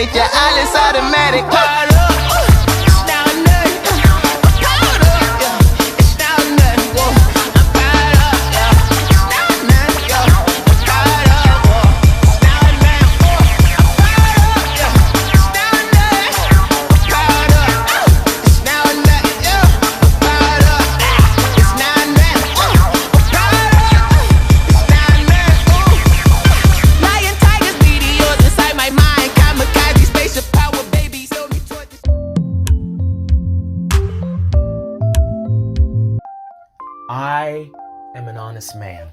make your eyelids automatic. I am an honest man.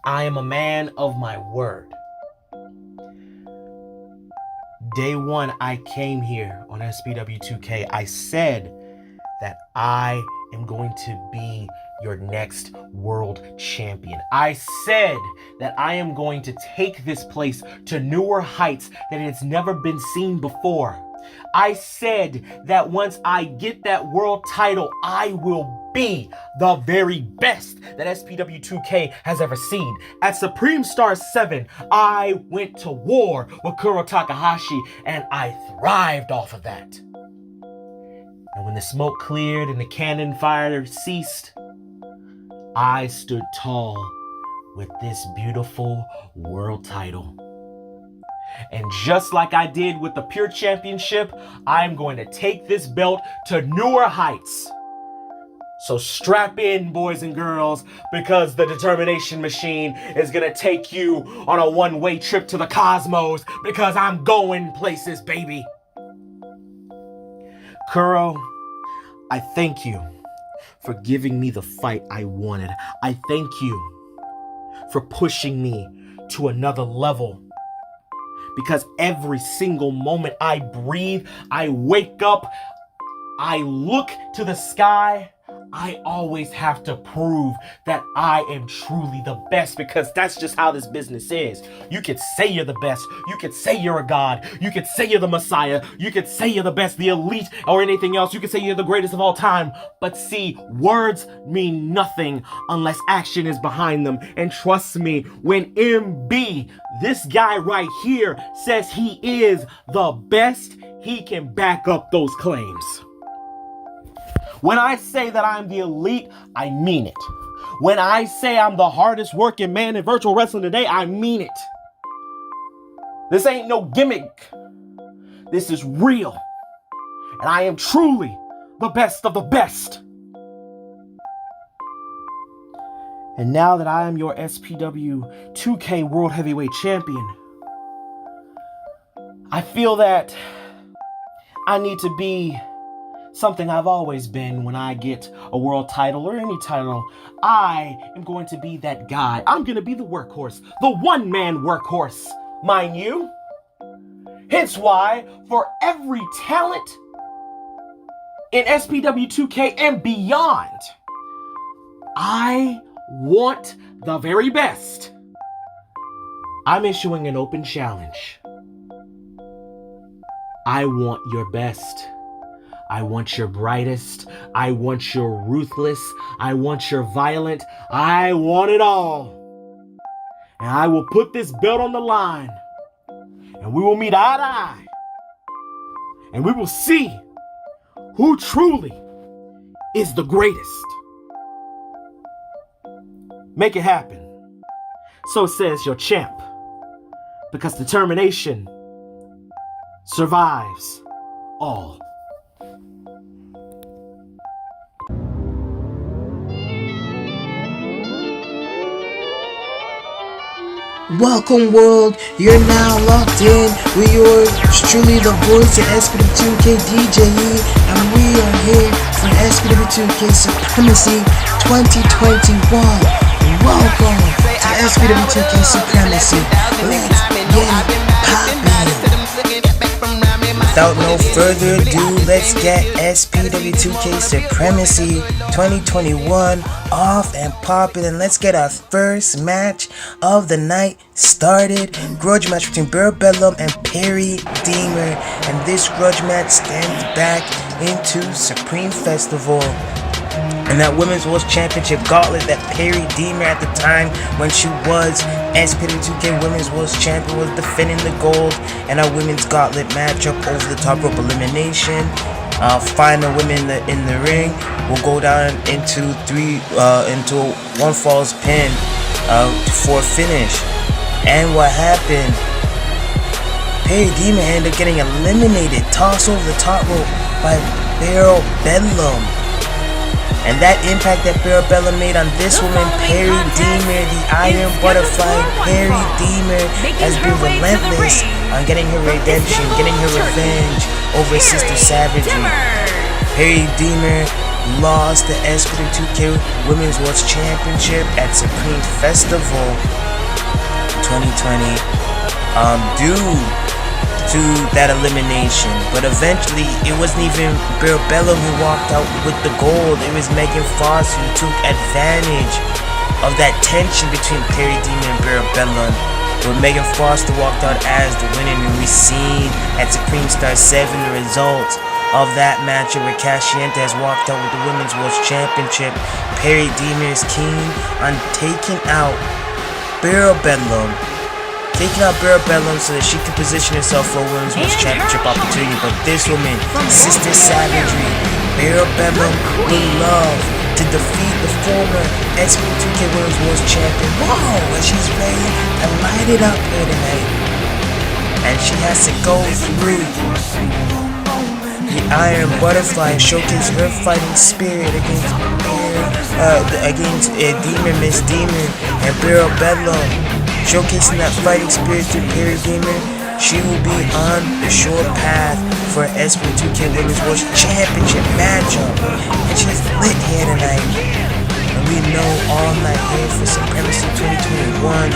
I am a man of my word. Day one, I came here on SPW2K. I said that I am going to be your next world champion. I said that I am going to take this place to newer heights that it's never been seen before. I said that once I get that world title, I will be the very best that SPW2K has ever seen. At Supreme Star 7, I went to war with Kuro Takahashi, and I thrived off of that. And when the smoke cleared and the cannon fire ceased, I stood tall with this beautiful world title. And just like I did with the Pure Championship, I'm going to take this belt to newer heights. So strap in, boys and girls, because the determination machine is going to take you on a one-way trip to the cosmos, because I'm going places, baby. Kuro, I thank you for giving me the fight I wanted. I thank you for pushing me to another level. Because every single moment I breathe, I wake up, I look to the sky, I always have to prove that I am truly the best, because that's just how this business is. You could say you're the best, you could say you're a god, you could say you're the messiah, you could say you're the best, the elite, or anything else, you could say you're the greatest of all time. But see, words mean nothing unless action is behind them. And trust me, when MB, this guy right here, says he is the best, he can back up those claims. When I say that I'm the elite, I mean it. When I say I'm the hardest working man in virtual wrestling today, I mean it. This ain't no gimmick. This is real. And I am truly the best of the best. And now that I am your SPW2K World Heavyweight Champion, I feel that I need to be something I've always been when I get a world title or any title. I am going to be that guy. I'm going to be the workhorse, the one-man workhorse, mind you. Hence why, for every talent in SPW2K and beyond, I want the very best. I'm issuing an open challenge. I want your best. I want your brightest. I want your ruthless. I want your violent. I want it all. And I will put this belt on the line. And we will meet eye to eye. And we will see who truly is the greatest. Make it happen. So says your champ. Because determination survives all. Welcome world, you're now locked in with yours truly, the voice of SPW2K DJE, and we are here for SPW2K Supremacy 2021. Welcome to SPW2K Supremacy. Let's get poppin'. Without no further ado, let's get SPW2K Supremacy 2021 off and poppin', and let's get our first match of the night started. Grudge match between Bedlam and Perry Deemer, and this grudge match stands back into Supreme Festival and that Women's World Championship gauntlet that Perry Deemer at the time when she was SPW2K Women's World Champion was defending the gold in our women's gauntlet matchup over the top rope elimination. Final women in the ring will go down into one falls pin for a finish. And what happened? Perry Demon ended up getting eliminated, tossed over the top rope by Bedlam. And that impact that Bedlam made on this woman, Perry Demon, the Iron Butterfly, Perry Demon has been relentless on getting her redemption, getting her revenge over Sister Savagery. Perry Demon lost the SPW2K Women's World Championship at Supreme Festival 2020 due to that elimination, but eventually it wasn't even Bedlam who walked out with the gold. It was Megan Fox who took advantage of that tension between Perry Demon and Bedlam, with Megan Foster walked out as the winner. And we seen at Supreme Star 7 the results of that matchup where Kashi has walked out with the Women's World Championship. Perry Demon is keen on taking out Bedlam, so that she can position herself for a Women's World Championship opportunity. But this woman, Sister Savagery, Bedlam, would love to defeat the former SPW2K Women's World Champion. Whoa, and she's ready to light it up here tonight. And she has to go through the Iron Butterfly and showcase her fighting spirit against Demon, Miss Demon, and Bedlam. Showcasing that fighting spirit to Perry Demon, she will be on the sure path for an SPW2K Women's World Championship matchup. And she's lit here tonight. And we know all night here for Supremacy 2021,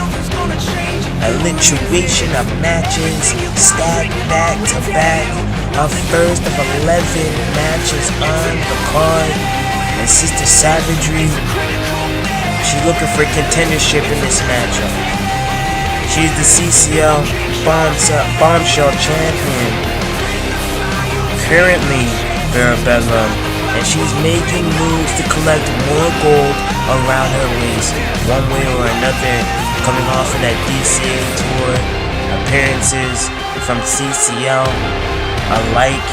a lituation of matches stacked back to back. A first of 11 matches on the card. And Sister Savagery, she's looking for contendership in this matchup. She's the CCL Bombshell Champion currently, Bedlam, and she's making moves to collect more gold around her waist, one way or another, coming off of that DCA tour, appearances from CCL alike.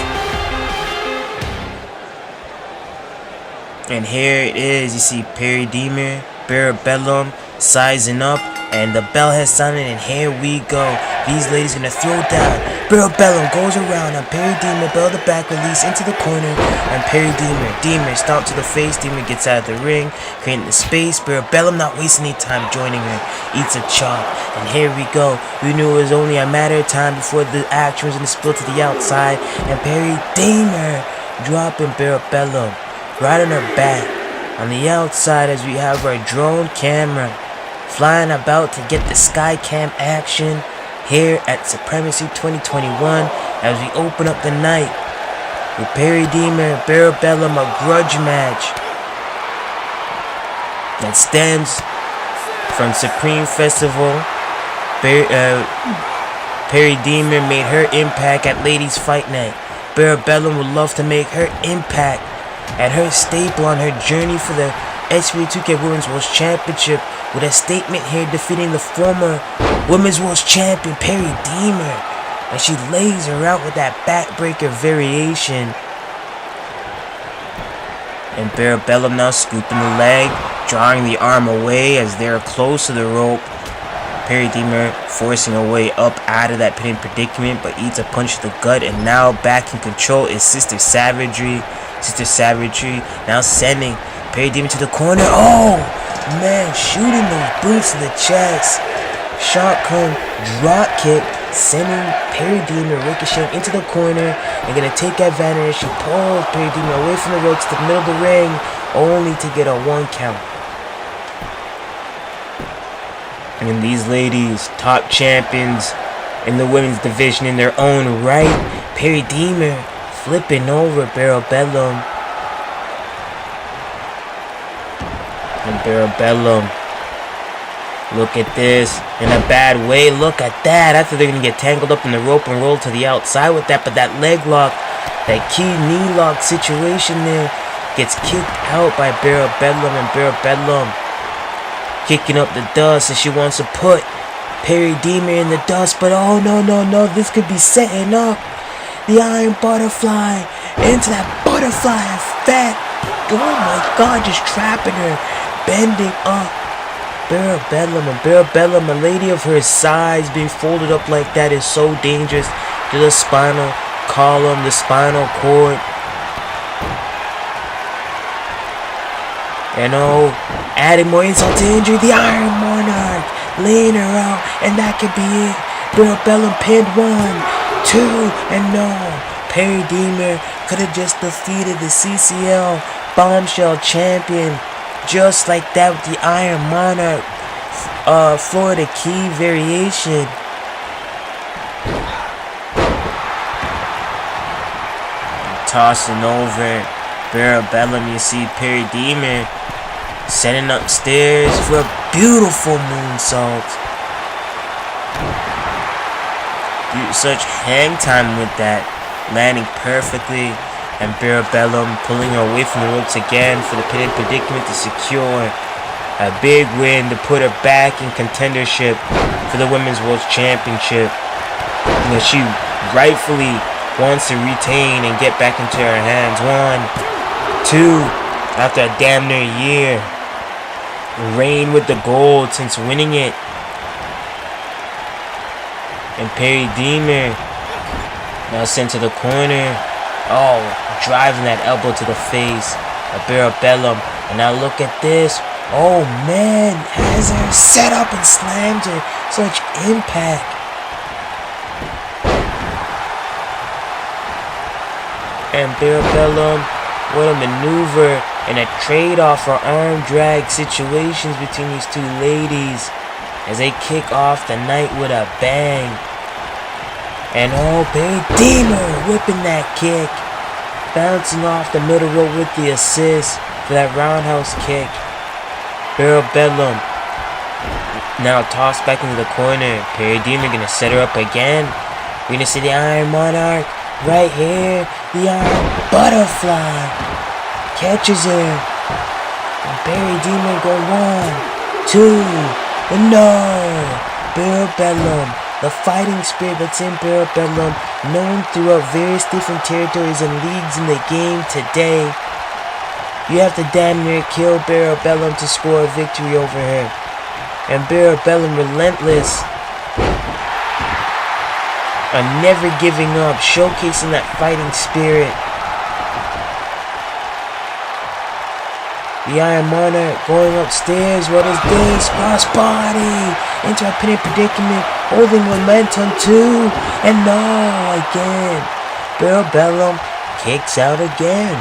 And here it is, you see Perry Demon, Bedlam sizing up. And the bell has sounded, and here we go. These ladies gonna throw down. Bedlam goes around on Perry Demon, bell the back release into the corner, and Perry Demon stomp to the face. Demon gets out of the ring, creating the space. Bedlam not wasting any time joining her, eats a chop, and here we go. We knew it was only a matter of time before the action was gonna spill to the outside, and Perry Demon dropping Bedlam right on her back. On the outside, as we have our drone camera flying about to get the sky cam action here at Supremacy 2021 as we open up the night with Perry Demon and Bedlam, a grudge match that stems from Supreme Festival. Perry Demon made her impact at Ladies Fight Night. Bedlam would love to make her impact at her staple on her journey for the SPW2K Women's World Championship, with a statement here defeating the former Women's World Champion Perry Demon, and she lays her out with that backbreaker variation. And Bedlam now scooping the leg, drawing the arm away as they're close to the rope. Perry Demon forcing her way up out of that pinning predicament, but eats a punch to the gut, and now back in control is Sister Savagery. Sister Savagery now sending Perry Demon to the corner. Oh man, shooting those boots to the chest. Shotgun drop kick, sending Perry Demon ricocheting into the corner and gonna take advantage. She pulls Perry Demon away from the ropes to the middle of the ring, only to get a 1 count. And these ladies, top champions in the women's division in their own right. Perry Demon flipping over Bedlam. And Bedlam, look at this, in a bad way. Look at that. I thought they're gonna get tangled up in the rope and roll to the outside with that, but that leg lock, that key knee lock situation there, gets kicked out by Bedlam, and Bedlam kicking up the dust, and she wants to put Perry Demon in the dust, but oh no, this could be setting up. The Iron Butterfly into that butterfly effect. Oh my god, just trapping her, bending up. Bedlam, a lady of her size being folded up like that is so dangerous to the spinal column, the spinal cord. And oh, adding more insult to injury, the Iron Monarch laying her out, and that could be it. Bedlam pinned 1, 2, and no. Perry Demon could have just defeated the CCL Bombshell champion just like that with the Iron Monarch Florida key variation. Tossing over Bedlam, you see Perry Demon setting upstairs for a beautiful moonsault. Such hang time with that, landing perfectly, and Bedlam pulling her away from the ropes again for the pinning predicament to secure a big win to put her back in contendership for the Women's World Championship. You know, she rightfully wants to retain and get back into her hands. 1, 2, after a damn near year. Reign with the gold since winning it. And Perry Demon now sent to the corner. Oh, driving that elbow to the face of Bedlam. And now look at this. Oh man, has her set up and slammed her. Such impact. And Bedlam, what a maneuver and a trade-off for arm drag situations between these two ladies as they kick off the night with a bang. And oh, Demon whipping that kick, bouncing off the middle rope with the assist for that roundhouse kick. Bedlam now tossed back into the corner. Perry Demon gonna set her up again. We're gonna see the Iron Monarch right here. The Iron Butterfly catches her. And Perry Demon go 1, 2, and no. Bedlam, the fighting spirit that's in Bedlam, known throughout various different territories and leagues in the game today. You have to damn near kill Bedlam to score a victory over her. And Bedlam relentless on never giving up, showcasing that fighting spirit. The Iron Monarch going upstairs. What is this? Cross body into a pinning predicament, holding momentum too. And no, again. Bedlam kicks out again.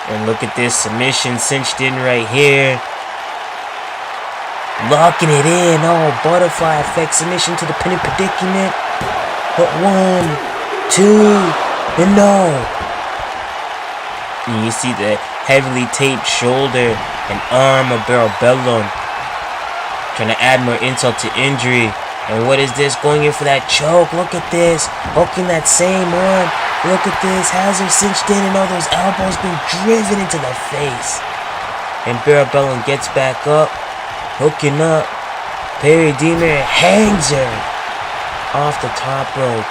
And look at this submission cinched in right here. Locking it in. Oh, butterfly effect submission to the pinning predicament. But 1, 2, and no. And you see the heavily taped shoulder and arm of Bedlam. Trying to add more insult to injury. And what is this? Going in for that choke. Look at this. Hooking that same arm. Look at this. Has her cinched in and all those elbows being driven into the face. And Bedlam gets back up. Hooking up. Perry Demon hangs her off the top rope.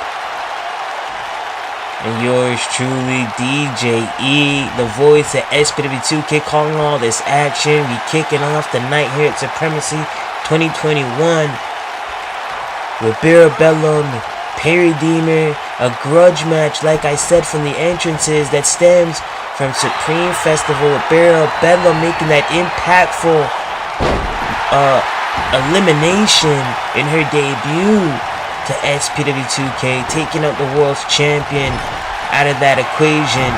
And yours truly, DJ E, the voice of SPW2K, calling all this action. We kicking off the night here at Supremacy 2021 with Bedlam, Perry Demon, a grudge match, like I said, from the entrances that stems from Supreme Festival with Bedlam making that impactful elimination in her debut to SPW2K, taking out the world's champion out of that equation.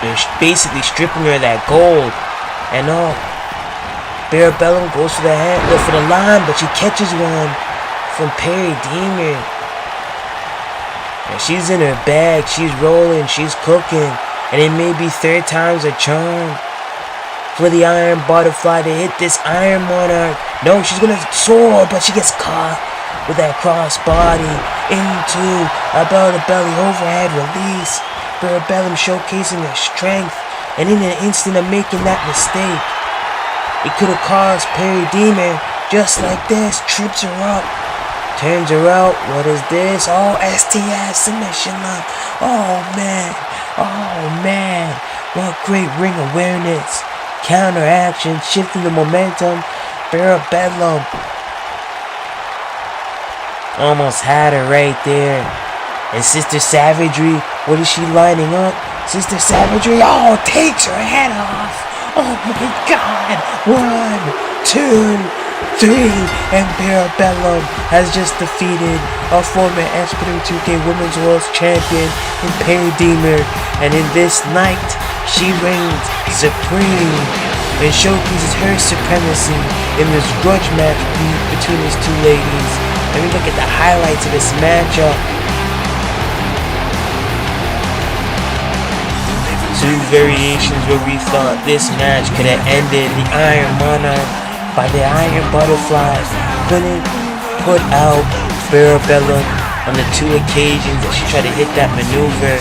They're basically stripping her of that gold. And Bedlam goes for the line, but she catches one from Perry Demon. And she's in her bag, she's rolling, she's cooking, and it may be 3rd time's a charm for the Iron Butterfly to hit this Iron Monarch. No, she's gonna soar, but she gets caught with that cross body into a belly overhead release. Bedlam showcasing her strength, and in an instant of making that mistake, It could have caused Perry Demon just like this. Trips her up. Turns her out. What is this? Oh, STS submission lock. Oh, man. Oh, man. What great ring awareness. Counter action. Shifting the momentum. Bedlam. Almost had her right there. And Sister Savagery, what is she lining up? Sister Savagery, oh, takes her head off. Oh my God. 1, 2, 3. And Bedlam has just defeated a former SPW2K Women's World Champion in Perry Deemer. And in this night, she reigns supreme and showcases her supremacy in this grudge match between these two ladies. Let me look at the highlights of this matchup. Two variations where we thought this match could have ended. The Iron Monarch by the Iron Butterfly couldn't put out Bedlam on the 2 occasions that she tried to hit that maneuver.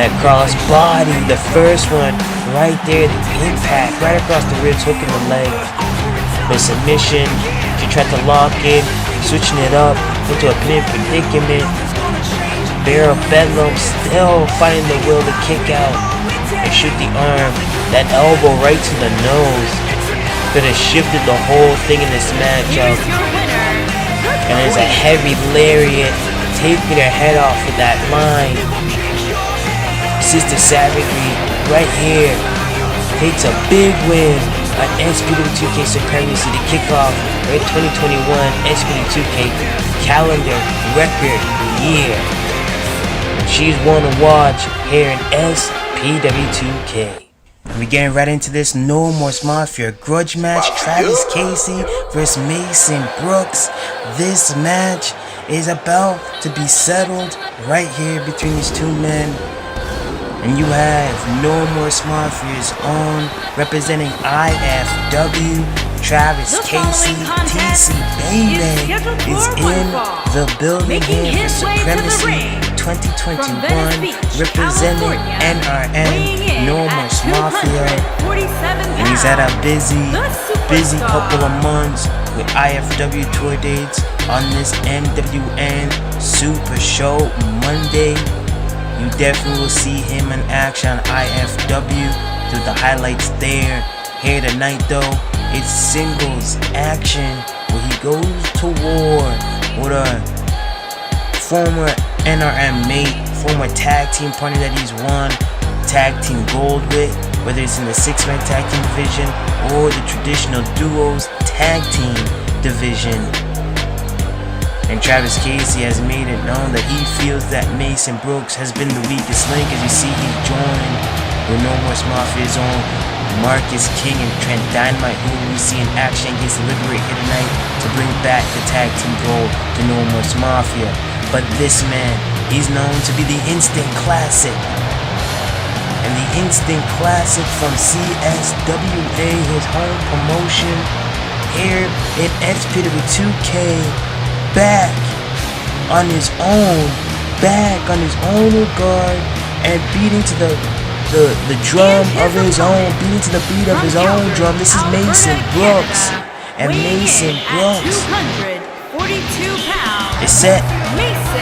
That cross body, the first one, right there, the impact, right across the ribs, hooking the leg. The submission, she tried to lock in, switching it up into a pin predicament. Bedlam still finding the will to kick out and shoot the arm. That elbow right to the nose could have shifted the whole thing in this matchup. And there's a heavy lariat taking her head off with that line. Sister Savagery right here takes a big win on SPW2K Supremacy to kick off her 2021 SPW2K calendar record year. She's one to watch here in SPW2K. We're getting right into this No Remorse Mafia grudge match. Travis Casey versus Mason Brooks. This match is about to be settled right here between these two men. And you have No Remorse Mafia's own representing IFW. Travis Casey, TC Baby is in the building here for Supremacy 2021, representing NRM, No Remorse Mafia. And he's had a busy couple of months with IFW tour dates on this NWN Super Show Monday. You definitely will see him in action on IFW through the highlights there. Here tonight though, it's singles action where he goes to war with a former NRM mate, former tag team partner that he's won tag team gold with, whether it's in the 6-man tag team division or the traditional duos tag team division. And Travis Casey has made it known that he feels that Mason Brooks has been the weakest link. As you see, he's joined with No Remorse Mafia's own Marcus King and Trent Dynamite, who we see in action against Liberate here tonight to bring back the tag team gold to No Remorse Mafia. But this man, he's known to be the Instant Classic. And the Instant Classic from CSWA, his home promotion, here in SPW2K, back on his own regard, and beating to the drum of his own, beating to the beat of his own drum. This is Mason Brooks, and Mason Brooks is set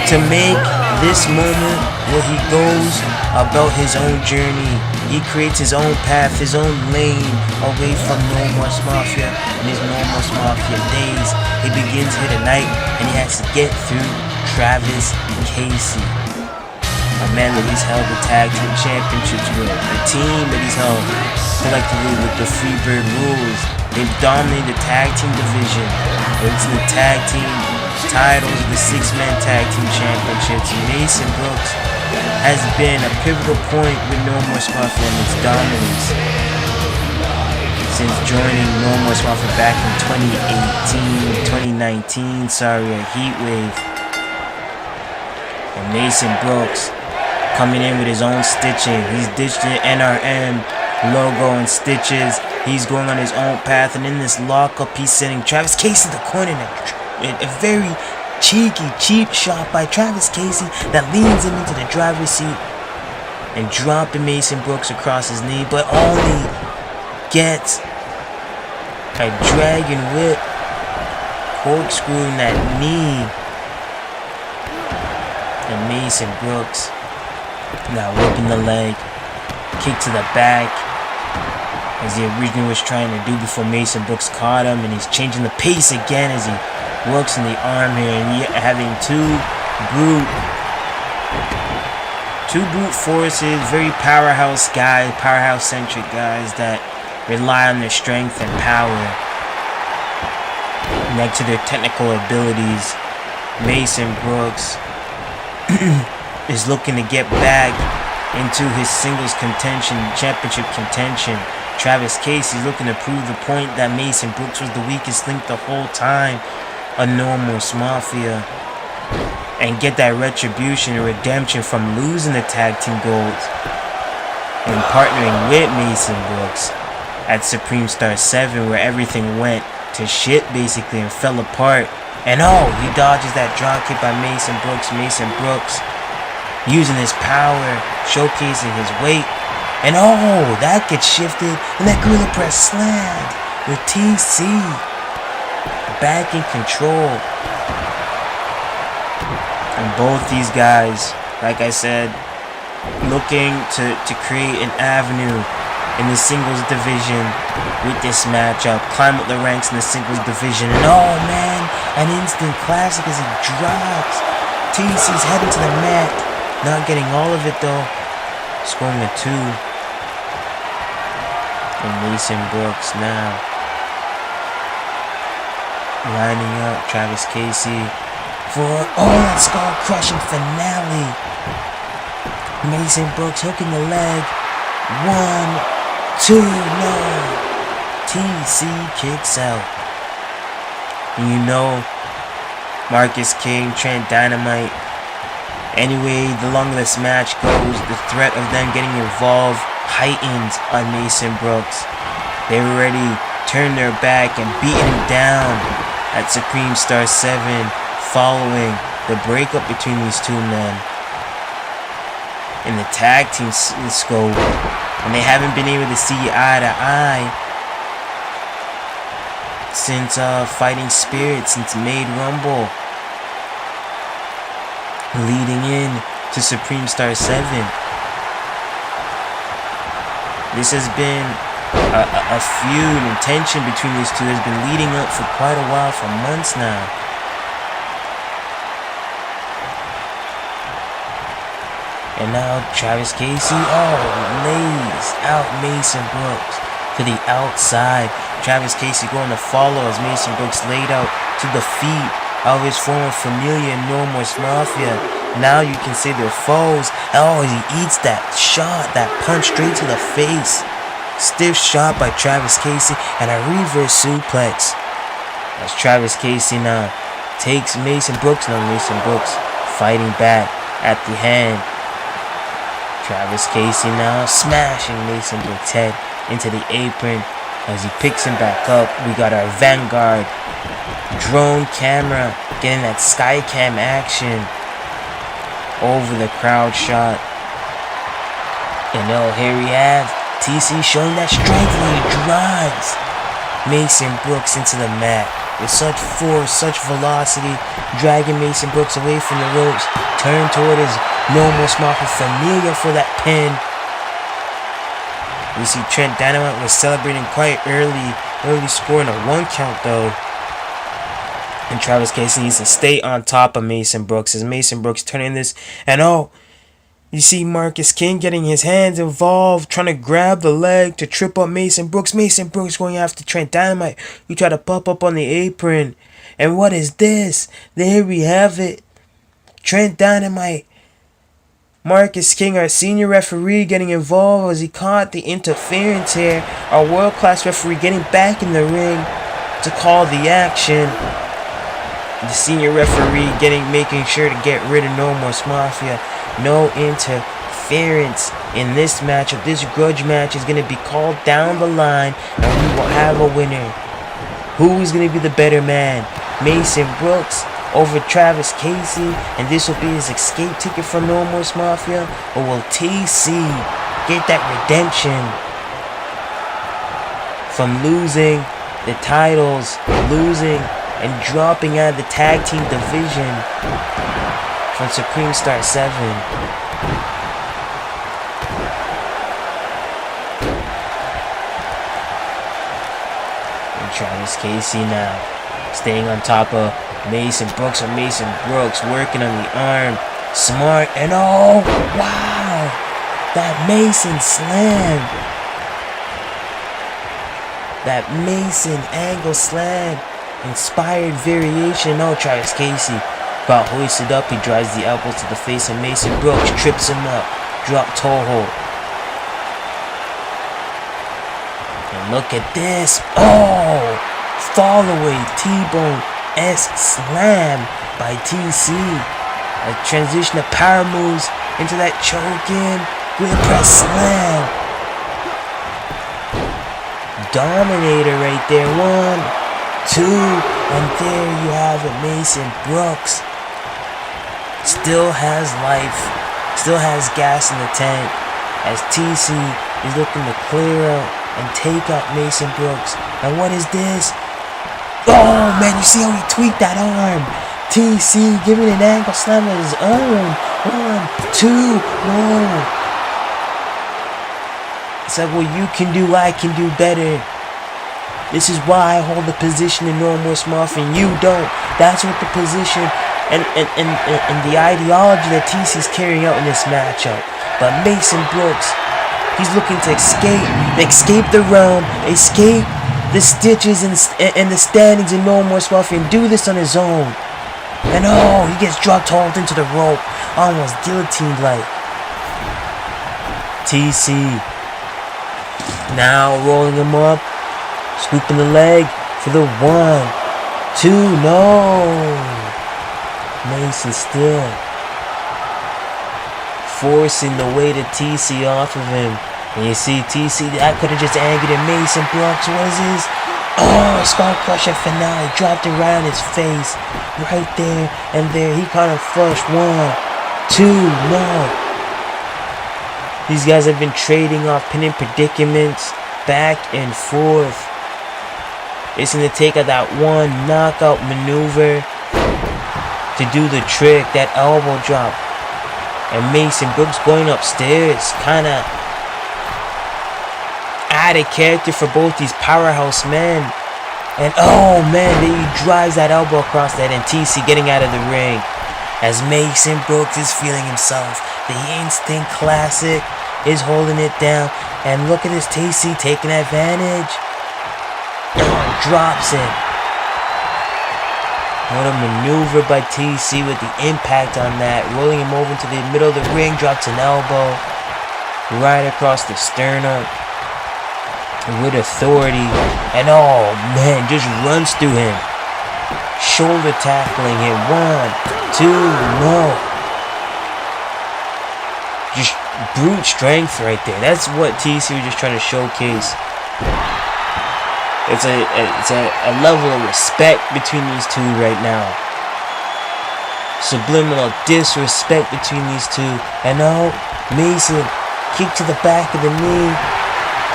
to make this moment where he goes about his own journey. He creates his own path, his own lane away from No Remorse Mafia in his No Remorse Mafia days. He begins here tonight, and he has to get through Travis Casey, a man that he's held the tag team championships with, a team that he's held collectively with the Freebird rules. They've dominated the tag team division. It's the tag team titles of the 6-man tag team championships. Mason Brooks has been a pivotal point with No Remorse Mafia and its dominance since joining No Remorse Mafia back in 2019, a heat wave. And Mason Brooks coming in with his own stitching. He's ditched the NRM logo and stitches. He's going on his own path, and in this lockup, he's sending Travis Casey to the corner. A very cheeky, cheap shot by Travis Casey that leads him into the driver's seat and dropping Mason Brooks across his knee, but only gets A dragon whip. Corkscrewing that knee. And Mason Brooks now working the leg. Kick to the back. As he originally was trying to do before Mason Brooks caught him. And he's changing the pace again as he works in the arm here. And having two brute forces, very powerhouse-centric guys that rely on their strength and power next to their technical abilities. Mason Brooks is looking to get back into his singles contention, championship contention. Travis Casey's looking to prove the point that Mason Brooks was the weakest link the whole time of Atomsk Mafia, and get that retribution and redemption from losing the tag team golds and partnering with Mason Brooks at Supreme Star 7, where everything went to shit basically and fell apart. And he dodges that drop kick by Mason Brooks. Mason Brooks using his power, showcasing his weight. And that gets shifted, and that gorilla press slam with TC back in control. And both these guys, like I said, looking to create an avenue in the singles division with this matchup, climb up the ranks in the singles division. And man, an instant classic as he drops. TC's heading to the mat, not getting all of it though, scoring a 2. And Mason Brooks now lining up Travis Casey for that skull-crushing finale. Mason Brooks hooking the leg. 1, 2, no. TC kicks out. And Marcus King, Trent, Dynamite. Anyway, the longer this match goes, the threat of them getting involved heightens on Mason Brooks. They already turned their back and beaten him down at Supreme Star 7 following the breakup between these two men in the tag team scope, and they haven't been able to see eye to eye since Fighting Spirit, since Made Rumble, leading in to Supreme Star 7. This has been a feud and tension between these two has been leading up for quite a while, for months now. And now Travis Casey, lays out Mason Brooks to the outside. Travis Casey going to follow as Mason Brooks laid out to the feet of his former familiar Atomsk Mafia. Now you can see they're foes. He eats that shot, that punch straight to the face. Stiff shot by Travis Casey and a reverse suplex. As Travis Casey now takes Mason Brooks. Now Mason Brooks fighting back at the hand. Travis Casey now smashing Mason Brooks' head into the apron as he picks him back up. We got our Vanguard drone camera getting that Skycam action over the crowd shot. And here we have TC showing that strength when he drives Mason Brooks into the mat with such force, such velocity, dragging Mason Brooks away from the ropes, turn toward his Atomsk Mafia familiar for that pin. We see Trent Dynamite was celebrating quite early scoring a 1 count though. And Travis Casey needs to stay on top of Mason Brooks as Mason Brooks turning this. And you see Marcus King getting his hands involved, trying to grab the leg to trip up Mason Brooks. Mason Brooks going after Trent Dynamite. He tried to pop up on the apron. And what is this? There we have it. Trent Dynamite. Marcus King, our senior referee, getting involved as he caught the interference here. Our world-class referee getting back in the ring to call the action. The senior referee making sure to get rid of Atomsk Mafia. No interference in this matchup. This grudge match is going to be called down the line, and we will have a winner. Who is going to be the better man? Mason Brooks over Travis Casey, and this will be his escape ticket from Atomsk Mafia? Or will TC get that redemption from losing the titles, losing and dropping out of the tag team division from Supreme Star 7. And Travis Casey now staying on top of Mason Brooks, or Mason Brooks working on the arm. Smart, and oh wow, that Mason slam, that Mason angle slam, inspired variation. Oh, Travis Casey got hoisted up. He drives the elbows to the face of Mason Brooks, trips him up, drop toe hold. And look at this. Oh, fall away T-bone S slam by TC. A transition of power moves into that choke-in, with a press slam. Dominator right there. 1, 2, and there you have it. Mason Brooks still has life, still has gas in the tank, as TC is looking to clear out and take out Mason Brooks. And what is this? Oh man, you see how he tweaked that arm? TC giving an ankle slam of his own. 1, 2, whoa. It's like, what you can do, I can do better. This is why I hold the position in normal Smurf and you don't. That's what the position and the ideology that TC's carrying out in this matchup. But Mason Brooks, he's looking to escape the realm, escape the stitches and the standings in normal Smurf and do this on his own. And oh, he gets dropped hauled into the rope, almost guillotined like. TC now rolling him up, scooping the leg for the 1, 2, no. Mason still forcing the weight of TC off of him. And you see TC, that could have just angered him. Mason Brooks, what is this? Oh, Skull Crusher finale, dropped it right on his face. Right there and there, he kind of flushed. 1, 2, no. These guys have been trading off pinning predicaments back and forth. It's going to take out that one knockout maneuver to do the trick, that elbow drop. And Mason Brooks going upstairs, kind of out of character for both these powerhouse men. And oh man, then he drives that elbow across that, and TC getting out of the ring as Mason Brooks is feeling himself. The Instinct Classic is holding it down, and look at this, TC taking advantage. Drops it. What a maneuver by TC with the impact on that, rolling him over into the middle of the ring, drops an elbow right across the sternum with authority, and oh man, just runs through him, shoulder tackling him. 1, 2, no. Just brute strength right there. That's what TC was just trying to showcase. It's a level of respect between these two right now. Subliminal disrespect between these two. And oh, Mason kick to the back of the knee,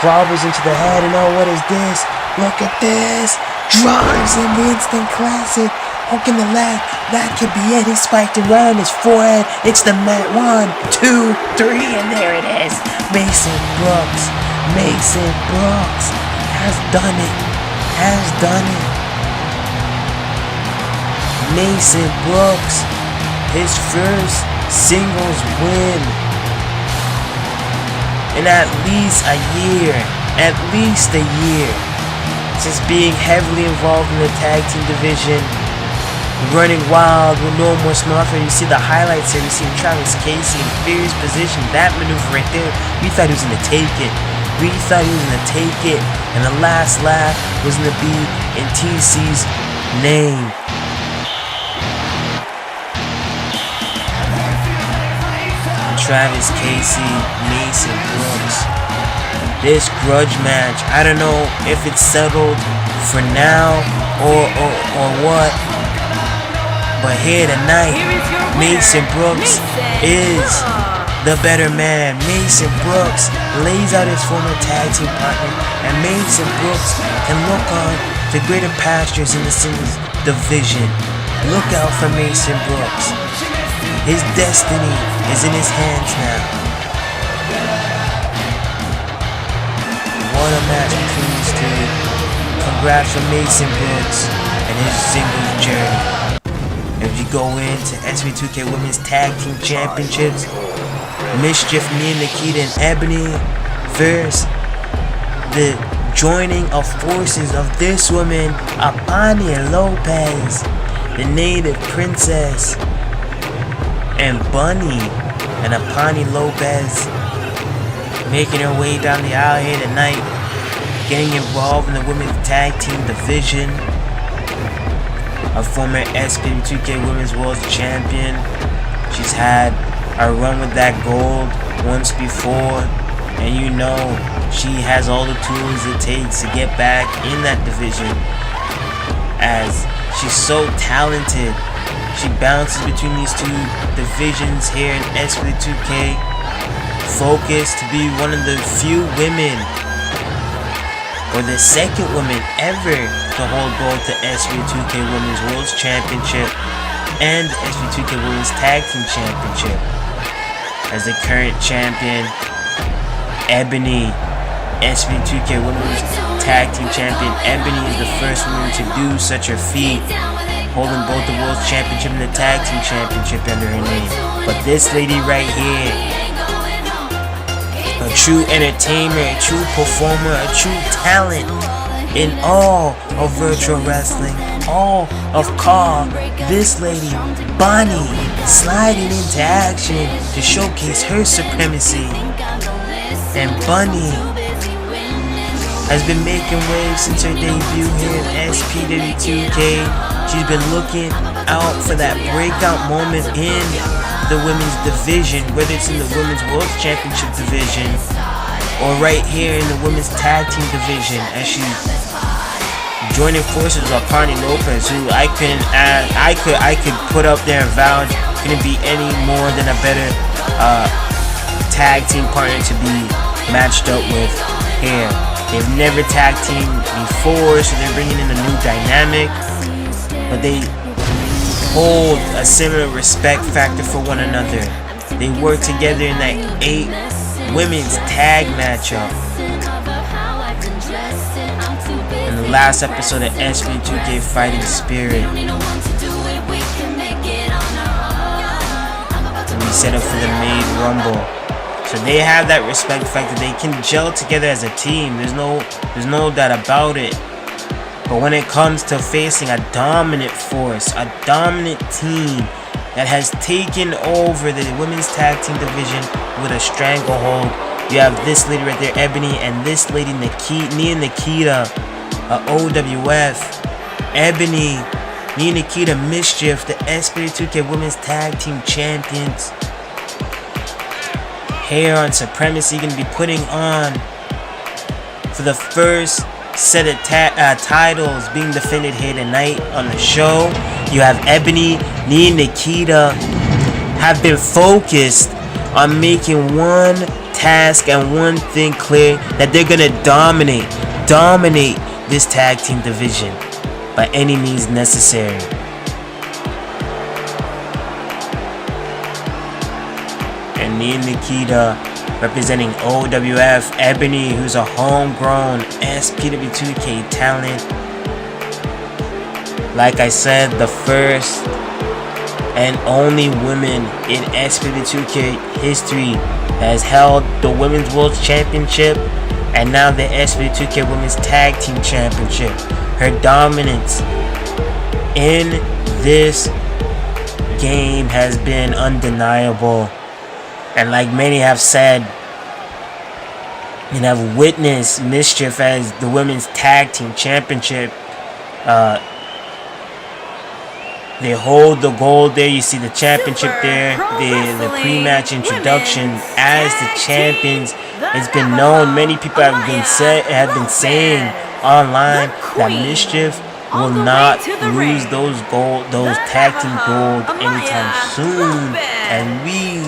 clobbers into the head, and oh, what is this? Look at this! Drives in the Instant Classic, hooking the leg. That could be it. He spiked it right on his forehead. It's the mat. 1, 2, 3, and there it is. Mason Brooks has done it. Mason Brooks, his first singles win in at least a year since being heavily involved in the tag team division, running wild with no more Smurf. You see the highlights here. You see Travis Casey in fierce position. That maneuver right there, we thought he was going to take it. And the last laugh was going to be in TC's name. Travis Casey, Mason Brooks. This grudge match, I don't know if it's settled for now or what, but here tonight, Mason Brooks is the better man. Mason Brooks lays out his former tag team partner, and Mason Brooks can look on to greater pastures in the singles division. Look out for Mason Brooks. His destiny is in his hands now. What a match between these two. Congrats for Mason Brooks and his singles journey. As you go into SPW2K Women's Tag Team Championships, MSCHIF, Nikita, and Ebony versus the joining of forces of this woman, Apache Lopez, the native princess, and Bunny and Apache Lopez making her way down the aisle here tonight, getting involved in the women's tag team division. A former SPW2K Women's World Champion. She's had a run with that gold once before, and you know she has all the tools it takes to get back in that division, as she's so talented. She bounces between these two divisions here in SPW2K, focused to be one of the few women, or the second woman ever, to hold both the SPW2K Women's World Championship and SPW2K Women's Tag Team Championship. As the current champion, Ebony, SPW2K Women's Tag Team Champion, Ebony is the first woman to do such a feat, holding both the World Championship and the Tag Team Championship under her name. But this lady right here, a true entertainer, a true performer, a true talent in all of virtual wrestling, all of CAW. This lady, Bunny, sliding into action to showcase her supremacy. And Bunny has been making waves since her debut here in SPW2K. She's been looking out for that breakout moment in the women's division, whether it's in the Women's World Championship division or right here in the Women's Tag Team division, as she's joining forces with Apache Lopez, who I could put up there and vouch couldn't be any more than a better tag team partner to be matched up with here. They've never tag teamed before, so they're bringing in a new dynamic, but they hold a similar respect factor for one another. They work together in that 8 women's tag matchup. In the last episode of SPW2K Fighting Spirit, we set up for the Maid Rumble. So they have that respect factor. They can gel together as a team. There's no doubt about it. But when it comes to facing a dominant force, a dominant team that has taken over the women's tag team division with a stranglehold, you have this lady right there, Ebony, and this lady, Nikita, OWF. Ebony, Nikita, MSCHIF, the SPW2K Women's Tag Team Champions. Here on Supremacy, going to be putting on for the first set of titles being defended here tonight on the show. You have Ebony, Nikita have been focused on making one task and one thing clear, that they're going to dominate this tag team division by any means necessary. And Nikita representing OWF, Ebony, who's a homegrown SPW2K talent. Like I said, the first and only woman in SPW2K history that has held the Women's World Championship and now the SPW2K Women's Tag Team Championship. Her dominance in this game has been undeniable. And like many have said, and have witnessed MSCHIF as the Women's Tag Team Championship. They hold the gold there. You see the championship there. The pre-match introduction as the champions. It's been known. Many people have been saying online that MSCHIF will not lose those tag team gold anytime soon. And we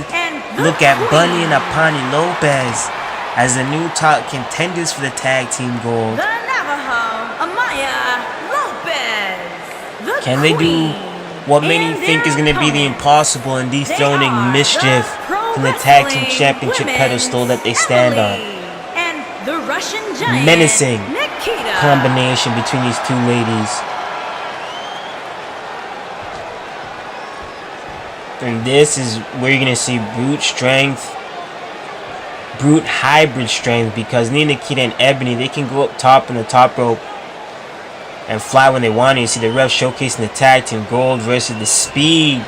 look at Bunny and Apache Lopez as the new top contenders for the tag team gold. The Navajo, Amaya, Can they do what many think is going to be the impossible in dethroning MSCHIF from the Tag Team Championship pedestal that they stand on? Menacing combination between these two ladies. And this is where you're going to see brute strength, brute hybrid strength, because Nikita and Ebony, they can go up top in the top rope and fly when they want to. You see the ref showcasing the tag team gold versus the speed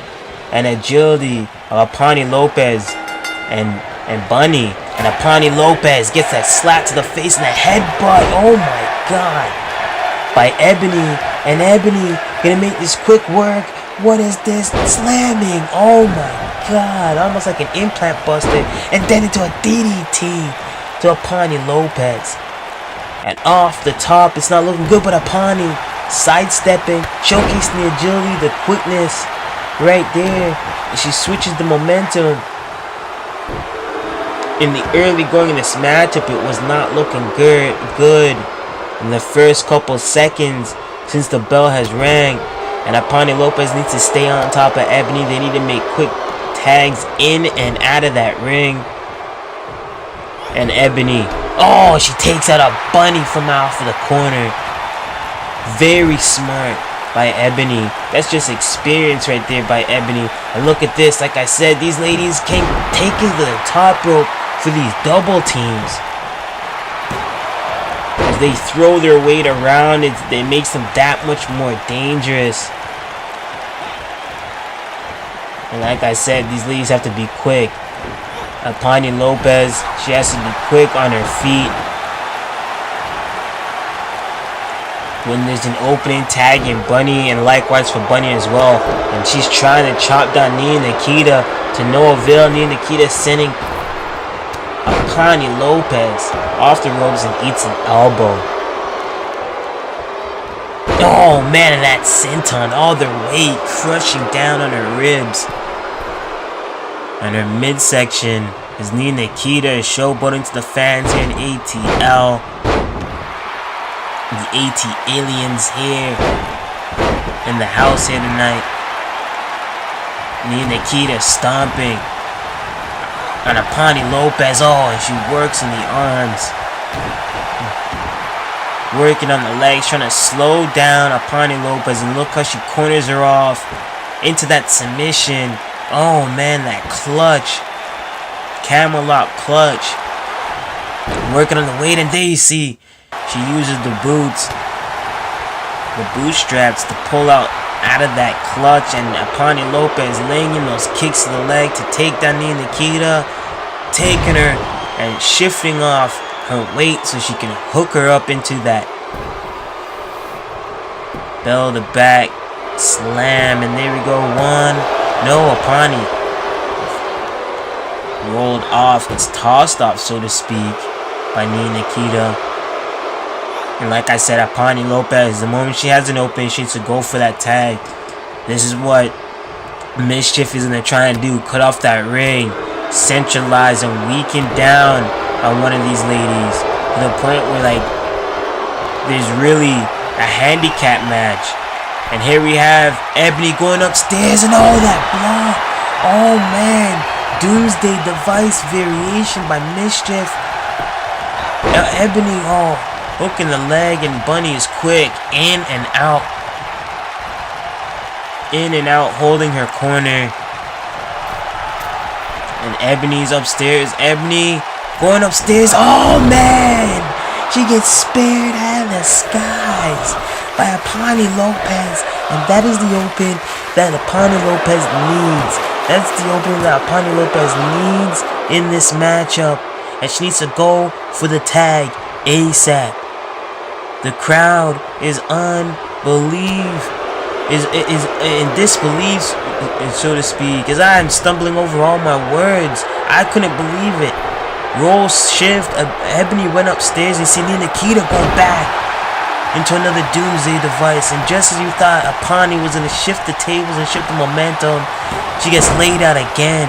and agility of Apani Lopez and Bunny. And Apani Lopez gets that slap to the face and a headbutt. Oh my god. By Ebony. And Ebony gonna make this quick work. What is this? Slamming. Oh my god. Almost like an implant buster. And then into a DDT to Apani Lopez. And off the top, it's not looking good, but Apani sidestepping, showcasing the agility, the quickness right there. And she switches the momentum. In the early going in this matchup, it was not looking good in the first couple seconds since the bell has rang. And Apani Lopez needs to stay on top of Ebony. They need to make quick tags in and out of that ring. And Ebony, oh, she takes out a Bunny from off of the corner. Very smart by Ebony. That's just experience right there by Ebony. And look at this. Like I said, these ladies can take it to the top rope for these double teams. As they throw their weight around, it makes them that much more dangerous. And like I said, these ladies have to be quick. Apani Lopez, she has to be quick on her feet. When there's an opening, tagging Bunny, and likewise for Bunny as well. And she's trying to chop down Nikita to no avail. Nikita sending Apani Lopez off the ropes and eats an elbow. Oh man, and that senton, all their weight crushing down on her ribs. On her midsection as Nikita is showboating to the fans here in ATL. The AT aliens here in the house here tonight. Nikita stomping on Apani Lopez. Oh, and she works in the arms. Working on the legs, trying to slow down Apani Lopez. And look how she corners her off into that submission. Oh man, that clutch. Camel lock clutch. Working on the weight, and there you see she uses the boots, the bootstraps to pull out of that clutch, and Apani Lopez laying in those kicks to the leg to take down Nikita, taking her and shifting off her weight so she can hook her up into that bell to back slam. And there we go. One. No, Apani rolled off, gets tossed off, so to speak, by Nikita. And like I said, Apani Lopez, the moment she has an opening, she needs to go for that tag. This is what MSCHIF is going to try and do. Cut off that ring, centralize and weaken down on one of these ladies to the point where, like, there's really a handicap match. And here we have Ebony going upstairs and all that block. Oh man, Doomsday Device variation by MSCHIF. Now Ebony, oh, hooking the leg, and Bunny is quick in and out. In and out, holding her corner. And Ebony's upstairs. Ebony going upstairs. Oh man, she gets speared out of the skies by Apani Lopez, and that is the open that Apani Lopez needs. That's the open that Apani Lopez needs in this matchup, and she needs to go for the tag ASAP. The crowd is in disbelief, so to speak, as I am stumbling over all my words. I couldn't believe it. Roll shift. Ebony went upstairs and see Nikita go back into another Doomsday Device, and just as you thought Apani was going to shift the tables and shift the momentum, she gets laid out again.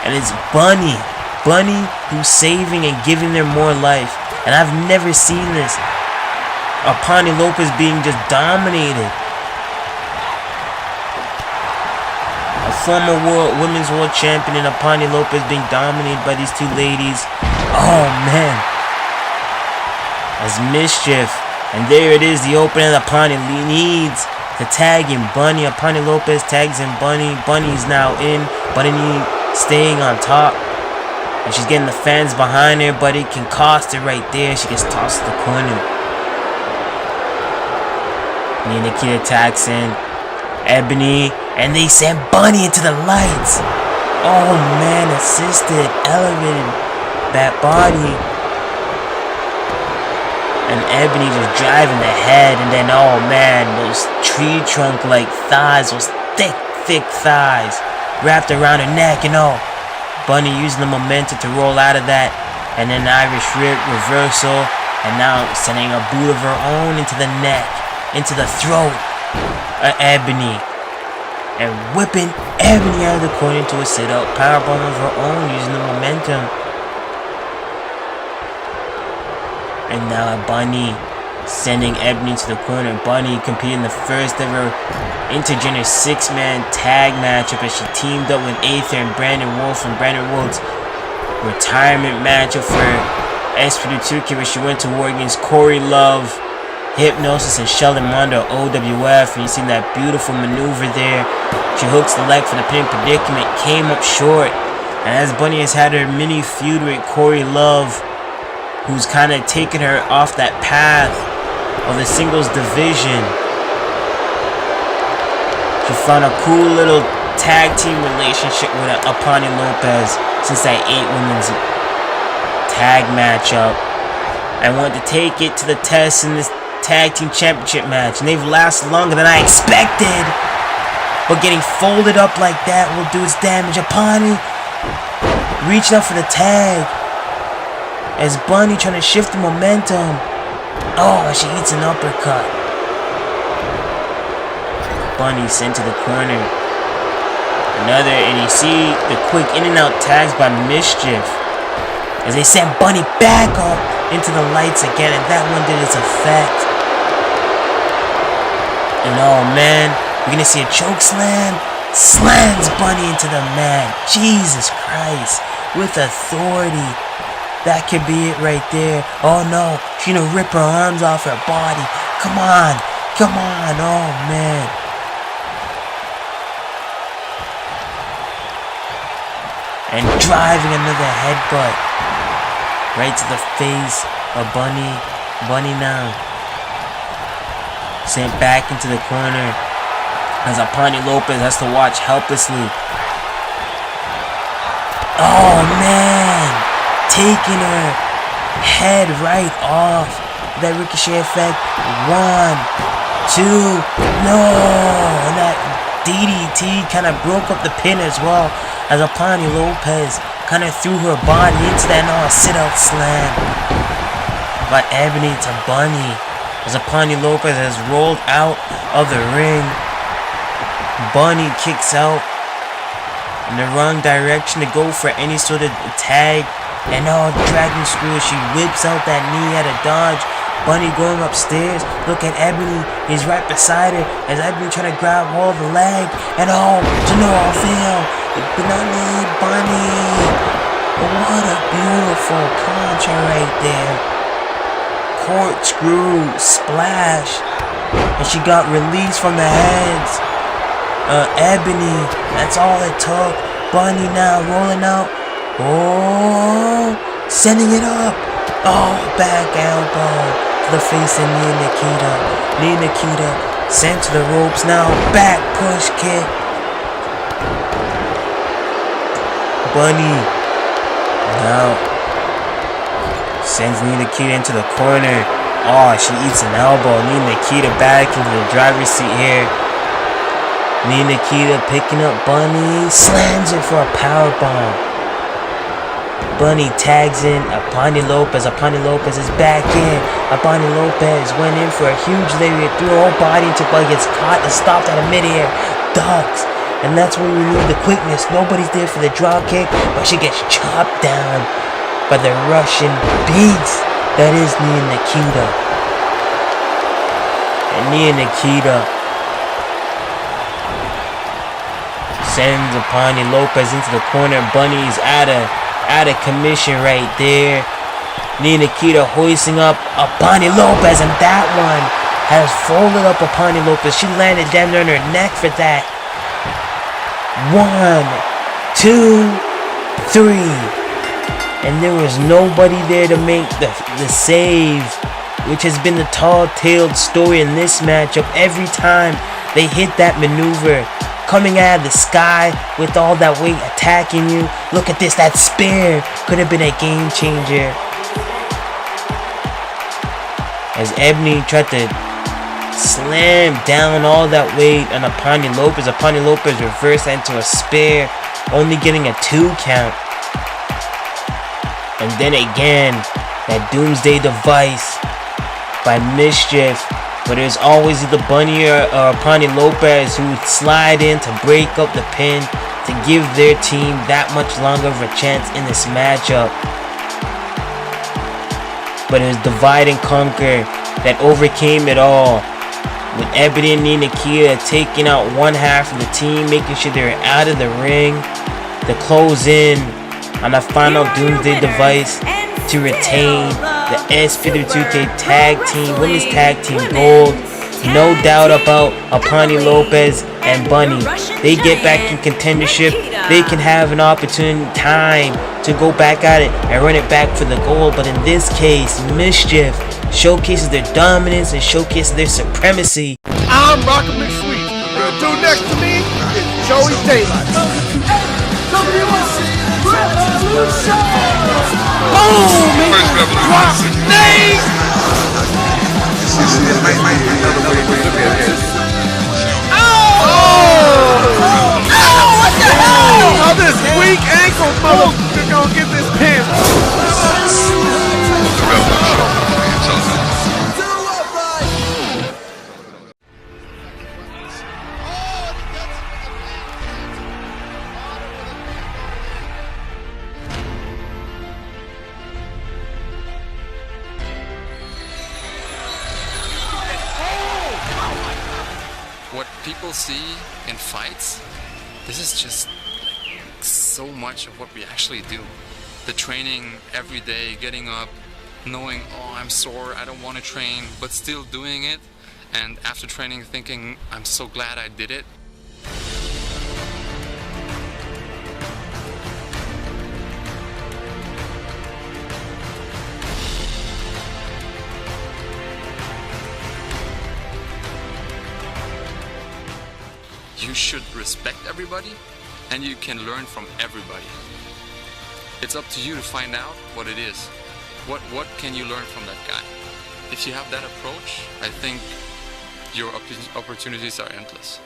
And it's Bunny who's saving and giving them more life. And I've never seen this. Apani Lopez being just dominated A former women's world champion and Apache Lopez being dominated by these two ladies. Oh man. As MSCHIF. And there it is, the opening. Apache needs to tag in Bunny. Apache Lopez tags in Bunny. Bunny's now in. Bunny staying on top. And she's getting the fans behind her, but it can cost her right there. She gets tossed to the corner. Nikita attacks in. Ebony. And they send Bunny into the lights. Oh man, assisted, elevated that body. And Ebony just driving the head. And then, oh man, those tree trunk like thighs, those thick thighs wrapped around her neck and all. Bunny using the momentum to roll out of that. And then Irish rip reversal. And now sending a boot of her own into the neck, into the throat of Ebony. And whipping Ebony out of the corner into a sit-up. Powerbomb of her own using the momentum. And now Bunny sending Ebony to the corner. Bunny competing the first ever intergender 6-man tag matchup as she teamed up with Aether and Brandon Wolf from Brandon Wolf's retirement matchup for SPW2K, where she went to war against Korrie Love, Hypnosis, and Sheldon Mondo OWF. And you see that beautiful maneuver there. She hooks the leg for the pin predicament, came up short. And as Bunny has had her mini feud with Korrie Love, who's kind of taken her off that path of the singles division, she found a cool little tag team relationship with Apache Lopez since that 8-women's tag matchup. I wanted to take it to the test in this tag team championship match, and they've lasted longer than I expected. But getting folded up like that will do its damage. Apache reaching up for the tag as Bunny trying to shift the momentum. Oh, she eats an uppercut. Bunny sent to the corner. Another, and you see the quick in and out tags by MSCHIF as they send Bunny back up into the lights again, and that one did its effect. And oh man, we're gonna see a choke slam. Slams Bunny into the mat. Jesus Christ, with authority. That could be it right there. Oh no, she's gonna rip her arms off her body. Come on, oh man. And driving another headbutt right to the face of Bunny. Bunny now sent back into the corner as Apache Lopez has to watch helplessly. Oh man, taking her head right off. That ricochet effect. 1, 2, no, and that DDT kind of broke up the pin as well, as Apache Lopez kind of threw her body into that sit-out slam by Ebony to Bunny, as Apache Lopez has rolled out of the ring. Bunny kicks out in the wrong direction to go for any sort of tag, and dragon screw as she whips out that knee at a dodge. Bunny going upstairs. Look at Ebony. He's right beside her as Ebony trying to grab hold of the leg. And to no avail. But not me, Bunny. What a beautiful contra right there. Corkscrew splash. And she got released from the hands. Ebony. That's all it took. Bunny now rolling out. Oh, sending it up. Oh, back elbow to the face of Nikita. Nikita sent to the ropes now. Back push kick. Bunny now sends Nikita into the corner. Oh, she eats an elbow. Nikita back into the driver's seat here. Nikita picking up Bunny. Slams it for a powerbomb. Bunny tags in Apache Lopez. Apache Lopez is back in. Apache Lopez went in for a huge lariat, threw her whole body into Bunny, gets caught and stopped out of midair. Ducks. And that's when we need the quickness. Nobody's there for the drop kick, but she gets chopped down by the Russian beast that is Nikita. And Nikita sends Apache Lopez into the corner. Bunny's out of commission right there. Nikita hoisting up Apache Lopez, and that one has folded up Apache Lopez. She landed damn near on her neck for that. 1, 2, 3. And there was nobody there to make the save, which has been the tall-tailed story in this matchup. Every time they hit that maneuver, coming out of the sky with all that weight attacking you. Look at this, that spear could have been a game changer. As Ebony tried to slam down all that weight on Apache Lopez. Apache Lopez reversed into a spear, only getting a 2 count. And then again, that doomsday device by MSCHIF, but there's always the Bunny or Apache Lopez who would slide in to break up the pin to give their team that much longer of a chance in this matchup. But it was divide and conquer that overcame it all, with Ebony and Nikita taking out one half of the team, making sure they're out of the ring to close in on a final doomsday device to retain the SPW2K Women's Tag Team Gold. No doubt about Apache Lopez and Bunny. They get back in contendership. They can have an opportune time to go back at it and run it back for the gold. But in this case, MSCHIF showcases their dominance and showcases their supremacy. I'm rockin' McSweet. The dude next to me is Joey Daylight. Boom! Drop name! What the hell? How this weak ankle motherfucker gonna get this pin? What people see in fights, this is just so much of what we actually do. The training every day, getting up, knowing, oh, I'm sore, I don't want to train, but still doing it. And after training thinking, I'm so glad I did it. You should respect everybody, and you can learn from everybody. It's up to you to find out what it is. What can you learn from that guy? If you have that approach, I think your opportunities are endless.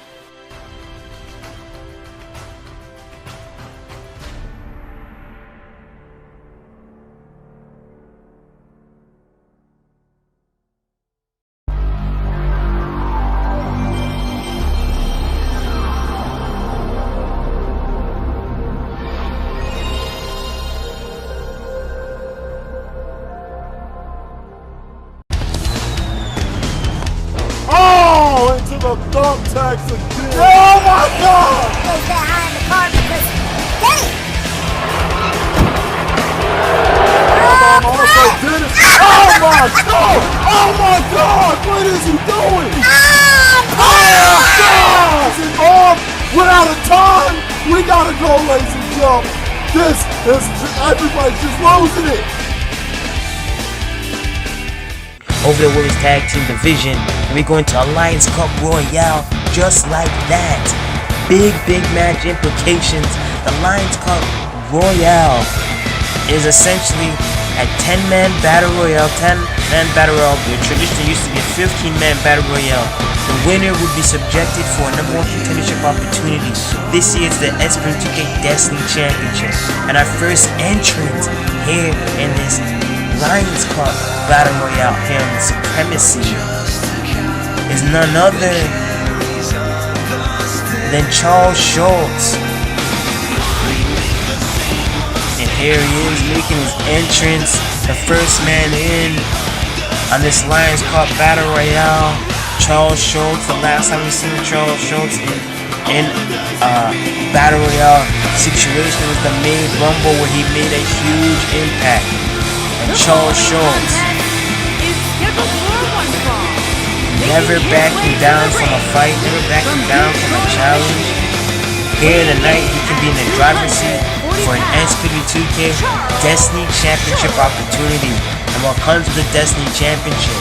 The thumbtacks again. Oh my God! Goes behind the car because get it! Oh my God! Oh my God! What is he doing? Oh my God! Is it on? We're out of time. We gotta go, ladies and gentlemen. This is everybody's just losing it. Over the Women's Tag Team Division, we're going to Alliance Cup Royale just like that. Big match implications. The Alliance Cup Royale is essentially a 10-man battle royale. 10-man battle royale. The tradition used to be a 15-man battle royale. The winner would be subjected for a number 1 contendership opportunity. This year it's the SPW2K Destiny Championship. And our first entrant here in this Lions Club Battle Royale here in Supremacy is none other than Charles Schultz. And here he is making his entrance, the first man in on this Lions Club Battle Royale. Charles Schultz, the last time we seen Charles Schultz in Battle Royale situation was the main Rumble where he made a huge impact. And Charles Schultz, never backing down from a fight, never backing down from a challenge. Here tonight, he can be in the driver's seat for an SPW2K Destiny Championship opportunity. And what comes with the Destiny Championship?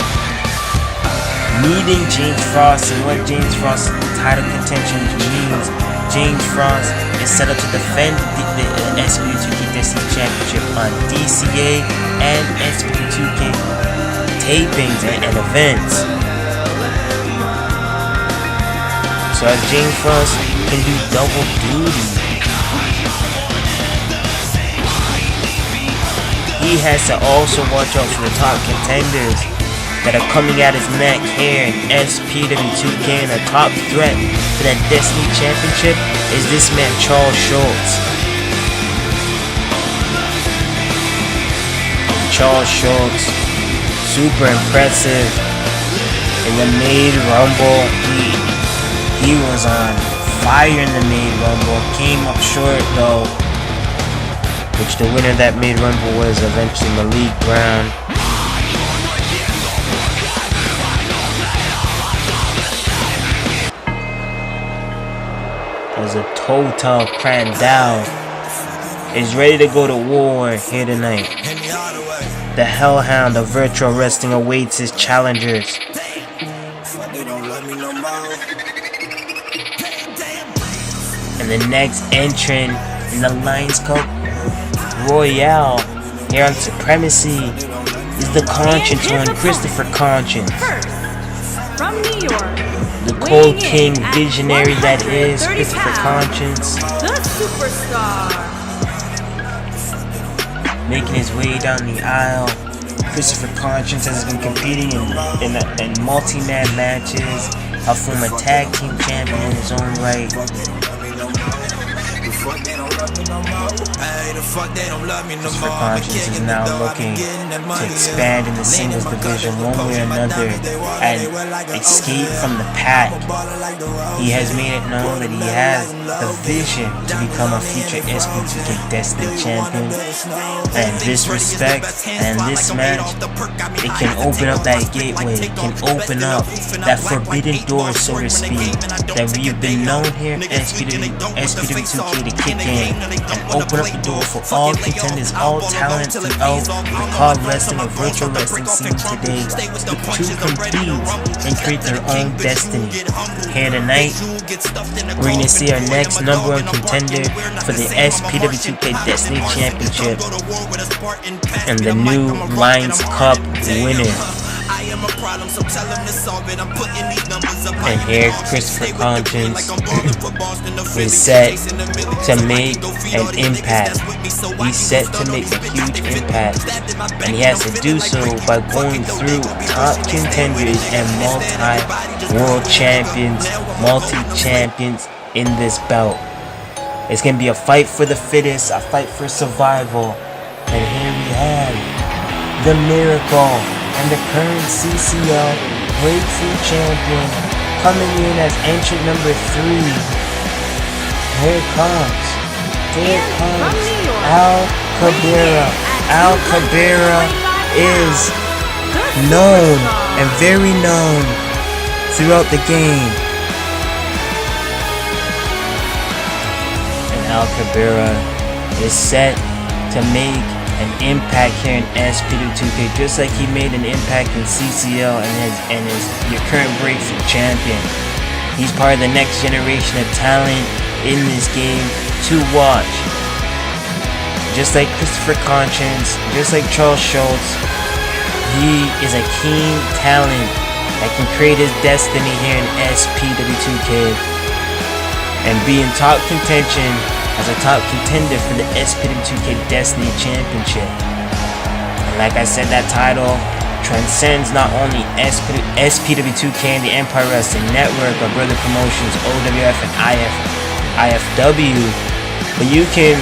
Meeting James Frost and what James Frost's title contention means. James Frost is set up to defend the SPW2K Destiny Championship on DCA and SPW2K tapings and events. So as James Frost can do double duty, he has to also watch out for the top contenders that are coming at his neck here in SPW2K, and a top threat for that Destiny Championship is this man Charles Schultz. Charles Schultz, super impressive in the Maid Rumble. He was on fire in the Maid Rumble, came up short though, which the winner of that Maid Rumble was eventually Malik Brown. As a total Crandall is ready to go to war here tonight. The Hellhound of virtual wrestling awaits his challengers. And the next entrant in the Lions Cup Royale here on Supremacy is the Conscience one, Christopher Conscience. From New York, the Cold King visionary that is Christopher Conscience. The superstar. Making his way down the aisle. Christopher Conscience has been competing in multi-man matches. A former tag team champion in his own right. Christopher Conscience is now looking to expand in the singles division one way or another and escape from the pack. He has made it known that he has the vision to become a future SPW2K Destiny champion. And this respect and this match, it can open up that gateway. It can open up that forbidden door, so to speak, that we have been known here at SPW2K to kick in and open up the door for all contenders, all talents throughout the CAW wrestling and virtual wrestling scene today to compete and create their own destiny. Here tonight, we're going to see our next number one contender for the SPW2K Destiny Championship and the new Lions Cup winner. And here Christopher Conscience is set to make an impact. He's set to make a huge impact, and he has to do so by going through top contenders and multi-world champions, multi-champions in this bout. It's going to be a fight for the fittest, a fight for survival. And here we have the Miracle and the current CCL Breakthrough Champion coming in as entrant number 3. Here it comes. Here it comes. Al Cabrera. Al Cabrera is known and very known throughout the game. And Al Cabrera is set to make an impact here in SPW2K, just like he made an impact in CCL and is your current breakthrough champion. He's part of the next generation of talent in this game to watch. Just like Christopher Conscience, just like Charles Schultz, he is a keen talent that can create his destiny here in SPW2K and be in top contention as a top contender for the SPW2K Destiny Championship. And like I said, that title transcends not only SPW2K and the Empire Wrestling Network or brother promotions OWF and IFW, but you can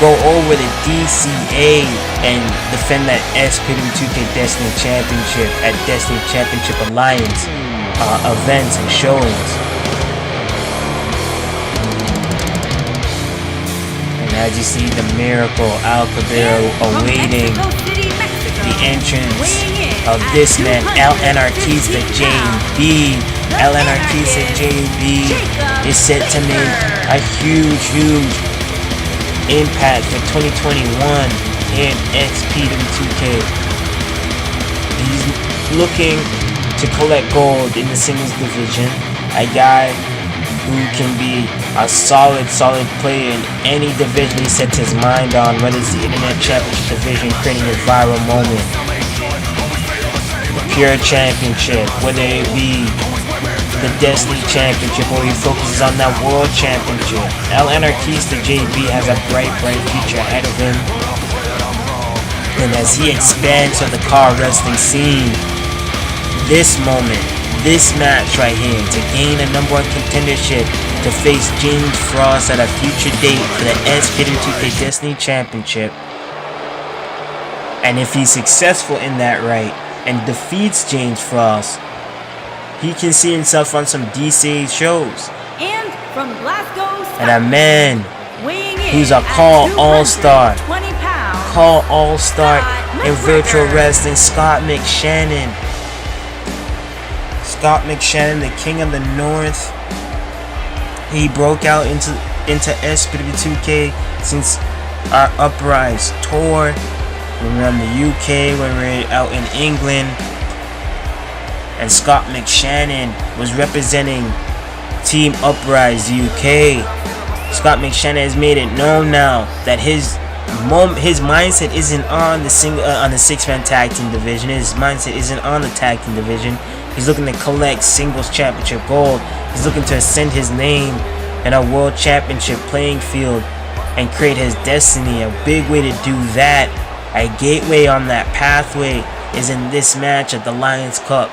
go over the DCA and defend that SPW2K Destiny Championship at Destiny Championship Alliance events and showings. As you see the Miracle, Guerrero awaiting the entrance of this man, El Anarchista JB. El Anarchista JB is set to make a huge impact for 2021 in SPW2K. He's looking to collect gold in the singles division. A guy who can be a solid player in any division he sets his mind on, whether it's the Internet Championship division, creating a viral moment, the Pure Championship, whether it be the Destiny Championship, or he focuses on that World Championship. El Anarchista JB has a bright future ahead of him. And as he expands on the car wrestling scene, this moment, this match right here, to gain a #1 contendership, to face James Frost at a future date for the SPW2K Destiny Championship. And if he's successful in that right and defeats James Frost, he can see himself on some DC shows. And from Glasgow, And a man weighing in who's a at Call All-Star. 220 pounds, Call All-Star in virtual wrestling, Scott McShannon. Scott McShannon, the King of the North. He broke out into SPW2K since our Uprise tour. When we were in the UK, when we were out in England. And Scott McShannon was representing Team Uprise UK. Scott McShannon has made it known now that his mindset isn't on the six-man tag team division. His mindset isn't on the tag team division. He's looking to collect singles championship gold. He's looking to ascend his name in a world championship playing field and create his destiny. A big way to do that, a gateway on that pathway, is in this match at the Lions Cup.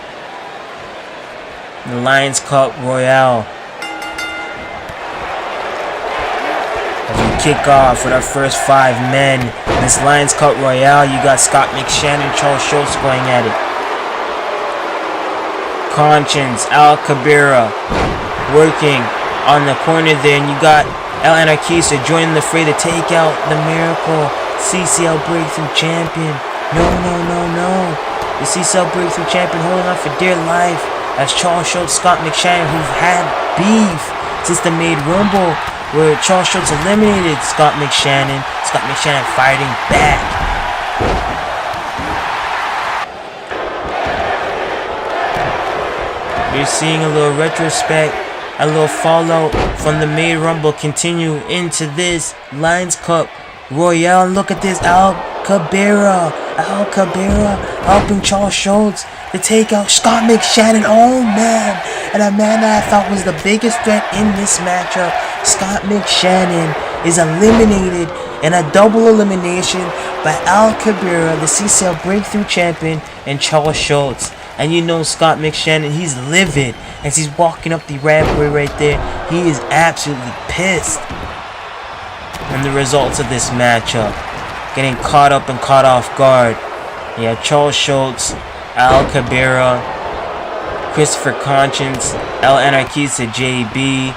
The Lions Cup Royale. As we kick off with our first 5 men in this Lions Cup Royale, you got Scott McShannon, Charles Schultz going at it. Conscience, Al Cabera working on the corner there, and you got El Anarchista joining the fray to take out the Miracle CCL Breakthrough Champion. No. The CCL Breakthrough Champion holding on for dear life. As Charles Schultz, Scott McShannon, who've had beef since the Made Rumble, where Charles Schultz eliminated Scott McShannon. Scott McShannon fighting back. We're seeing a little retrospect, a little fallout from the Made Rumble continue into this Lions Cup Royale. Look at this, Al Cabera helping Charles Schultz to take out Scott McShannon. Oh man, and a man that I thought was the biggest threat in this matchup, Scott McShannon, is eliminated in a double elimination by Al Cabera, the CCL Breakthrough Champion, and Charles Schultz. And you know Scott McShannon, he's livid as he's walking up the rampway right there. He is absolutely pissed. And the results of this matchup, getting caught up and caught off guard. You have Charles Schultz, Al Cabera, Christopher Conscience, El Anarchista JB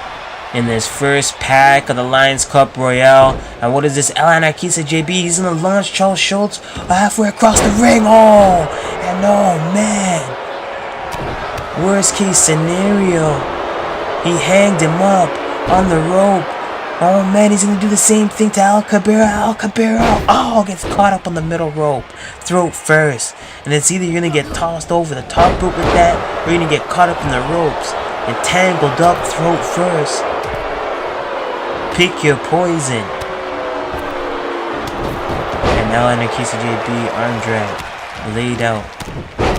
in this first pack of the Lions Cup Royale. And what is this? El Anarchista JB, he's gonna launch Charles Schultz halfway across the ring. Oh, and oh man, worst case scenario, he hanged him up on the rope. Oh man, he's gonna do the same thing to Al Cabera. Gets caught up on the middle rope, throat first. And it's either you're gonna get tossed over the top rope with that, or you're gonna get caught up in the ropes and tangled up throat first. Pick your poison. And now Anarchista JB, arm drag, laid out.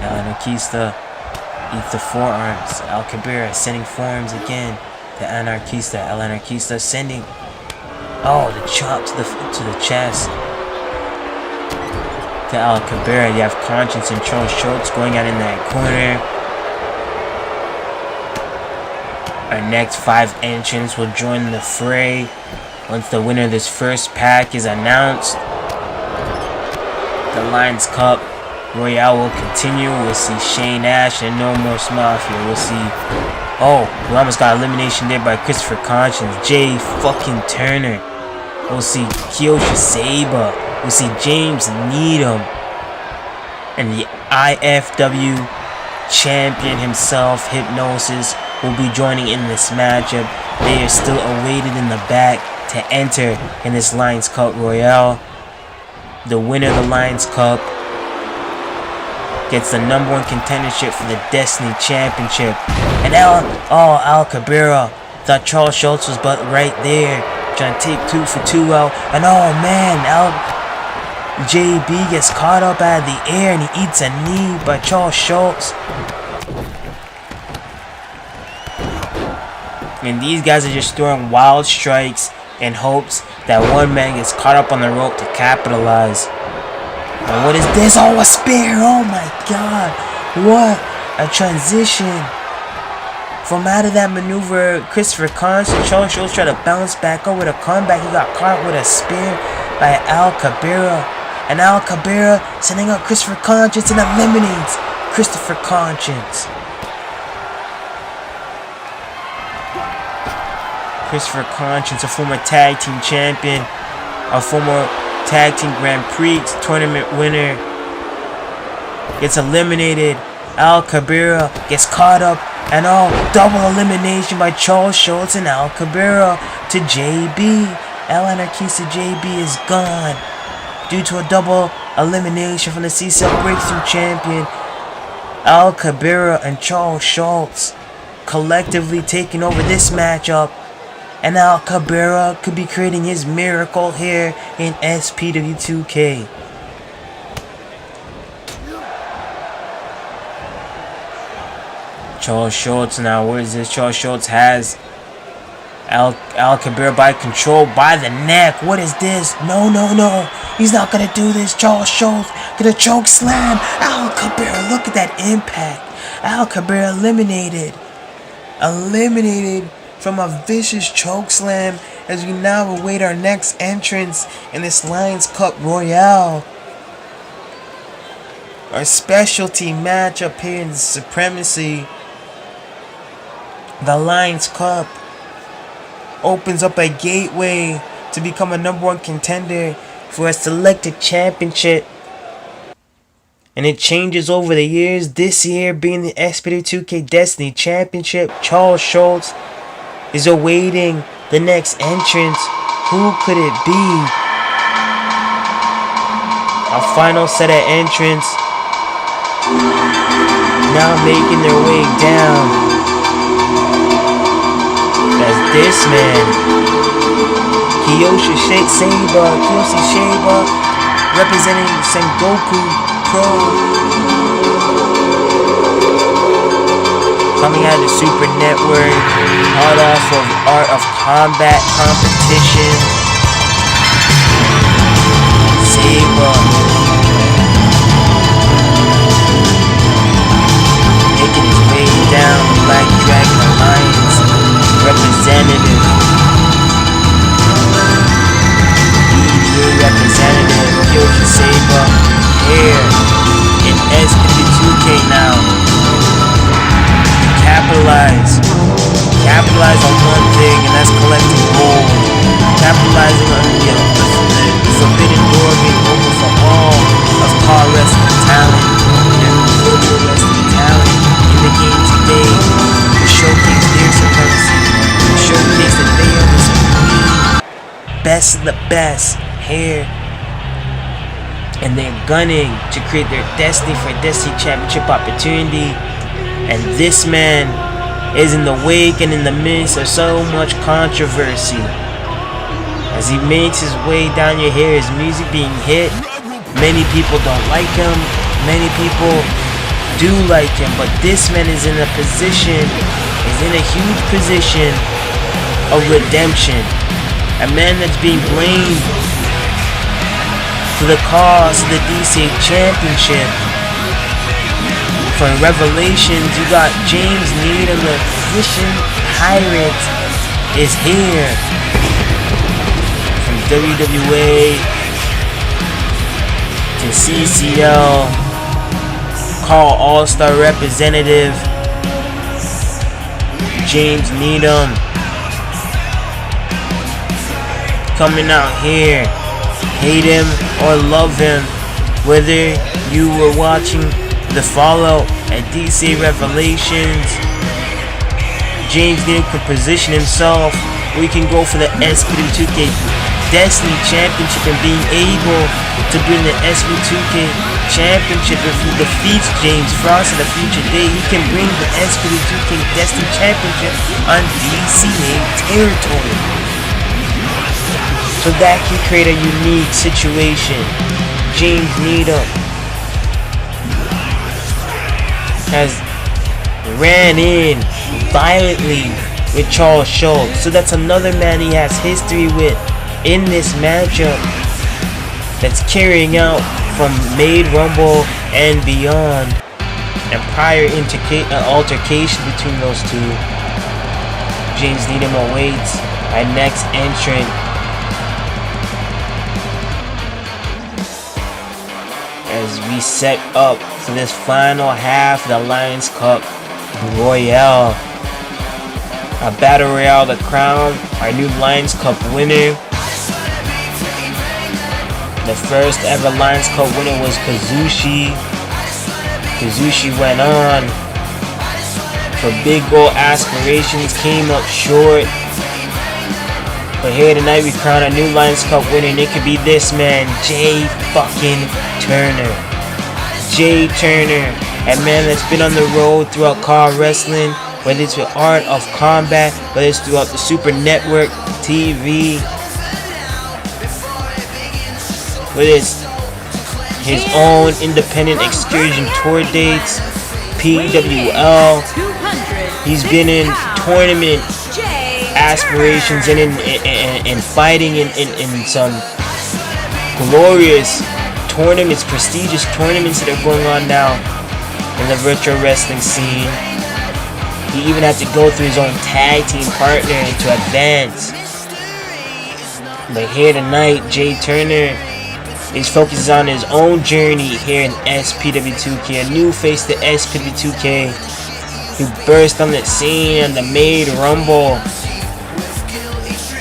Anarchista eats the forearms. Al Cabera sending forearms again. The Anarchista, El Anarchista sending, the chop to the chest. To Al Cabera, you have Conscience and Charles Schultz going out in that corner. Our next 5 entrants will join the fray once the winner of this first pack is announced. The Lions Cup Royale will continue. We'll see Shane Ash and No More Mafia. We'll see. We almost got elimination there by Christopher Conscience. Jay fucking Turner. We'll see Kyoshi Saber. We'll see James Needham. And the IFW champion himself, Hypnosis, will be joining in this matchup. They are still awaited in the back to enter in this Lions Cup Royale. The winner of the Lions Cup gets the #1 contendership for the Destiny Championship. And Al Cabrera thought Charles Schultz was but right there, trying to take 2 for 2 out. And oh man, JB gets caught up out of the air and he eats a knee by Charles Schultz. And these guys are just throwing wild strikes in hopes that one man gets caught up on the rope to capitalize. And what is this? Oh, a spear! Oh my god! What a transition! From out of that maneuver, Christopher Constance, Charles Schultz tried to bounce back over the comeback. He got caught with a spear by Al Cabrera. And Al Cabrera sending up Christopher Conscience and eliminates Christopher Conscience. Christopher Conscience, a former tag team champion, a former tag team Grand Prix tournament winner, gets eliminated. Al Cabrera gets caught up, and double elimination by Charles Schultz and Al Cabrera to JB. El Anarquista JB is gone due to a double elimination from the CCL Breakthrough champion. Al Cabrera and Charles Schultz collectively taking over this matchup. And Al Cabrera could be creating his miracle here in SPW2K. Charles Schultz now, where is this? Charles Schultz has Al Cabrera by control by the neck. What is this? No. He's not going to do this. Charles Schultz gonna choke slam. Al Cabrera, look at that impact. Al Cabrera eliminated from a vicious choke slam as we now await our next entrance in this Lions Cup Royale. Our specialty matchup here in the Supremacy. The Lions Cup opens up a gateway to become a #1 contender for a selected championship. And it changes over the years. This year being the SPW2K Destiny Championship, Charles Schultz is awaiting the next entrance. Who could it be? Our final set of entrants now making their way down. That's this man, Kyoshi Saber, representing Sengoku Pro. Coming out of the Super Network, hot off of Art of Combat competition. Saber making his way down the Black Dragon Alliance representative. EDA representative Kyoshi Saber here in SPW2K now. Capitalize on one thing, and that's collecting gold. Capitalizing on the forbidden door being open for all of car wrestling talent and virtual wrestling talent in the game today to showcase their supremacy, to showcase that they are the supreme best of the best here. And they're gunning to create their destiny for a Destiny Championship opportunity. And this man is in the wake and in the midst of so much controversy. As he makes his way down, you hear his music being hit. Many people don't like him. Many people do like him. But this man is in a huge position of redemption. A man that's being blamed for the cause of the DCA Championship. For Revelations, you got James Needham, the Physician Pirate, is here. From WWA to CCL, CAW All-Star representative, James Needham. coming out here. Hate him or love him. Whether you were watching the Fallout at DC Revelations, James Niko can position himself, or he can go for the SPW2K Destiny Championship and being able to bring the SPW2K Championship. If he defeats James Frost in a future day, he can bring the SPW2K Destiny Championship on DCA territory. So that can create a unique situation. James Niko has ran in violently with Charles Schultz, so that's another man he has history with in this matchup that's carrying out from Made Rumble and beyond, and prior altercation between those two. James Niko awaits our next entrant as we set up for this final half of the Lions Cup Royale. A Battle Royale to crown our new Lions Cup winner. The first ever Lions Cup winner was Kazushi. Kazushi went on for big goal aspirations, came up short. But here tonight we crown a new Lions Cup winner, and it could be this man, Jay fucking Turner. Jay Turner, a man that's been on the road throughout CAW wrestling, whether it's with Art of Combat, whether it's throughout the Super Network TV, whether it's his own independent excursion tour dates, PWL. He's been in tournament aspirations and in fighting in some glorious tournaments, prestigious tournaments that are going on now in the virtual wrestling scene. He even had to go through his own tag team partner to advance. But here tonight, Jay Turner is focused on his own journey here in SPW2K, a new face to SPW2K, who burst on the scene and the Made Rumble,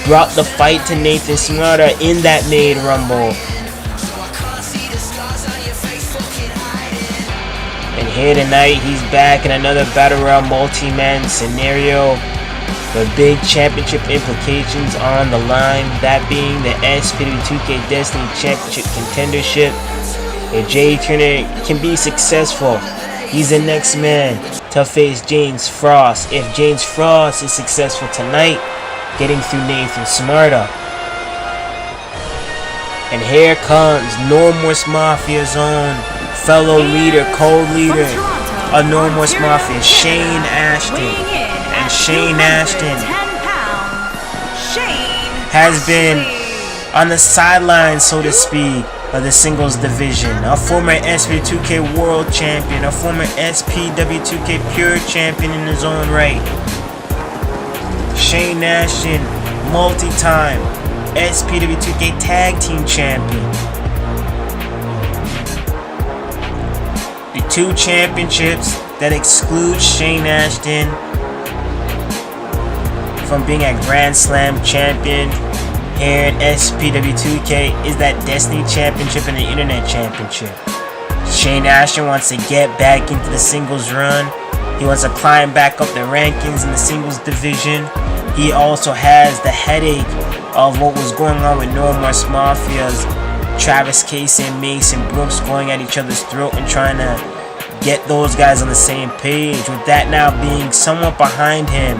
brought the fight to Nathan Smärta in that Made Rumble. And here tonight, he's back in another Battle Royale multi-man scenario with big championship implications on the line, that being the SPW2K Destiny Championship contendership. If Jay Turner can be successful, he's the next man to face James Frost. If James Frost is successful tonight, getting through Nathan Smärta. And here comes No More Mafia's own fellow leader, co-leader of No More Mafia, Shane Ashton. And Shane Ashton has been on the sidelines, so to speak, of the singles division. A former SPW2K World Champion, a former SPW2K Pure Champion in his own right. Shane Ashton, multi-time SPW2K Tag Team Champion. The two championships that exclude Shane Ashton from being a Grand Slam champion here in SPW2K is that Destiny Championship and the Internet Championship. Shane Ashton wants to get back into the singles run. He wants to climb back up the rankings in the singles division. He also has the headache of what was going on with No More Mafia's Travis Casey and Mason Brooks going at each other's throat and trying to get those guys on the same page. With that now being somewhat behind him,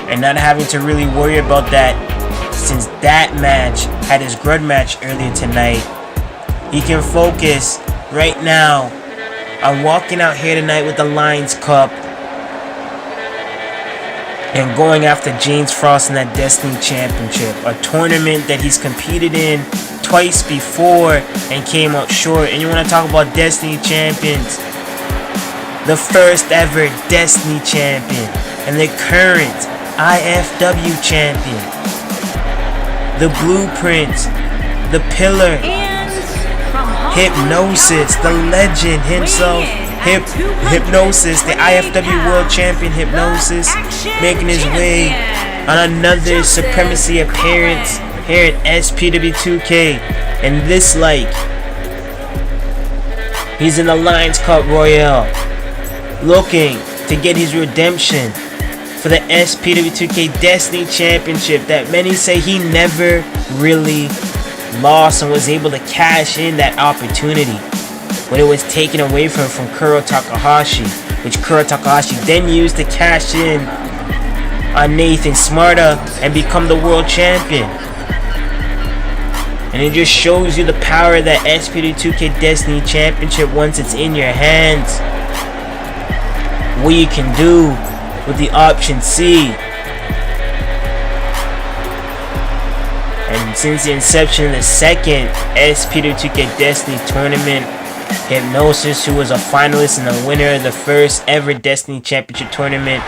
and not having to really worry about that, since that match had his grudge match earlier tonight, he can focus right now on walking out here tonight with the Lions Cup and going after James Frost in that Destiny Championship, a tournament that he's competed in twice before and came up short. And you want to talk about Destiny Champions, the first ever Destiny Champion and the current IFW Champion, the Blueprint, the Pillar, Hypnosis, the legend himself, Hypnosis, the IFW World Champion Hypnosis, making his way on another Supremacy appearance here at SPW2K. And this like, he's in the Lions Cup Royale, looking to get his redemption for the SPW2K Destiny Championship that many say he never really lost and was able to cash in that opportunity when it was taken away from him from Kuro Takahashi, which Kuro Takahashi then used to cash in on Smärta and become the world champion. And it just shows you the power of that SPW2K Destiny Championship once it's in your hands. What you can do with the option C. And since the inception of the second SPW2K Destiny tournament, Hypnosis, who was a finalist and the winner of the first ever Destiny Championship tournament,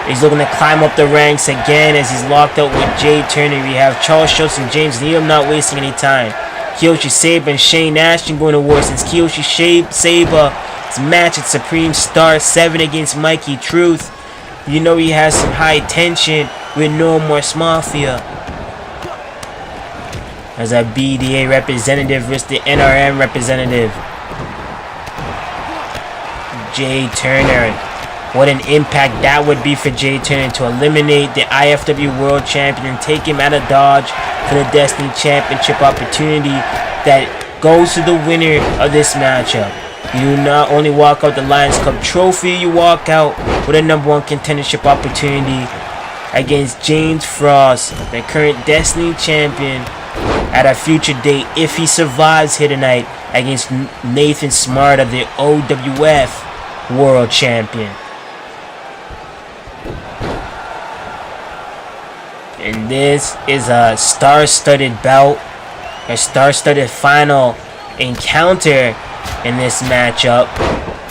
he's looking to climb up the ranks again as he's locked up with Jay Turner. We have Charles Schultz and James Needham not wasting any time. Kiyoshi Sabre and Shane Ashton going to war since Kiyoshi Sabre match at Supreme Star 7 against Mikey Truth. You know he has some high tension with No More Mafia. As a BDA representative versus the NRM representative. Jay Turner. What an impact that would be for Jay Turner to eliminate the IFW World Champion and take him out of Dodge for the Destiny Championship opportunity that goes to the winner of this matchup. You not only walk out the Lions Cup trophy, you walk out with a #1 contendership opportunity against James Frost, the current Destiny champion, at a future date if he survives here tonight against Nathan Smärta, the OWF World Champion. And this is a star-studded bout, a star-studded final encounter in this matchup.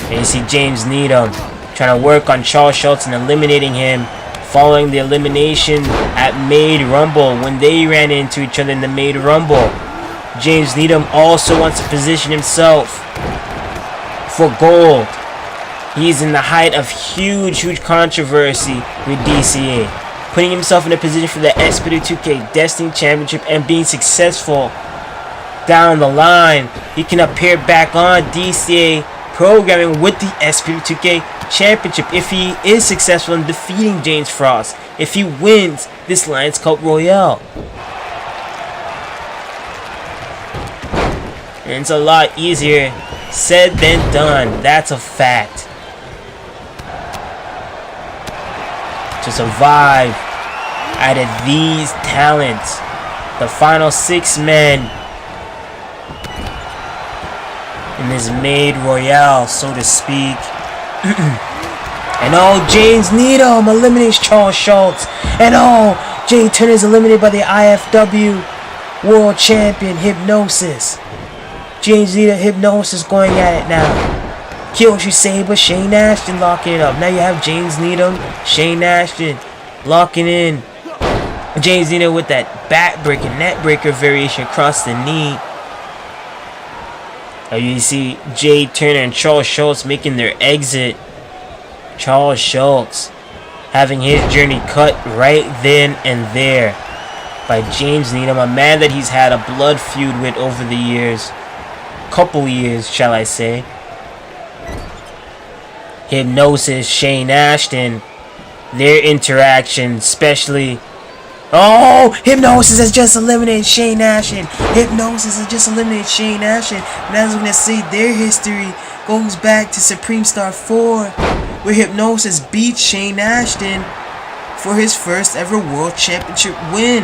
And you see James Needham trying to work on Charles Schultz and eliminating him following the elimination at Made Rumble when they ran into each other in the Made Rumble. James Needham also wants to position himself for gold. He's in the height of huge controversy with DCA, putting himself in a position for the SPW2K Destiny Championship and being successful down the line. He can appear back on DCA programming with the SPW2K Championship if he is successful in defeating James Frost, if he wins this Lions Cup Royale. And it's a lot easier said than done, that's a fact. To survive out of these talents, the final 6 men in this Made Royale, so to speak. And James Needham eliminates Charles Schultz. And Jay Turner is eliminated by the IFW World Champion Hypnosis. James Needham, Hypnosis going at it now. Kiyoshi Sabre, Shane Ashton locking it up. Now you have James Needham, Shane Ashton locking in. James Needham with that back breaker, net breaker variation across the knee. You see Jay Turner and Charles Schultz making their exit. Charles Schultz having his journey cut right then and there by James Needham, a man that he's had a blood feud with over the years. Couple years, shall I say. Hypnosis, Shane Ashton, their interaction, especially. Hypnosis has just eliminated Shane Ashton. Hypnosis has just eliminated Shane Ashton. And as we're going to see, their history goes back to Supreme Star 4, where Hypnosis beat Shane Ashton for his first ever World Championship win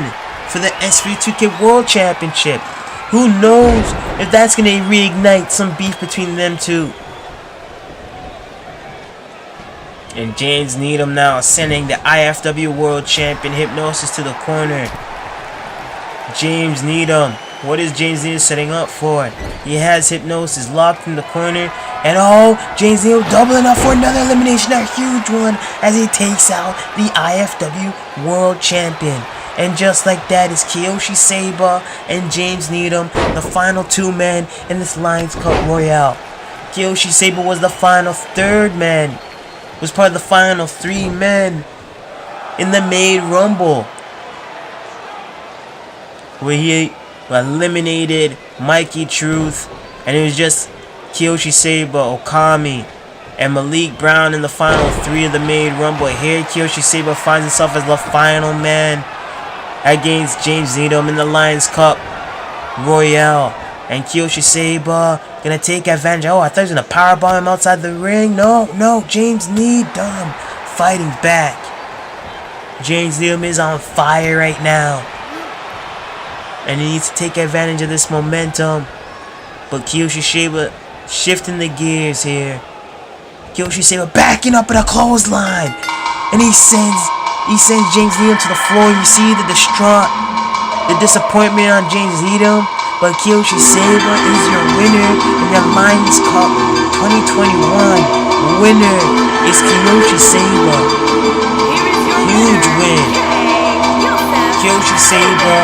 for the SPW2K World Championship. Who knows if that's going to reignite some beef between them two. And James Needham now sending the IFW World Champion Hypnosis to the corner. James Needham. What is James Needham setting up for? He has Hypnosis locked in the corner. And James Needham doubling up for another elimination. A huge one as he takes out the IFW World Champion. And just like that is Kiyoshi Sabre and James Needham, the final 2 men in this Lions Cup Royale. Kiyoshi Sabre was the final 3rd man. Was part of the final 3 men in the Maid Rumble, where he eliminated Mikey Truth, and it was just Kiyoshi Saber, Okami, and Malik Brown in the final 3 of the Maid Rumble. Here, Kiyoshi Saber finds himself as the final man against James Needham in the Lions Cup Royale. And Kiyoshi Saber gonna take advantage. Oh, I thought he was gonna powerbomb him outside the ring. No, James Needham fighting back. James Needham is on fire right now, and he needs to take advantage of this momentum. But Kiyoshi Saber shifting the gears here. Kiyoshi Saber backing up in a clothesline, and he sends James Needham to the floor. You see the disappointment on James Needham. But Kiyoshi Saber is your winner in the Lions Cup 2021. Winner is Kiyoshi Saber. Huge win. Kiyoshi Saber,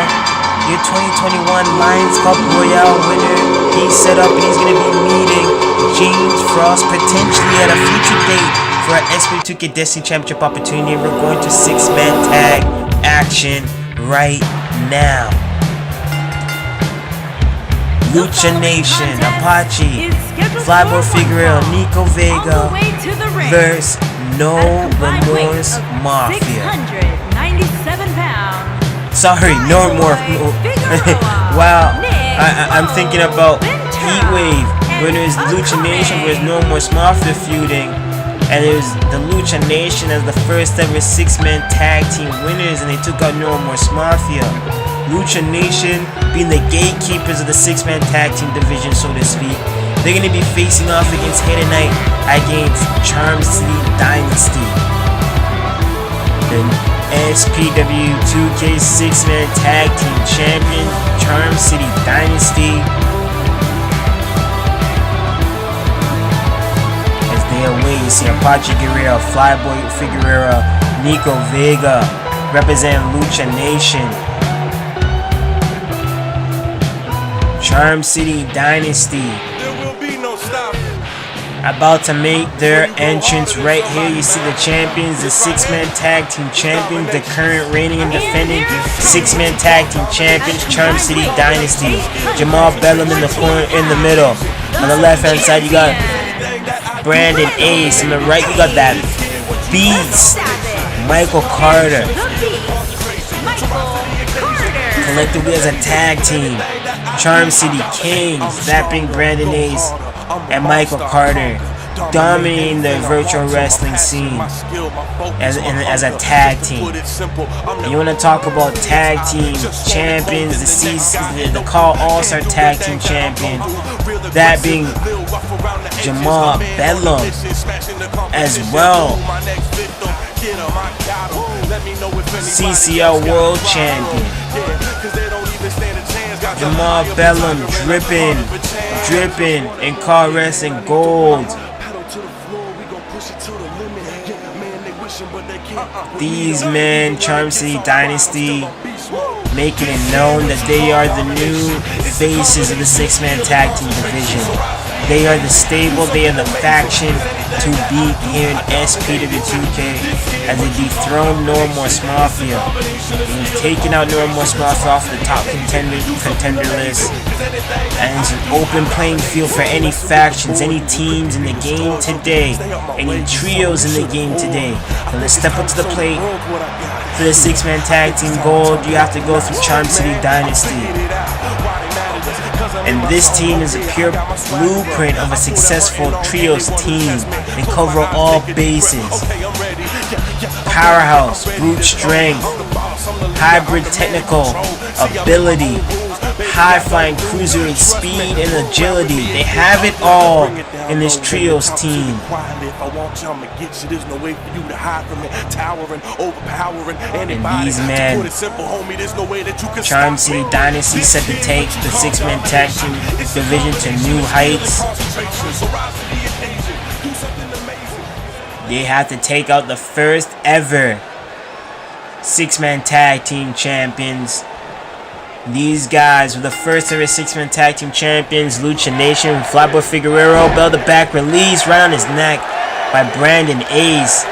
your 2021 Lions Cup Royale winner. He's set up and he's going to be meeting James Frost potentially at a future date for an SPW2K Destiny Championship opportunity. We're going to 6-man tag action right now. LuchaNatiom, Apache, Flyboy Figuroa, Niko, Vega versus No Remorse Mafia. Sorry, No More. Wow, I'm thinking about Heatwave, where there's LuchaNatiom versus No Remorse Mafia feuding, and it was the LuchaNatiom as the first ever 6-man tag team winners, and they took out No Remorse Mafia. LuchaNatiom being the gatekeepers of the 6-man tag team division, so to speak. They're going to be facing off against here tonight against Charm City Dynasty, the SPW2K 6-man tag team champion, Charm City Dynasty, as they away. You see Apache, Guerrero, Flyboy Figuroa, Niko, Vega represent LuchaNatiom. Charm City Dynasty about to make their entrance right here. You see the champions, the 6-man tag team champions, the current reigning and defending 6-man tag team champions, Charm City Dynasty. Jamal, Bedlam in the corner, in the middle. On the left hand side, you got Brandon Ace. On the right, you got that beast, Michael Carter. Collectively as a tag team, Charm City Kings, that being Brandon Ace and Michael Carter, dominating the virtual wrestling scene as a tag team. And you want to talk about tag team champions, the CAW All-Star Tag Team Champion, that being Jamal, Bedlam as well, CCL World Champion. Jamal, Bedlam dripping in car wrestling gold. These men, Charm City Dynasty, making it known that they are the new faces of the 6-man tag team division. They are the stable, they are the faction to beat here in SPW2K as they dethrone No Remorse Mafia. They've taken out No Remorse Mafia off the top contender list, and it's an open playing field for any factions, any teams in the game today, any trios in the game today. So let's step up to the plate for the 6-man tag team gold. You have to go through Charm City Dynasty. And this team is a pure blueprint of a successful trios team. They cover all bases. Powerhouse, brute strength, hybrid technical ability, high-flying cruiserweight speed and agility. They have it all in this trios team. And these men, Charm City Dynasty, set to take the 6-man tag team division to new heights. They have to take out the first ever 6-man tag team champions. These guys were the first ever 6-man tag team champions. LuchaNatiom, Flyboy Figuroa, bell to back release right on his neck by Brandon Ace.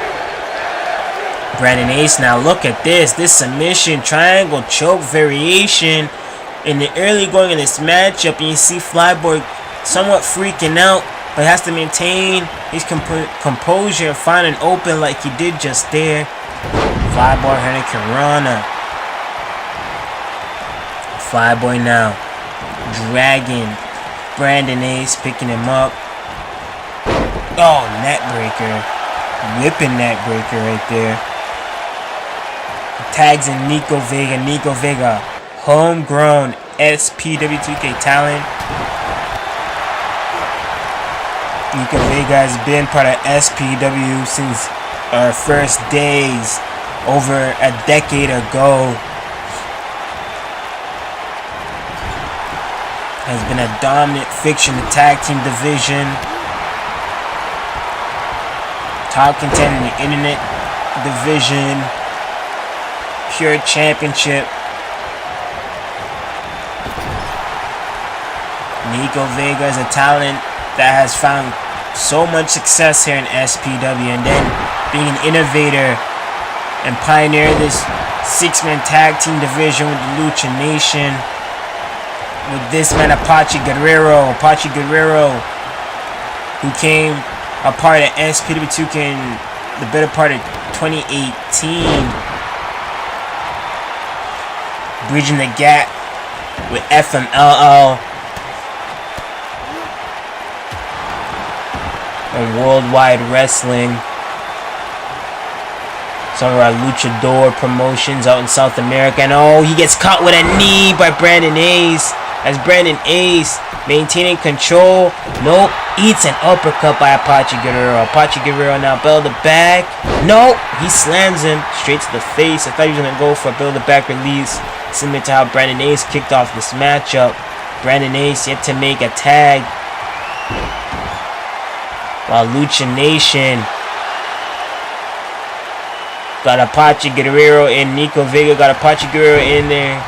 Brandon Ace now, look at this. This submission, triangle choke variation in the early going of this matchup. And you see Flyboy somewhat freaking out, but has to maintain his composure and find an open like he did just there. Flyboy Hurricane Rana. Flyboy now dragging Brandon Ace, picking him up. Oh, net breaker. Whipping net breaker right there. Tags in Niko Vega. Niko Vega, homegrown SPW2K talent. Niko Vega has been part of SPW since our first days over a decade ago. Has been a dominant fixture in the tag team division. Top contender in the internet division. Pure championship. Niko Vega is a talent that has found so much success here in SPW, and then being an innovator and pioneer this 6-man tag team division with the LuchaNatiom. With this man Apache Guerrero, who came a part of SPW2K in the better part of 2018, bridging the gap with FMLL and Worldwide Wrestling. Some of our luchador promotions out in South America. And oh, he gets caught with a knee by Brandon Ace. As Brandon Ace maintaining control. Nope. Eats an uppercut by Apache Guerrero. Apache Guerrero now belly to back. Nope. He slams him straight to the face. I thought he was going to go for a belly to back release, similar to how Brandon Ace kicked off this matchup. Brandon Ace yet to make a tag, while LuchaNatiom got Apache Guerrero and Niko Vega got Apache Guerrero in there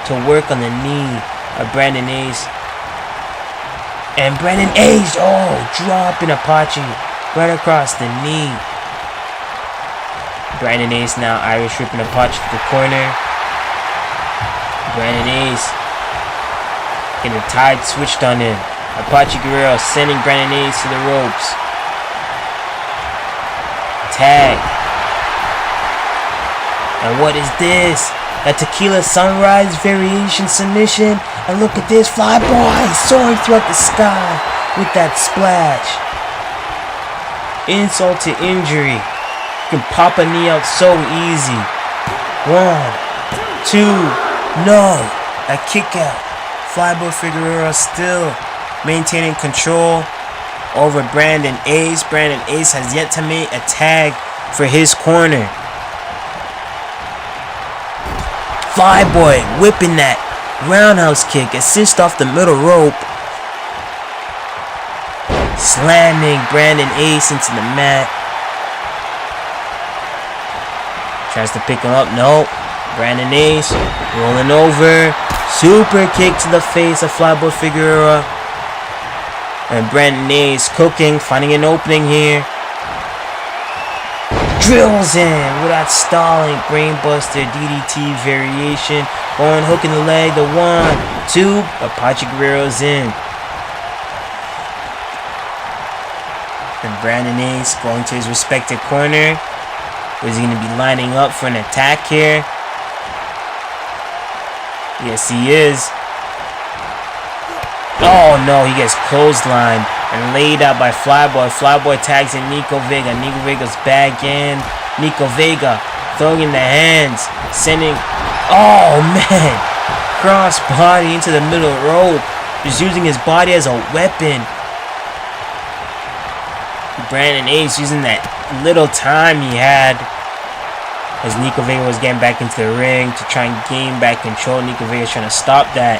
to work on the knee of Brandon Ace. And Brandon Ace, oh, dropping Apache right across the knee. Brandon Ace now Irish ripping Apache to the corner. Brandon Ace getting the tide switched on him. Apache Guerrero sending Brandon Ace to the ropes. Tag. And what is this? A Tequila Sunrise variation submission. And look at this, Flyboy soaring throughout the sky with that splash. Insult to injury. You can pop a knee out so easy. 1, 2, no. A kick out. Flyboy Figuroa still maintaining control over Brandon Ace. Brandon Ace has yet to make a tag for his corner. Flyboy whipping that roundhouse kick, assist off the middle rope, slamming Brandon Ace into the mat. Tries to pick him up, nope. Brandon Ace rolling over, super kick to the face of Flyboy Figuroa. And Brandon Ace cooking, finding an opening here. Drills in without stalling. Brainbuster DDT variation. Going hook in the leg. The 1, 2. Apache Guerrero's in. And Brandon Ace going to his respective corner. Is he going to be lining up for an attack here? Yes, he is. Oh no, he gets clotheslined and laid out by Flyboy. Flyboy tags in Niko Vega. Niko Vega's back in. Niko Vega throwing in the hands, sending, oh man, cross body into the middle rope, just using his body as a weapon. Brandon Ace using that little time he had as Niko Vega was getting back into the ring to try and gain back control. Niko Vega's trying to stop that,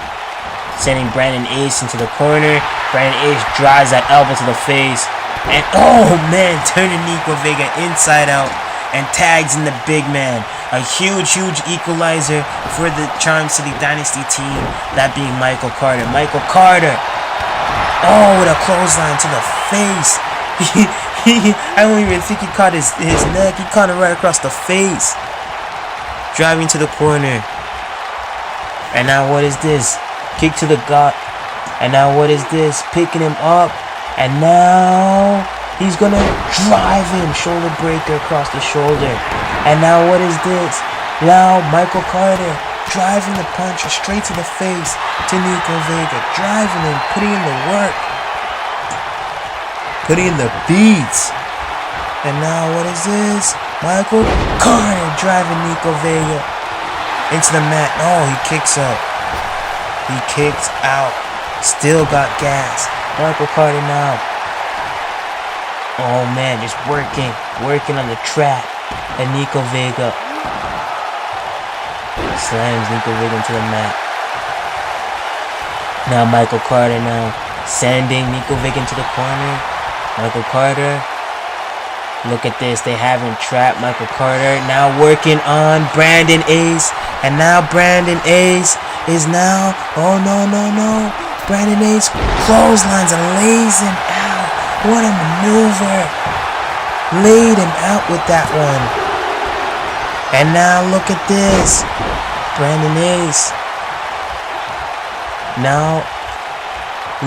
sending Brandon Ace into the corner. Brandon Ace drives that elbow to the face. And oh man, turning Niko Vega inside out and tags in the big man. A huge equalizer for the Charm City Dynasty team. That being Michael Carter. Michael Carter. Oh, with a clothesline to the face. I don't even think he caught his neck. He caught him right across the face. Driving to the corner. And now what is this? Kick to the gut. And now what is this? Picking him up. And now he's gonna drive him. Shoulder breaker across the shoulder. And now what is this? Now Michael Carter driving the punch straight to the face to Niko Vega. Driving him. Putting in the work. Putting in the beats. And now what is this? Michael Carter driving Niko Vega into the mat. Oh, he kicks up. He kicks out. Still got gas. Michael Carter now. Oh man, just working on the trap. And Niko Vega slams Niko Vega into the mat. Now Michael Carter now sending Niko Vega into the corner. Michael Carter. Look at this. They haven't trapped Michael Carter. Now working on Brandon Ace. And now Brandon Ace is now. Oh no. Brandon Ace clotheslines and lays him out. What a maneuver. Laid him out with that one. And now look at this. Brandon Ace. Now,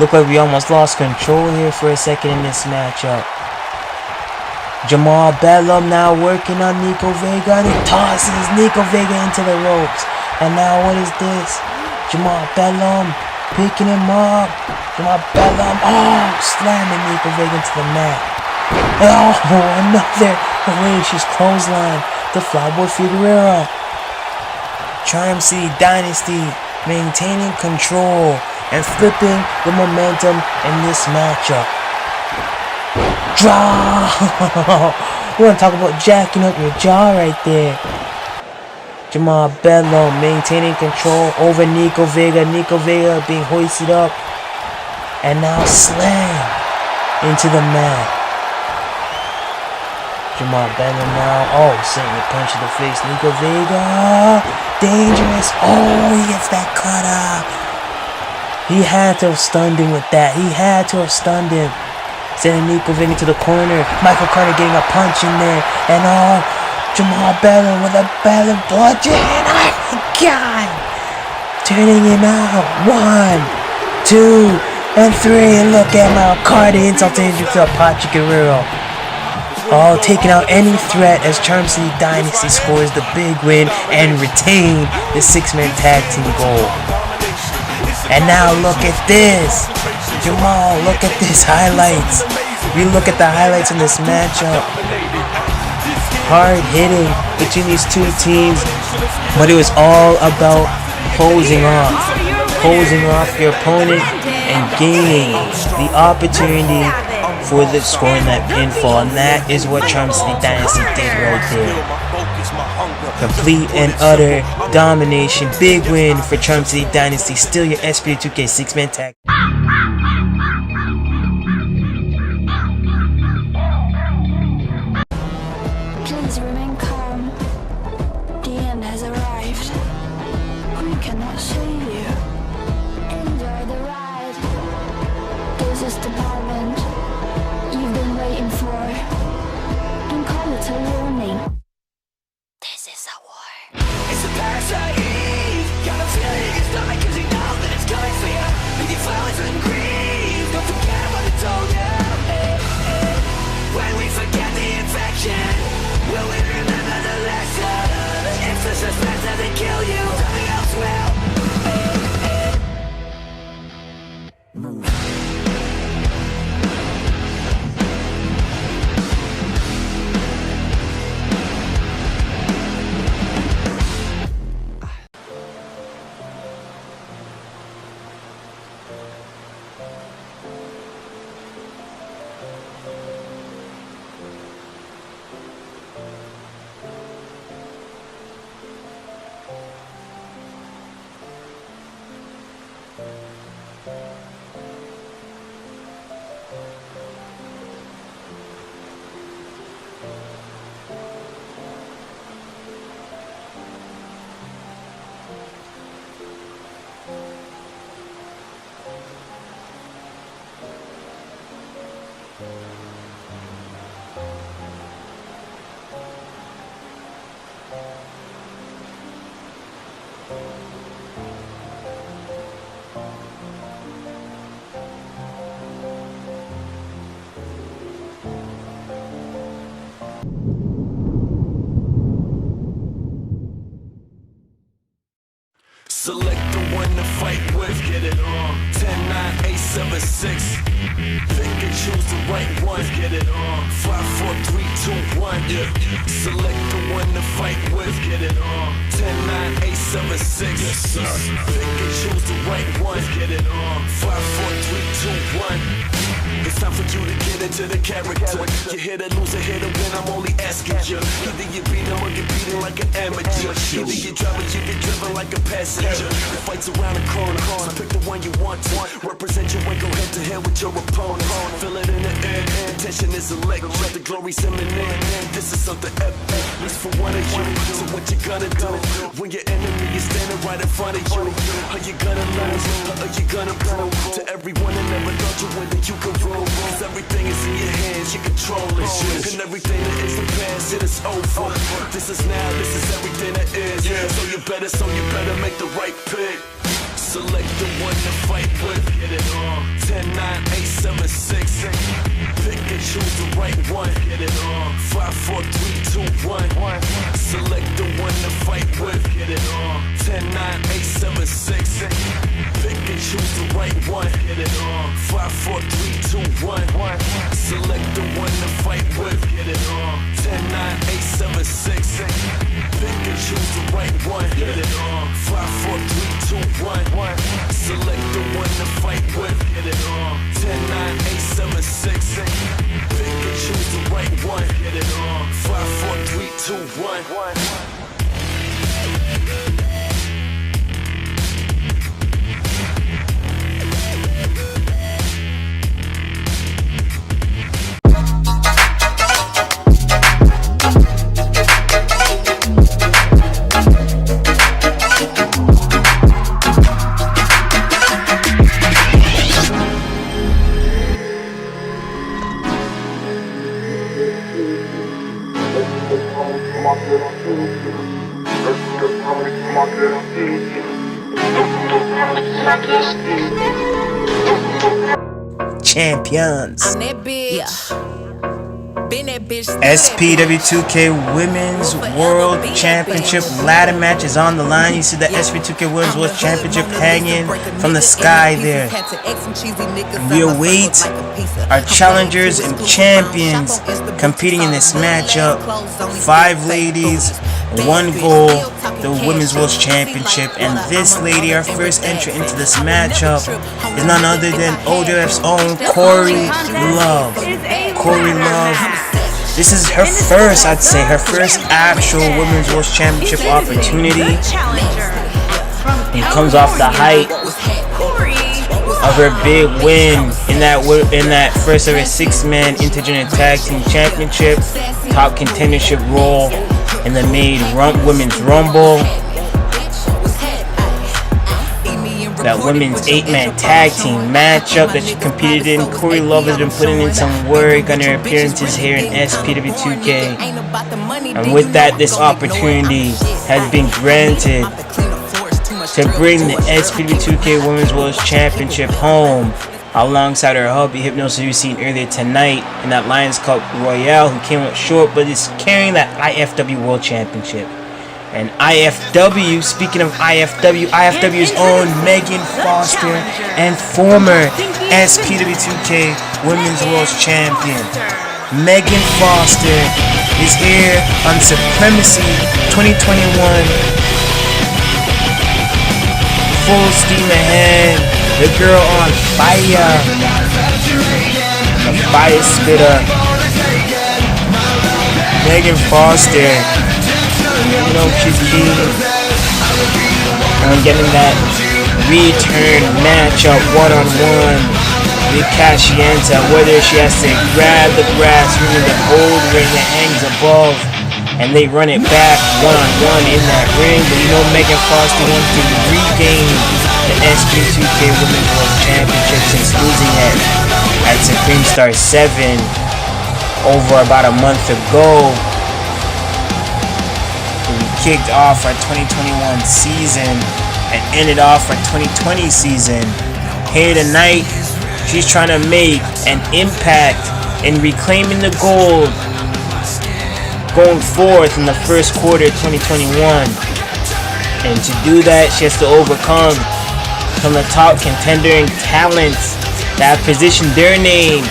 look like we almost lost control here for a second in this matchup. Jamal Bedlam now working on Niko Vega. And he tosses Niko Vega into the ropes. And now what is this? Jamal Bedlam picking him up. Jamal Bedlam. Oh, slamming Niko Vega into the mat. Oh, another hellacious clothesline. The Flyboy Figuroa. Charm City Dynasty maintaining control and flipping the momentum in this matchup. Draw. You want to talk about jacking up your jaw right there. Jamal Bedlam maintaining control over Niko Vega. Niko Vega being hoisted up. And now slam into the mat. Jamal Bedlam now. Oh, sending a punch to the face. Niko Vega. Dangerous. Oh, he gets that cut off. He had to have stunned him with that. He had to have stunned him. Sending Niko Vega to the corner. Michael Carter getting a punch in there. And oh, Jamal Bedlam with a Bedlam bludgeon. Oh my God. Turning him out. 1, 2, and 3. And look at Michael Carter insulting to Apache Guerrero. Oh, taking out any threat as Charm City Dynasty scores the big win and retain the 6-man tag team goal. And now look at this. Jamal, look at this highlights. We look at the highlights in this matchup. Hard hitting between these two teams, but it was all about closing off your opponent and gaining the opportunity for the scoring that pinfall, and that is what Charm City Dynasty did right there. Complete and utter domination. Big win for Charm City Dynasty. Still your SPW2K 6-man tag. Please remain calm. The end has arrived. We cannot save you. Enjoy the ride. This is the moment you've been waiting for. Don't call it a warning. This is a war. It's a parasite. Got a feeling in your stomach 'cause you know that it's coming for you. With your violence and grief. Don't forget what I told you. When we forget the infection, will we remember the lesson? If the suspense doesn't kill you, something else will. Move. Select the one to fight with. Get it on. 10, 9, 8, 7, 6. Pick and choose the right one. Get it on. 5, 4, 3, 2, 1. Yeah. Select the one to fight with. Get it on. 10, 9, 8, 7, 6. Yes, sir. Pick and choose the right one. Get it on. 5, 4, 3, 2, 1. It's time for you to get into the character. You hit or lose or hit or win, I'm only asking you. Either you beat him or get beaten like an amateur. Either you drive or you get driven like a passenger. The fight's around the corner, so pick the one you want to. Represent your way, go head to head with your opponent. Feel it in the air, tension is electric. The glory's imminent, this is something epic. At least for one of you, so what you gonna do? When your enemy is standing right in front of you, are you gonna lose, or are you gonna prove to everyone that never thought you win that you could rule? Cause everything is in your hands, you control it. And everything that is the past, it is over. This is now, this is everything that is. So you better make the right pick. Select the one to fight with. Get it on. 10, 9, 8, 7, 6. Pick and choose the right one. Get it on. 5, 4, 3, 2, 1. Select the one to fight with. Get it on. 10, 9, 8, 7, 6. Pick and choose the right one. Get it on. 5, 4, 3, 2, 1. Select the one to fight with. Get it on. 10, 9, 8, 7, 6. Pick and choose the right one. Get it on. 5, 4, 3, 2, 1. Select the one to fight with. Get it on. 10, 9, 8, 7, 6. Pick and choose the right one. Get it on. 5, 4, 3, 2, 1. Champions. SPW2K Women's World Championship ladder match is on the line. You see the SPW2K Women's World Championship hanging from the sky there. We await our challengers and champions competing in this matchup. 5 ladies, 1 goal, the Women's World Championship. And this lady, our first entry into this matchup, is none other than OWF's own Korrie Love. Korrie Love. This is her first, I'd say, her first actual Women's World Championship opportunity. And comes off the height of her big win in that first ever 6-man Intergender Tag Team Championship, top contendership role in the Made Women's Rumble. That women's 8-man tag team matchup that she competed in. Korrie Love has been putting in some work on her appearances here in SPW2K. And with that, this opportunity has been granted to bring the SPW2K Women's World Championship home alongside her hubby Hypnosis, who we've seen earlier tonight in that Lions Cup Royale, who came up short but is carrying that IFW World Championship. And IFW, speaking of IFW's own Megan Foster and former SPW2K Women's World Champion. Megan Foster is here on Supremacy 2021. Full steam ahead. The girl on fire. The fire spitter. Megan Foster. You know she's keen on getting that return matchup one-on-one with Kashi, whether she has to grab the brass ring, the gold ring that hangs above, and they run it back one-on-one in that ring. But you know Megan Foster wants to regain the SPW2K Women's World Championship since losing it at Supreme Star 7 over about a month ago. Kicked off our 2021 season and ended off our 2020 season. Here tonight, she's trying to make an impact in reclaiming the gold going forth in the first quarter of 2021. And to do that, she has to overcome some of the top contender and talents that have positioned their name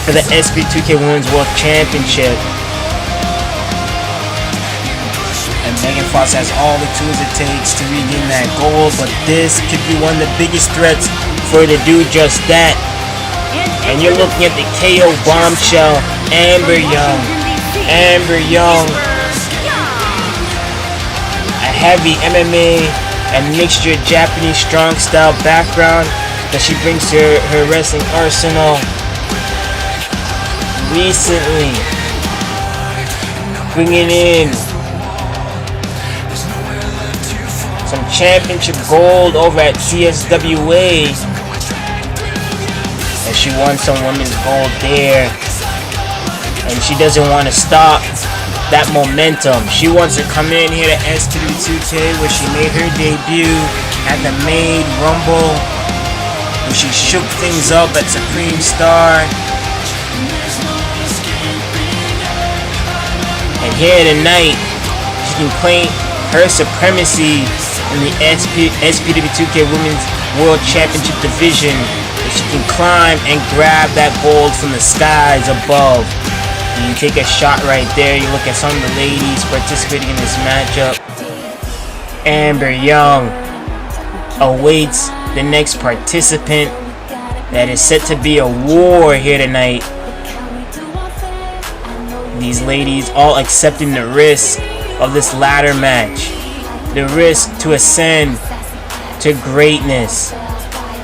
for the SPW2K Women's World Championship. And Megan Fox has all the tools it takes to regain that gold, but this could be one of the biggest threats for her to do just that. And you're looking at the KO bombshell, Amber Young. Amber Young, a heavy MMA and mixture Japanese strong style background that she brings to her wrestling arsenal. Recently, bringing in some championship gold over at CSWA, and she won some women's gold there, and she doesn't want to stop that momentum. She wants to come in here to SPW2K, where she made her debut at the Maid Rumble, where she shook things up at Supreme Star. And here tonight, she can claim her supremacy in the SPW2K Women's World Championship division, where she can climb and grab that gold from the skies above. You take a shot right there. You look at some of the ladies participating in this matchup. Amber Young awaits the next participant that is set to be a war here tonight. These ladies all accepting the risk of this ladder match, the risk to ascend to greatness.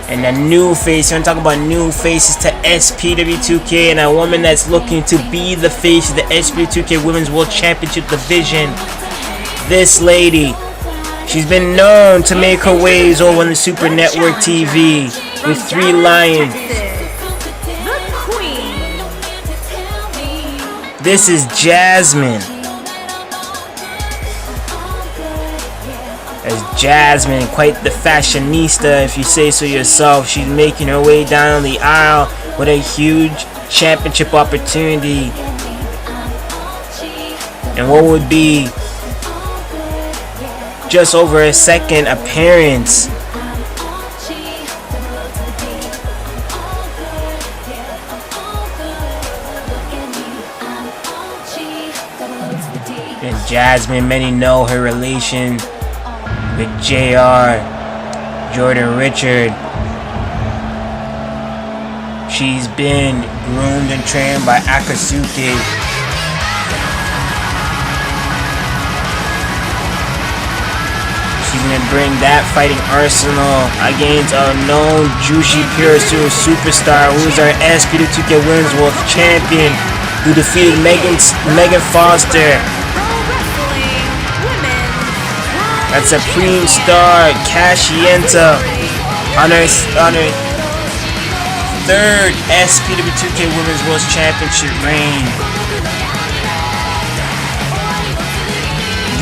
And a new face, you want to talk about new faces to SPW2K, and a woman that's looking to be the face of the SPW2K Women's World Championship division. This lady, she's been known to make her waves over on the Super Network TV with 3 Lions. This is Jasmine. As Jasmine, quite the fashionista if you say so yourself. She's making her way down the aisle with a huge championship opportunity. And what would be just over a second appearance. And Jasmine, many know her relation with JR, Jordan Richard. She's been groomed and trained by Akatsuki. She's gonna bring that fighting arsenal against a known Jushi Pure superstar who's our SPW2K Women's World Champion, who defeated Megan Foster. That's Supreme Star Kashi Yenta on her 3rd SPW2K Women's World Championship reign.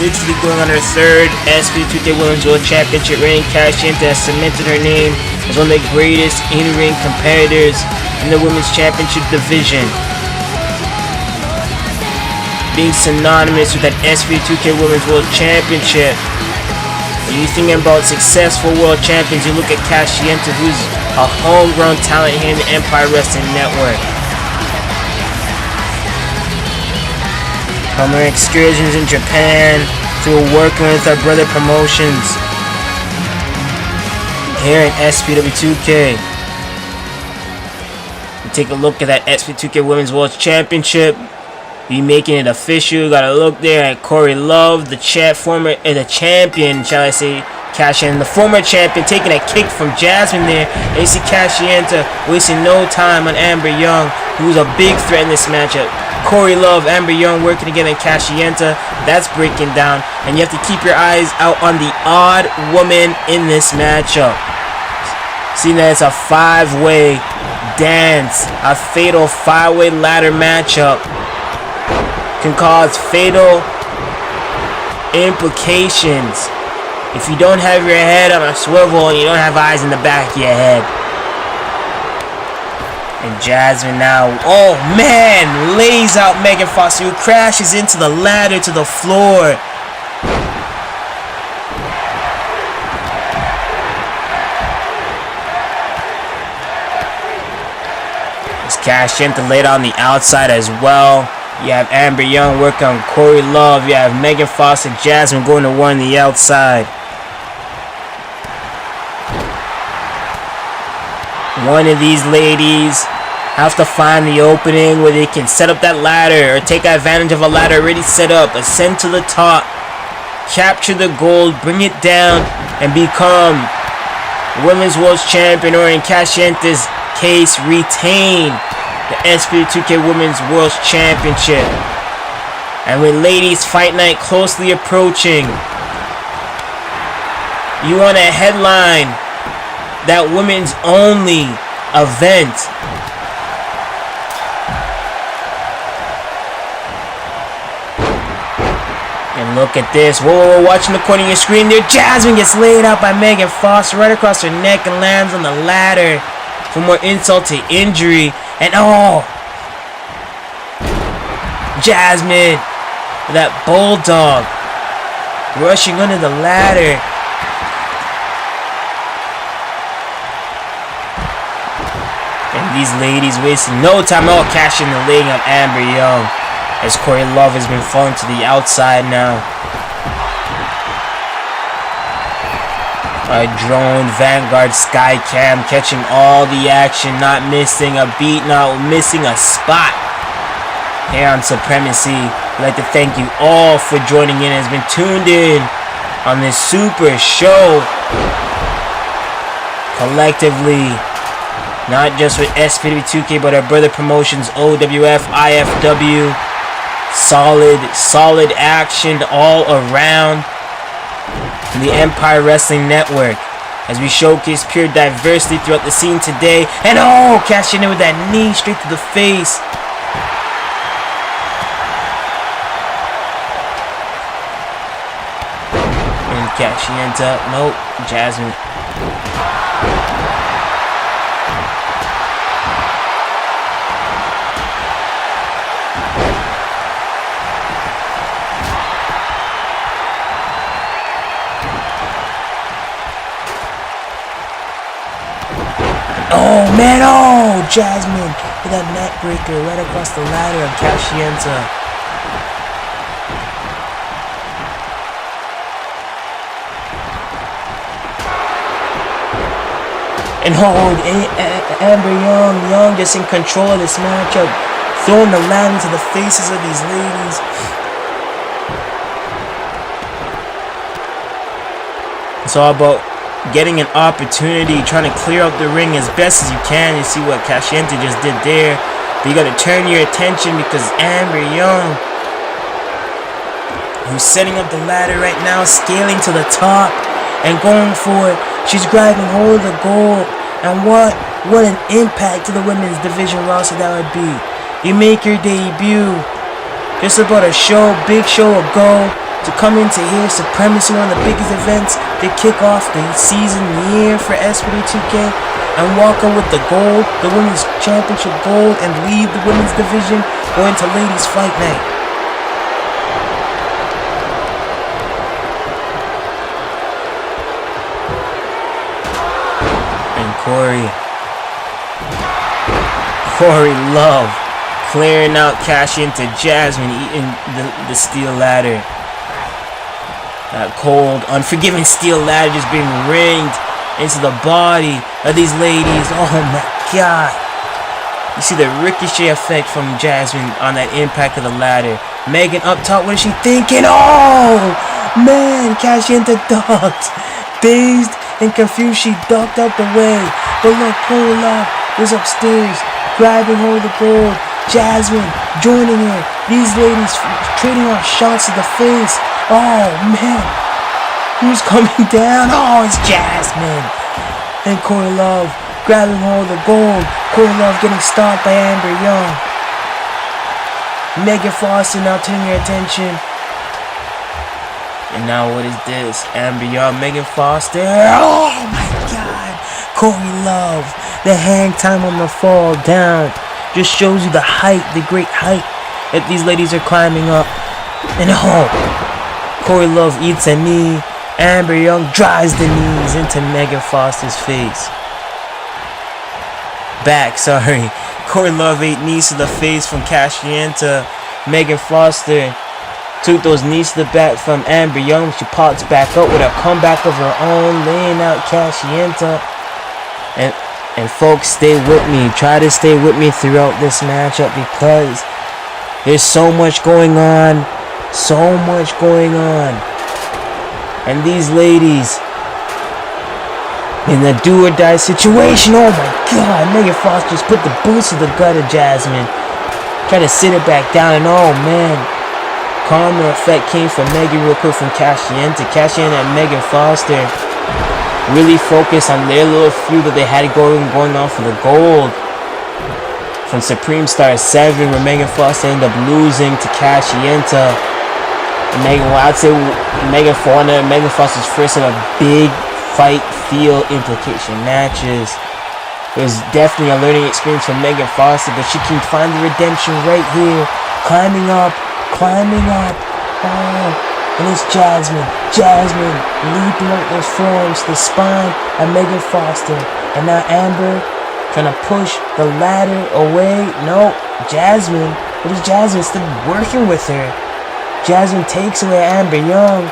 Literally going on her 3rd SPW2K Women's World Championship reign, Kashi Yenta has cemented her name as one of the greatest in-ring competitors in the Women's Championship division, being synonymous with that SPW2K Women's World Championship. When you thinking about successful world champions, you look at Kashi Yenta, who's a homegrown talent here in the Empire Wrestling Network. From her excursions in Japan to working with our brother promotions here in SPW2K. You take a look at that SPW2K Women's World Championship. Be making it official. Gotta look there at Korrie Love, the champion, shall I say, Kashi, and the former champion, taking a kick from Jasmine there. And you see Kashi Yenta wasting no time on Amber Young, who's a big threat in this matchup. Korrie Love, Amber Young working together, and Kashi Yenta, that's breaking down. And you have to keep your eyes out on the odd woman in this matchup. Seeing that it's a 5-way dance, a fatal 5-way ladder matchup, can cause fatal implications if you don't have your head on a swivel and you don't have eyes in the back of your head. And Jasmine now, oh man, lays out Megan Foster, who crashes into the ladder to the floor. Kashi laid on the outside as well. You have Amber Young working on Korrie Love. You have Megan Fox and Jasmine going to war on the outside. One of these ladies have to find the opening where they can set up that ladder or take advantage of a ladder already set up. Ascend to the top. Capture the gold. Bring it down and become Women's World Champion, or in Kashi's case, retain the SPW2K Women's World Championship. And with Ladies Fight Night closely approaching, you want a headline that women's only event. And look at this. Whoa, watching the corner of your screen there. Jasmine gets laid out by Megan Fox right across her neck and lands on the ladder for more insult to injury. And oh, Jasmine, that bulldog, rushing under the ladder. And these ladies wasting no time at all, cashing the laying of Amber Young, as Korrie Love has been falling to the outside now. A drone Vanguard Sky Cam catching all the action, not missing a beat, not missing a spot here on Supremacy. I'd like to thank you all for joining in, has been tuned in on this super show collectively, not just with SPW2K but our brother promotions OWF, IFW. Solid action all around the Empire Wrestling Network as we showcase pure diversity throughout the scene today. And oh, cashing in with that knee straight to the face. And Kashi ends up, nope, Jasmine. Oh man, oh, Jasmine with that neck breaker right across the ladder of Kashi. And hold, Amber Young just in control of this matchup, throwing the ladder into the faces of these ladies. It's all about getting an opportunity, trying to clear out the ring as best as you can. You see what Kashi just did there. But you got to turn your attention because Amber Young, who's setting up the ladder right now, scaling to the top and going for it. She's grabbing hold of the gold. And what an impact to the women's division roster that would be. You make your debut, just about a show, big show ago, to come into here, Supremacy, one of the biggest events to kick off the season year for SPW2K, and walk out with the gold, the women's championship gold, and lead the women's division going to Ladies Fight Night. And Korrie Love clearing out Kashi into Jasmine, eating the steel ladder. That cold, unforgiving steel ladder just being ringed into the body of these ladies. Oh my god. You see the ricochet effect from Jasmine on that impact of the ladder. Megan up top, what is she thinking? Oh man, Kashi ducked. Dazed and confused, she ducked out the way. But look, Korrie Love was upstairs, grabbing hold of the gold. Jasmine joining her. These ladies trading off shots to the face. Oh man, who's coming down? Oh, it's Jasmine. And Korrie Love grabbing hold of the gold. Korrie Love getting stopped by Amber Young. Megan Foster now turning your attention. And now what is this? Amber Young, Megan Foster. Oh my god. Korrie Love. The hang time on the fall down just shows you the height, the great height that these ladies are climbing up. And oh, Korrie Love eats a knee. Amber Young drives the knees into Megan Foster's face. Korrie Love 8 knees to the face from Kashi Yenta. Megan Foster took those knees to the back from Amber Young. She pops back up with a comeback of her own, laying out Kashi Yenta. And folks, stay with me. Try to stay with me throughout this matchup because there's so much going on. So much going on. And these ladies in the do or die situation. Oh my god, Megan Foster just put the boots to the gut of Jasmine. Try to sit it back down, and oh man, karma effect came from Megan real quick from Kashi Yenta. Kashi Yenta and Megan Foster really focused on their little feud that they had going on for the gold from Supreme Star 7, where Megan Foster ended up losing to Kashi Yenta. And I'd say Megan Foster's first of a big fight field implication matches. It was definitely a learning experience for Megan Foster, but she can find the redemption right here. Climbing up. Oh, and it's Jasmine leaping up those forms, the spine of Megan Foster. And now Amber trying to push the ladder away. No, Jasmine. What is Jasmine still working with her? Jasmine takes away Amber Young.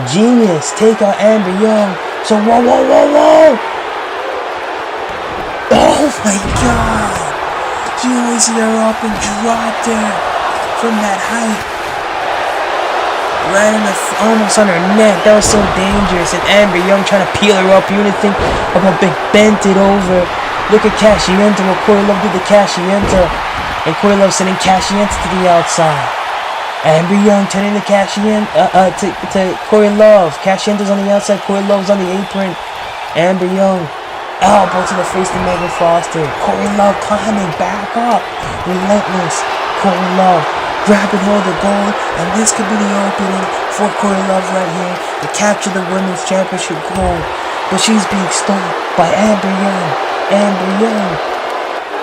Genius, take out Amber Young. So whoa. Oh my god! She always hit her up and dropped her from that height. Right almost on her neck. That was so dangerous. And Amber Young trying to peel her up. You wouldn't think about big bent it over. Look at Kashi Yenta, what Korrie Love did to Kashi Yenta. And Korrie Love sending Kashi Yenta to the outside. Amber Young turning to Kashi Yenta, to Korrie Love. Kashi Yenta's on the outside, Korrie Love's on the apron. Amber Young, elbow to the face to Megan Foster. Korrie Love climbing back up. Relentless. Korrie Love grabbing hold of the gold. And this could be the opening for Korrie Love right here to capture the Women's Championship gold. But she's being stalked by Amber Young.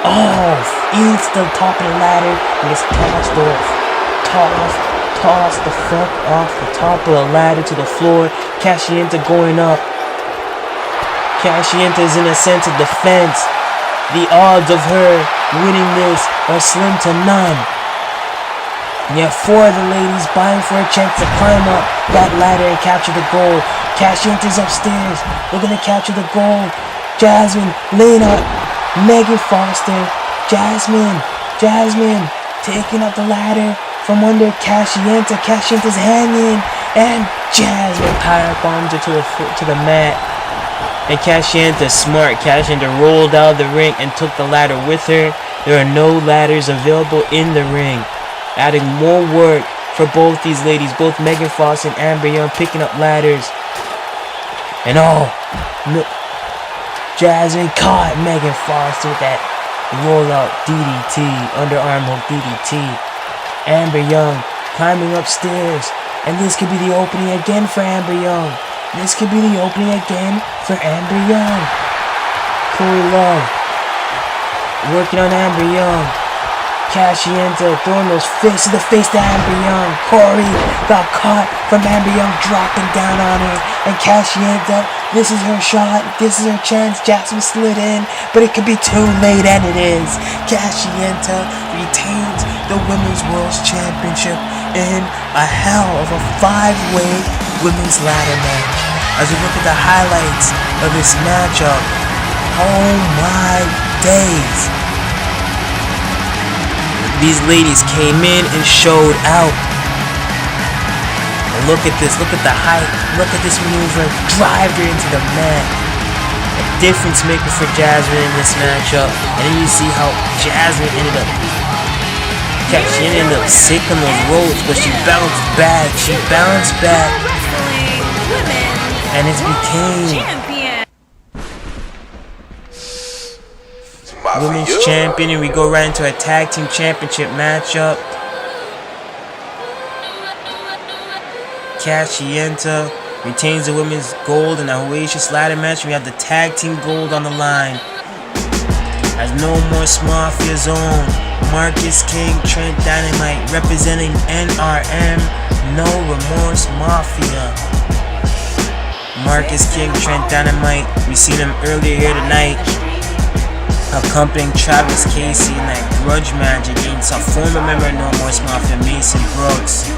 Oh, eats the top of the ladder and gets tossed off. Toss the fuck off the top of the ladder to the floor. Kashi Yenta going up. Kashi Yenta is in a sense of defense. The odds of her winning this are slim to none. And yet 4 of the ladies vying for a chance to climb up that ladder and capture the gold. Kashi Yenta's upstairs looking to capture the gold. Jasmine laying up Megan Foster. Jasmine taking up the ladder from under Kashi Yenta. Kashi Yenta's hanging, and Jasmine power bombs her to the mat. And Kashi Yenta, smart. Kashi Yenta rolled out of the ring and took the ladder with her. There are no ladders available in the ring, adding more work for both these ladies, both Megan Foster and Amber Young picking up ladders. And no, Jasmine caught Megan Foster with that rollout DDT, underarm hook DDT. Amber Young climbing upstairs, and this could be the opening again for Amber Young. Korrie Love working on Amber Young. Kashi Yenta throwing those fists to the face to Amber Young. Korrie got caught from Amber Young dropping down on her. And Kashi Yenta, this is her shot. This is her chance. Jasmine slid in, but it could be too late, and it is. Kashi Yenta retains the Women's World Championship in a hell of a 5-way women's ladder match. As we look at the highlights of this matchup, oh my days. These ladies came in and showed out. And look at this, look at the height, look at this maneuver, drive her into the mat. A difference maker for Jasmine in this matchup. And then you see how Jasmine ended up sick on those ropes, but she bounced back. And it became Women's Champion, and we go right into a Tag Team Championship matchup. Kashi Yenta retains the women's gold in a hellacious ladder match. We have the Tag Team gold on the line. As No More Mafia Zone, Marcus King, Trent, Dynamite representing NRM, No Remorse Mafia. Marcus King, Trent, Dynamite, we seen him earlier here tonight. accompanying Travis Casey in that grudge match against a former member of No More Mafia, Mason Brooks.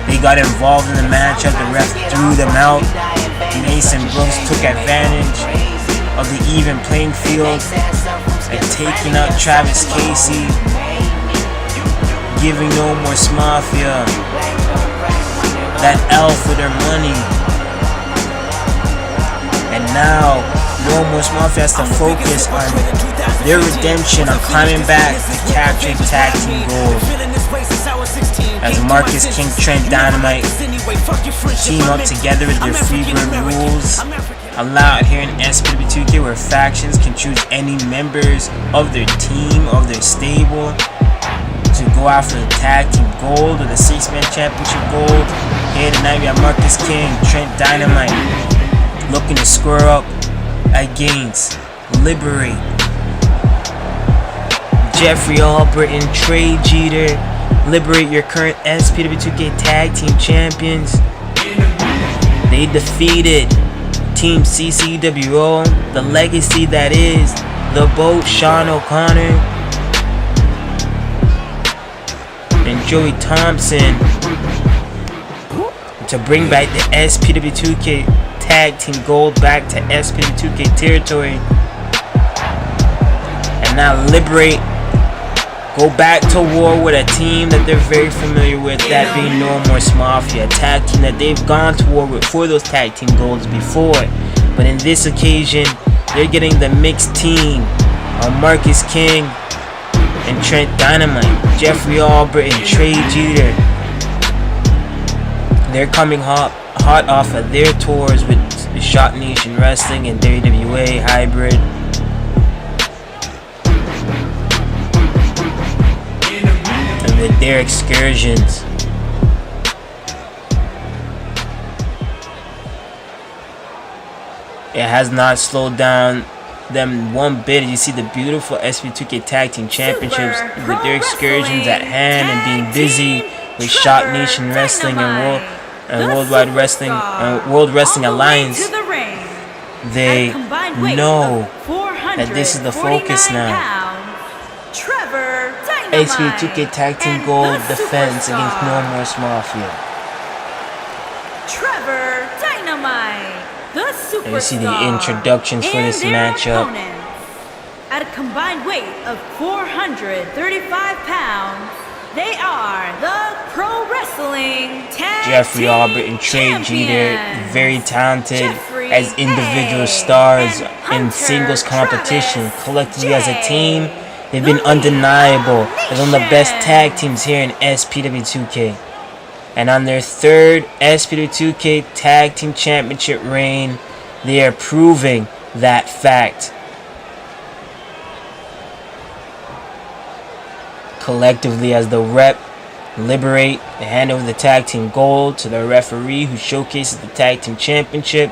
They got involved in the matchup, the ref threw them out. Mason Brooks took advantage of the even playing field and taking out Travis Casey, giving No More Mafia that L for their money. And now No More Mafia has to focus on their redemption, on climbing back to capture tag team gold. As Marcus King, Trent, Dynamite team up together with their Freebird rules allowed here in SPW2K, where factions can choose any members of their team, of their stable, to go after the tag team gold or the 6-man championship gold. Here tonight we have Marcus King, Trent, Dynamite looking to square up against Liberate, Jeffery, Albritton, Tre'Jeter. Liberate, your current SPW2K Tag Team Champions. They defeated Team CCWO, the legacy that is The Boat, Sean O'Connor, and Joey Thompson, to bring back the SPW2K Tag Team Gold back to SPW2K territory. And now Liberate go back to war with a team that they're very familiar with, that being No More Mafia, a tag team that they've gone to war with for those tag team golds before. But in this occasion, they're getting the mixed team of Marcus King and Trent Dynamite, Jeffery, Albritton, Tre'Jeter. They're coming hot off of their tours with Shot Nation Wrestling and WWA Hybrid. And with their excursions. It has not slowed down them one bit. You see the beautiful SPW2K Tag Team Championships with their excursions at hand and being busy with Shot Nation Wrestling and Worldwide Wrestling and World Wrestling Alliance. They know that this is the focus now. SPW2K Tag Team Gold defense against No More Mafia. Trevor Dynamite, the superstar. And you see the introductions for this matchup. At a combined weight of 435 pounds, they are the Pro Wrestling Tag Jeffery, Team Albritton, Tre'Jeter, Champions. very talented Jeffrey as individual A. stars and in singles Hunter competition. Travis Collectively as a J. team, they've been undeniable as one of the best tag teams here in SPW2K. And on their third SPW2K Tag Team Championship reign, they are proving that fact. Collectively as the rep, Liberate, they hand over the Tag Team Gold to the referee who showcases the Tag Team Championship.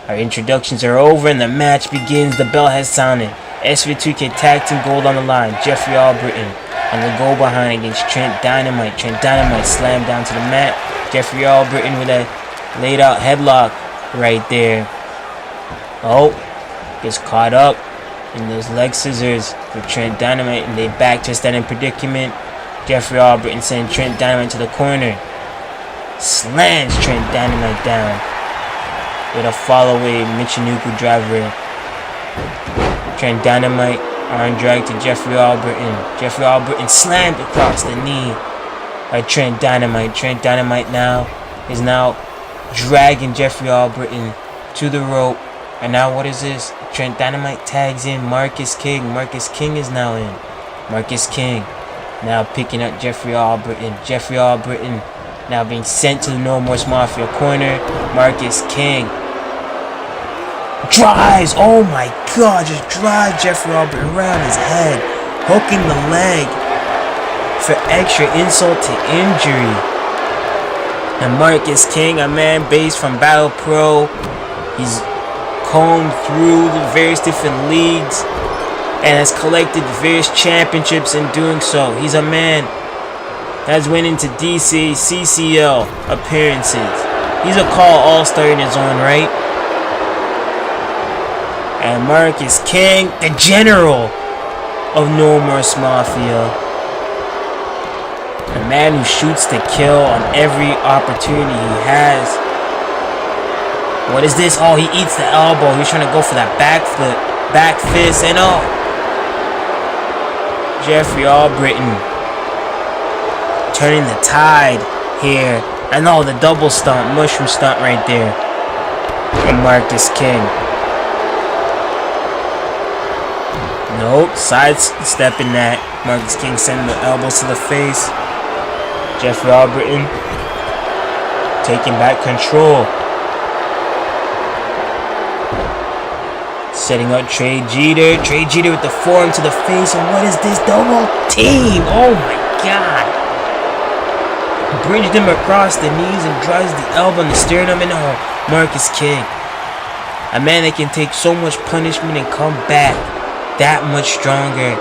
Our introductions are over and the match begins. The bell has sounded. SPW2K Tag Team Gold on the line. Jeffery Albritton on the go behind against Trent Dynamite. Trent Dynamite slammed down to the mat. Jeffery Albritton with a laid out headlock right there. Oh, gets caught up in those leg scissors with Trent Dynamite, and they back to a standing predicament. Jeffery Albritton sends Trent Dynamite to the corner. Slams Trent Dynamite down with a follow-away Michinoku driver. Trent Dynamite arm drag to Jeffery Albritton. Jeffery Albritton slammed across the knee by Trent Dynamite. Trent Dynamite is now dragging Jeffery Albritton to the rope. And now what is this? Trent Dynamite tags in Marcus King. Marcus King is now in. Marcus King now picking up Jeffery Albritton. Jeffery Albritton now being sent to the No More Mafia corner. Marcus King drives. Oh my god, just drive Jeffery Albritton around his head, hooking the leg for extra insult to injury. And Marcus King, a man based from Battle Pro, he's combed through the various different leagues and has collected various championships in doing so. He's a man that has went into DC, CCL appearances. He's a call all-star in his own right. And Marcus King, the general, of No Mercy Mafia. A man who shoots to kill on every opportunity he has. What is this? Oh, he eats the elbow. He's trying to go for that backflip, back fist, and oh. Jeffery Albritton turning the tide here. I know the double stomp, mushroom stomp right there. And Marcus King. Nope, sidestepping that. Marcus King sending the elbows to the face. Jeffery Albritton taking back control. Setting up Tre'Jeter. Tre'Jeter with the forearm to the face. And what is this? Double team. Oh my god. Bridged him across the knees and drives the elbow and the sternum. And oh, Marcus King. A man that can take so much punishment and come back that much stronger.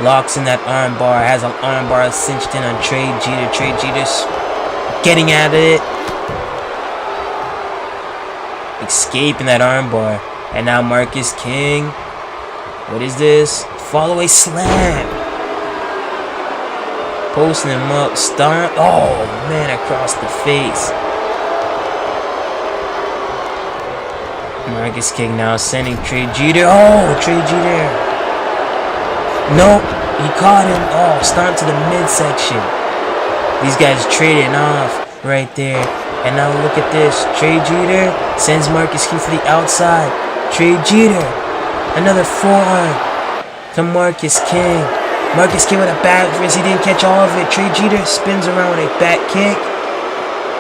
Locks in that armbar. Has an armbar cinched in on Tre'Jeter. Tre'Jeter's getting at it. Escaping that armbar. And now Marcus King. What is this? Follow away slam. Posting him up. Stomp. Oh man, across the face. Marcus King now sending Tre'Jeter. Oh, Tre'Jeter. Nope. He caught him. Oh, stomp to the midsection. These guys trading off right there. And now look at this. Tre'Jeter sends Marcus King for the outside. Tre'Jeter, another forearm to Marcus King. Marcus King with a back fist. He didn't catch all of it. Tre'Jeter spins around with a back kick.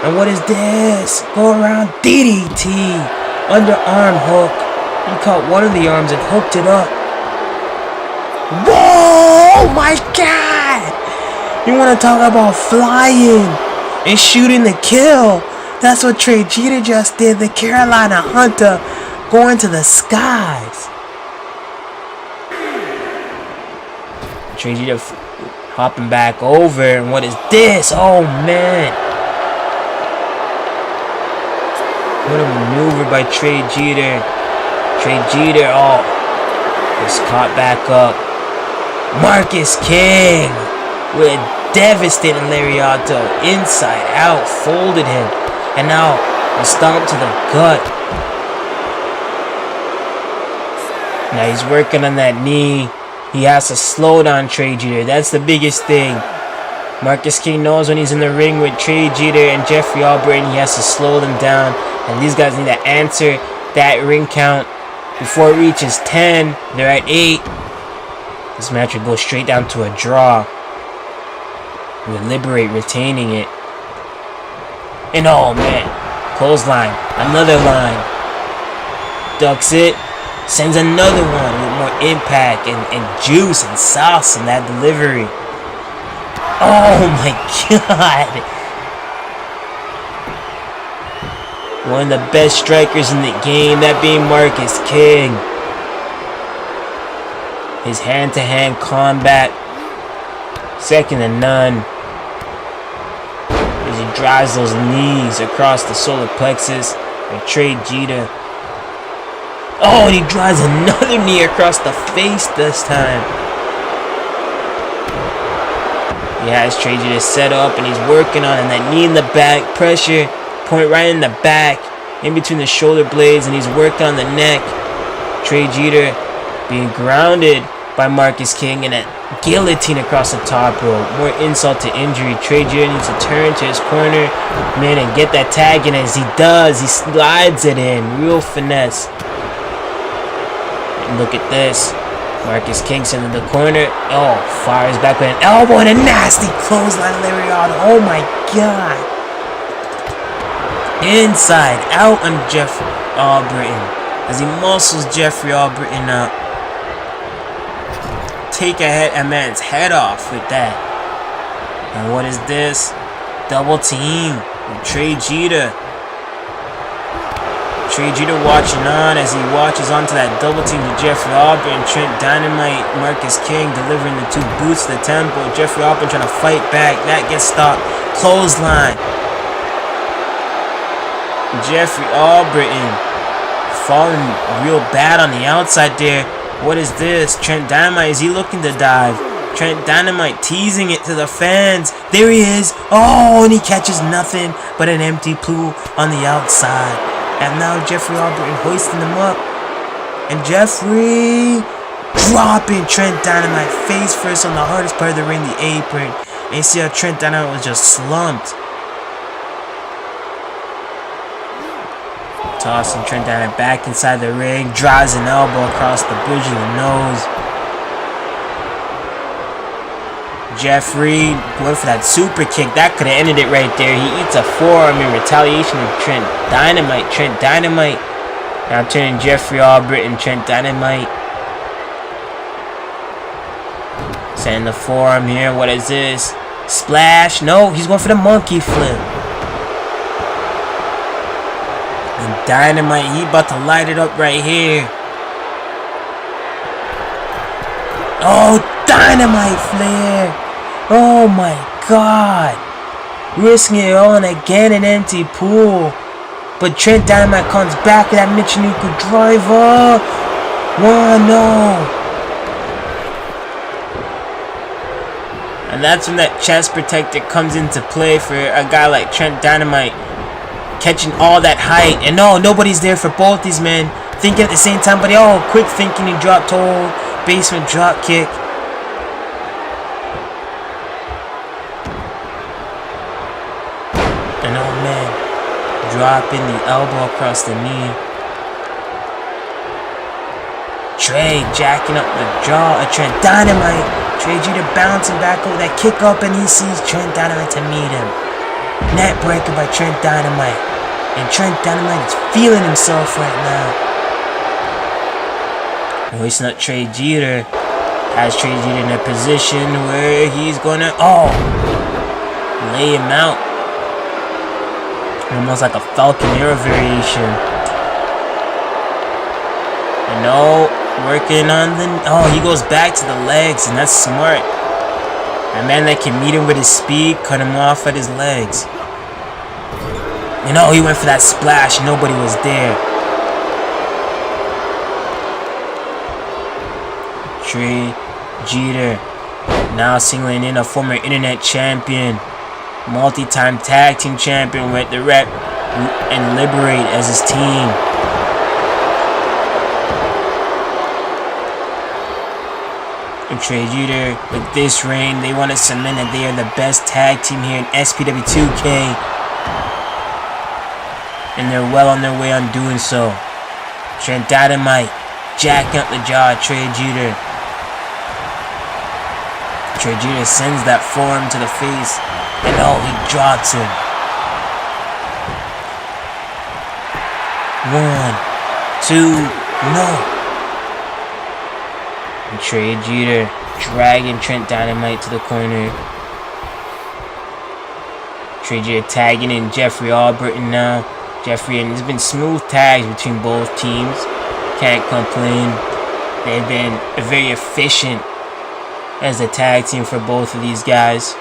And what is this? Go around DDT. Underarm hook. He caught one of the arms and hooked it up. Whoa! My God! You want to talk about flying and shooting to kill? That's what Tre'Jeter just did. The Carolina Hunter. Going to the skies. Tre'Jeter hopping back over. And what is this? Oh, man. What a maneuver by Tre'Jeter. Tre'Jeter, oh. Just caught back up. Marcus King with a devastating lariato. Inside out. Folded him. And now a stomp to the gut. Now he's working on that knee. He has to slow down Tre'Jeter. That's the biggest thing. Marcus King knows when he's in the ring with Tre'Jeter and Jeffery Albritton, he has to slow them down. And these guys need to answer that ring count before it reaches 10. They're at 8. This match would go straight down to a draw. With Liberate retaining it. And oh man, clothesline. Another line. Ducks it. Sends another one with more impact and juice and sauce in that delivery. Oh my god. One of the best strikers in the game, that being Marcus King. His hand-to-hand combat, second to none. As he drives those knees across the solar plexus and Tre'Jeter. Oh, and he drives another knee across the face this time. He has Tre'Jeter set up and he's working on it. That knee in the back, pressure, point right in the back, in between the shoulder blades, and he's worked on the neck. Tre'Jeter being grounded by Marcus King and a guillotine across the top rope. More insult to injury. Tre'Jeter needs to turn to his corner, man, and get that tag in. As he does, he slides it in. Real finesse. And look at this. Marcus King in the corner. Oh, fires back with an elbow and a nasty clothesline lariat. Oh my god. Inside out on Jeffery Albritton as he muscles Jeffery Albritton up. Take a man's head off with that. And what is this? Double team with Tre'Jeter. Tre'Jeter watching on as he watches onto that double team to Jeffery Albritton. Trent, Dynamite, Marcus King delivering the 2 boots to the temple. Jeffery Albritton trying to fight back. That gets stopped. Clothesline. Jeffery Albritton falling real bad on the outside there. What is this? Trent Dynamite, is he looking to dive? Trent Dynamite teasing it to the fans. There he is. Oh, and he catches nothing but an empty pool on the outside. And now Jeffery Albritton hoisting him up. And Jeffery dropping Trent Dynamite face first on the hardest part of the ring, the apron. And you see how Trent Dynamite was just slumped. Tossing Trent Dynamite back inside the ring. Drives an elbow across the bridge of the nose. Jeffery went for that super kick. That could have ended it right there. He eats a forearm in retaliation of Trent Dynamite. Trent Dynamite. Now turning Jeffery Albritton, Trent Dynamite. Sending the forearm here. What is this? Splash. No, he's going for the monkey flip. And Dynamite, he about to light it up right here. Oh, Dynamite flare. Oh my God. Risking it on again, an empty pool. But Trent Dynamite comes back with that Michinoku driver. 1-0. And that's when that chest protector comes into play for a guy like Trent Dynamite. Catching all that height. And no, nobody's there for both these men. Thinking at the same time, but quick thinking, he dropped hold. Basement drop kick. And oh man, dropping the elbow across the knee. Trey jacking up the jaw of Trent Dynamite. Tre'Jeter bouncing back over that kick up, and he sees Trent Dynamite to meet him. Net breaker by Trent Dynamite. And Trent Dynamite is feeling himself right now. Hoisting up Tre'Jeter. Has Tre'Jeter in a position where he's gonna lay him out. Almost like a Falcon Arrow variation. And working on the... he goes back to the legs, and that's smart. A man that can meet him with his speed, cut him off at his legs. He went for that splash. Nobody was there. Tre'Jeter now singling in a former internet champion, multi-time tag team champion with the Rep and Liberate as his team. And Tre'Jeter, with this reign, they want to cement that they are the best tag team here in SPW2K. And they're well on their way on doing so. Trent Dynamite jacking up the jaw of Tre'Jeter. Tre'Jeter sends that forearm to the face. And he drops him. 1, 2, no. And Tre'Jeter dragging Trent Dynamite to the corner. Tre'Jeter tagging in Jeffery Albritton now. Jeffery, and there's been smooth tags between both teams. Can't complain. They've been very efficient as a tag team for both of these guys.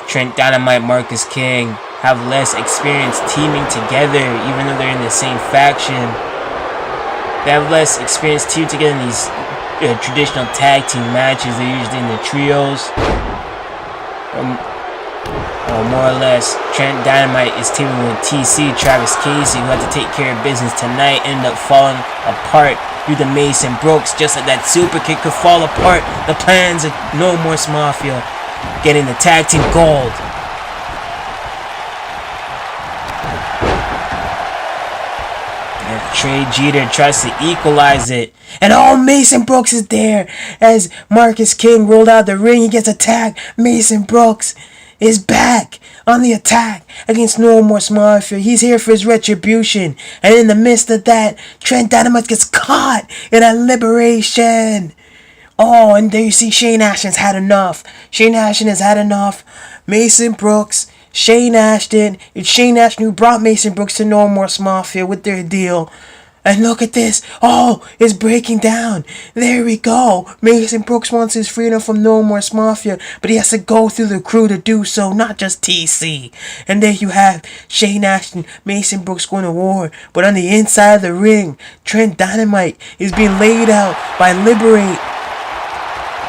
Trent Dynamite, Marcus King have less experience teaming together, even though they're in the same faction. They have less experience teaming together in these traditional tag team matches. They're usually in the trios. Or more or less, Trent Dynamite is teaming with TC, Travis Casey, who had to take care of business tonight, ended up falling apart due to Mason Brooks. Just like that super kick could fall apart, the plans of No More Mafia getting the tag team gold. And Tre'Jeter tries to equalize it. And Mason Brooks is there as Marcus King rolled out the ring. He gets attacked. Mason Brooks is back on the attack against No More Mafia. He's here for his retribution. And in the midst of that, Trent Dynamite gets caught in a liberation. And there you see Shane Ashton's had enough. Shane Ashton has had enough. Mason Brooks, Shane Ashton. It's Shane Ashton who brought Mason Brooks to No More Mafia with their deal. And look at this. Oh, it's breaking down. There we go. Mason Brooks wants his freedom from No More Mafia, but he has to go through the crew to do so, not just TC. And there you have Shane Nash and Mason Brooks going to war. But on the inside of the ring, Trent Dynamite is being laid out by Liberate.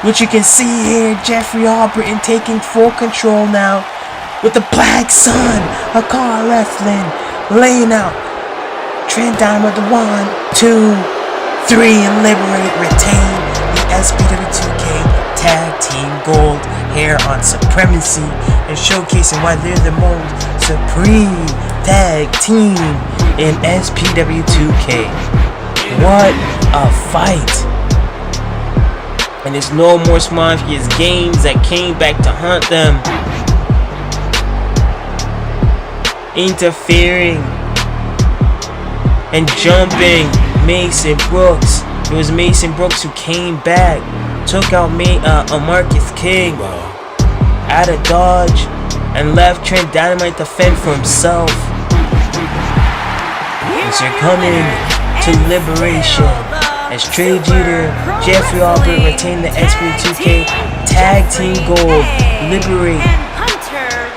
Which you can see here, Jeffery Albritton taking full control now. With the Black Sun, a car wrestling, laying out Trent Dynamite, 1, 2, 3, and Liberate retain the SPW2K Tag Team Gold here on Supremacy and showcasing why they're the most supreme tag team in SPW2K. What a fight! And it's No More Mafia's games that came back to haunt them, interfering and jumping Mason Brooks. It was Mason Brooks who came back, took out Marcus King out of dodge, and left Trent Dynamite to fend for himself. As you're coming to Liberation, as Tre'Jeter, Jeffery Albritton retain the SPW2K Tag Team Gold. Liberate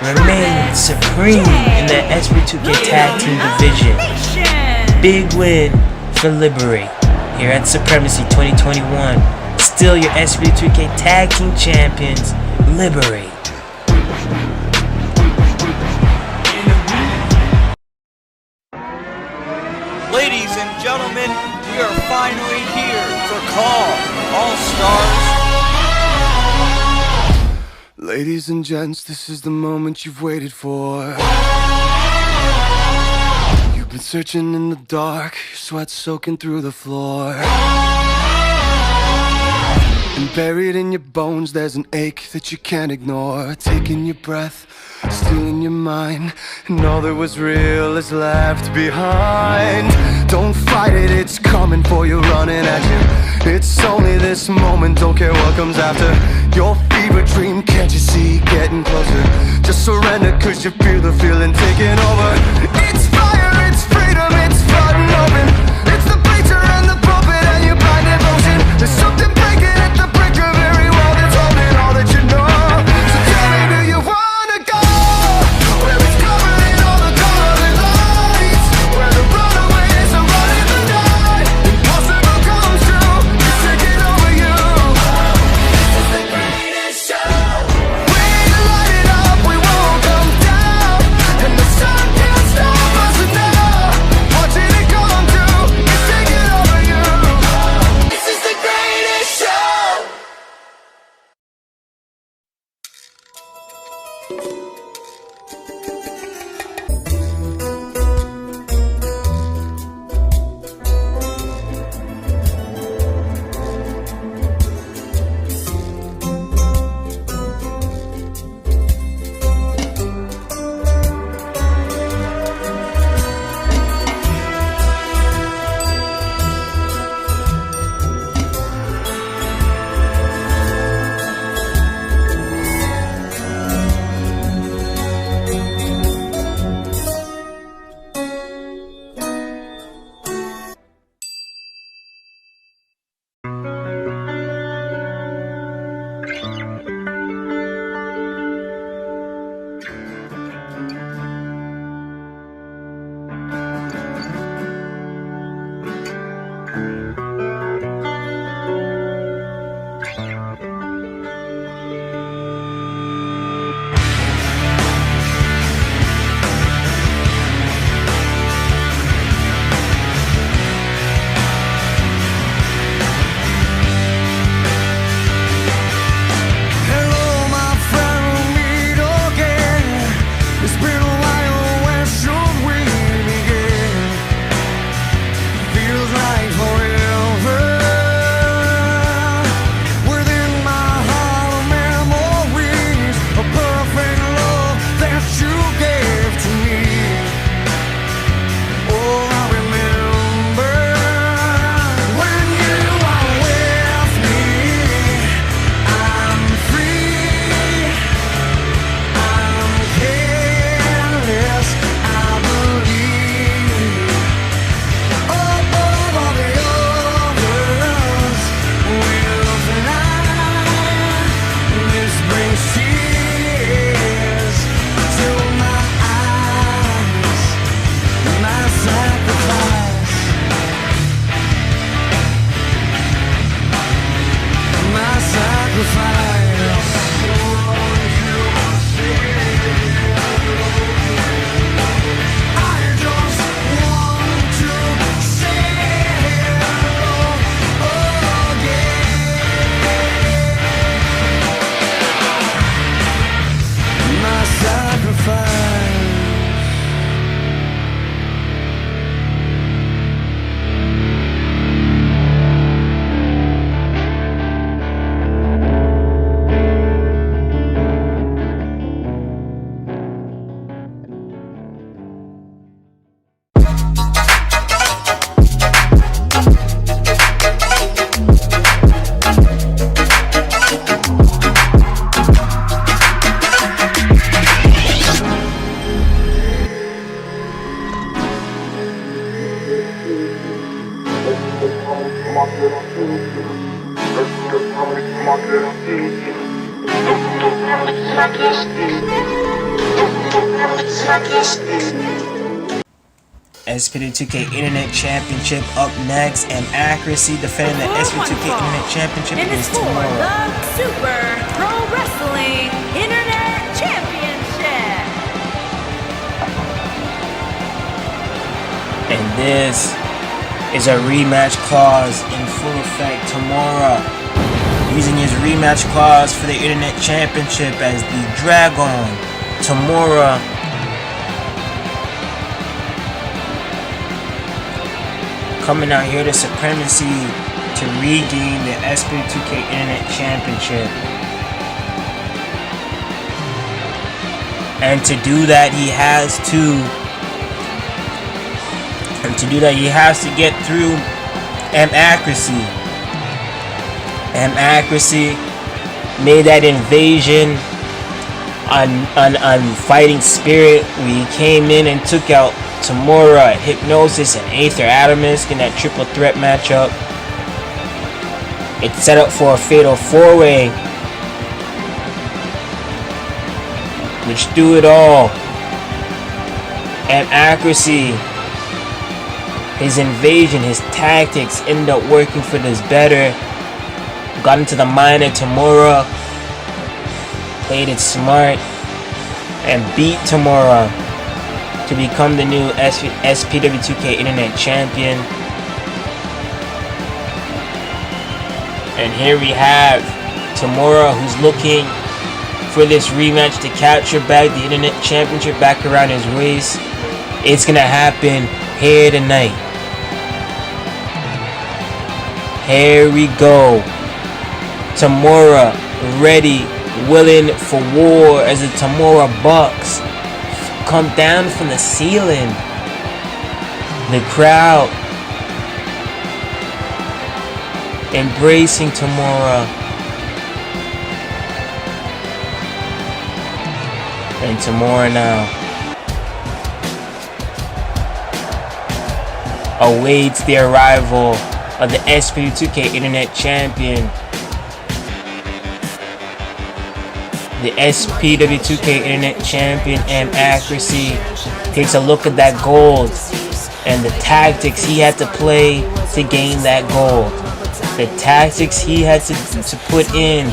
remain supreme in the SPW2K Tag Team Division. Big win for Liberate here at Supremacy 2021. Still your SPW2K Tag Team Champions, Liberate. Ladies and gentlemen, we are finally here for CAW All-Stars. Ladies and gents, this is the moment you've waited for. You've been searching in the dark, your sweat soaking through the floor. And buried in your bones, there's an ache that you can't ignore. Taking your breath, stealing your mind, and all that was real is left behind. Don't fight it, it's coming for you, running at you. It's only this moment, don't care what comes after. Your fever dream, can't you see, getting closer. Just surrender, cause you feel the feeling taking over. It's fire, it's freedom, it's flooding open. It's the bleacher and the puppet and your blind emotion. There's something breaking at the brink of every wall that's holding all that you know. So tell me, do you wanna go? Where it's covered in all the colored lights, where the runaways are running the night. Impossible comes true, it's taking over you. This is the greatest show. We light it up, we won't come down, and the sun can't stop SPW2K Internet Championship up next, and Accuracy defending the SPW2K Internet Championship And it's against for Tamura. the Super Pro Wrestling Internet Championship. And this is a rematch clause in full effect. Tamura using his rematch clause for the Internet Championship as the Dragon. Tamura coming out here to Supremacy to regain the SPW2K Internet Championship. And to do that, he has to get through Accuracy. Accuracy made that invasion on Fighting Spirit. We came in and took out Tamura, Hypnosis, and Aether Atomsk in that triple threat matchup. It's set up for a fatal 4-way, which threw it all. And Accuracy, his invasion, his tactics ended up working for this better. Got into the mind of Tamura, played it smart, and beat Tamura to become the new SPW2K Internet Champion. And here we have Tamura, who's looking for this rematch to capture back the Internet Championship back around his waist. It's gonna happen here tonight. Here we go. Tamura ready, willing for war as the Tamura Bucks come down from the ceiling. The crowd embracing Tamura. And Tamura now awaits the arrival of the SPW2K Internet Champion. The SPW2K Internet Champion and Accuracy takes a look at that gold and the tactics he had to play to gain that gold. The tactics he had to put in,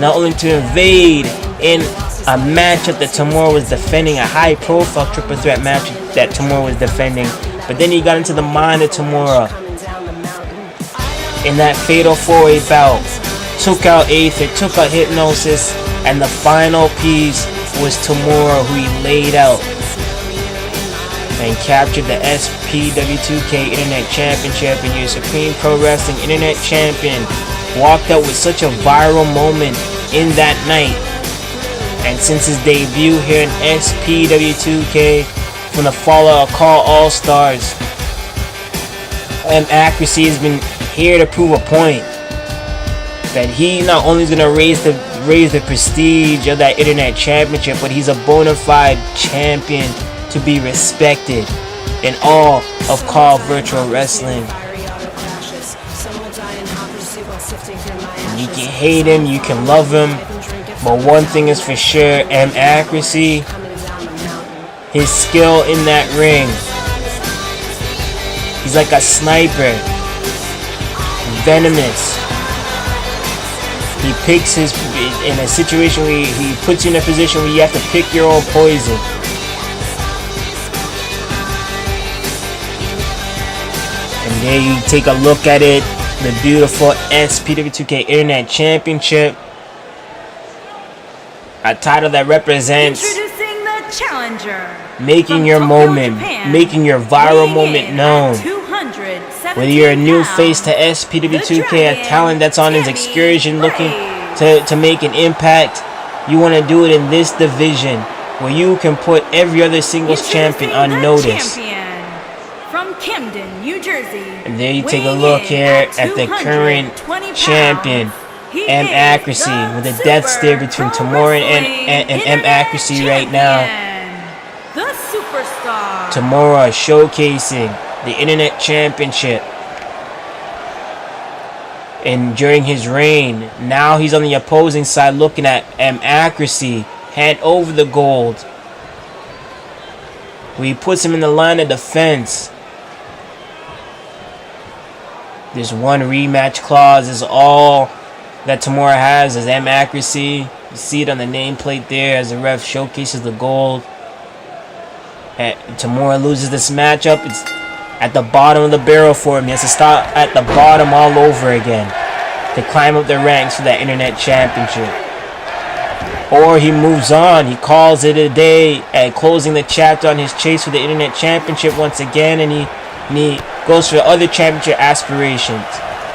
not only to invade in a matchup that Tamura was defending, a high profile triple threat match that Tamura was defending, but then he got into the mind of Tamura in that fatal 4-way bout, took out Aether, took out Hypnosis, and the final piece was Tamura, who he laid out and captured the SPW2K Internet Championship. And your Supreme Pro Wrestling Internet Champion walked out with such a viral moment in that night. And since his debut here in SPW2K from the fallout of CAW All-Stars, Accuracy has been here to prove a point that he not only is going to raise the prestige of that Internet Championship, but he's a bona fide champion to be respected in all of CAW Virtual Wrestling. You can hate him, you can love him, but one thing is for sure, Accuracy, his skill in that ring, he's like a sniper, venomous. He picks his, in a situation where he puts you in a position where you have to pick your own poison. And there you take a look at it, the beautiful SPW2K Internet Championship. A title that represents Introducing the challenger, making from your Tokyo, moment, Japan, making your viral weighing moment in known. at 217 Whether you're a new pounds, face to SPW2K, a talent that's on his excursion looking to make an impact, you want to do it in this division where you can put every other singles champion on notice. From Camden, New Jersey. And there you take a look here at the current champion, Accuracy, with a death stare between Tamura and Accuracy right now. The superstar. Tamura showcasing the Internet Championship. and during his reign. Now he's on the opposing side looking at Accuracy hand over the gold. He puts him in the line of defense. This one rematch clause is all that Tamura has as Accuracy. You see it on the nameplate there as the ref showcases the gold. Tamura loses this matchup. It's at the bottom of the barrel for him. He has to start at the bottom all over again to climb up the ranks for that internet championship. Or he moves on. He calls it a day at closing the chapter on his chase for the internet championship once again, and he goes for other championship aspirations.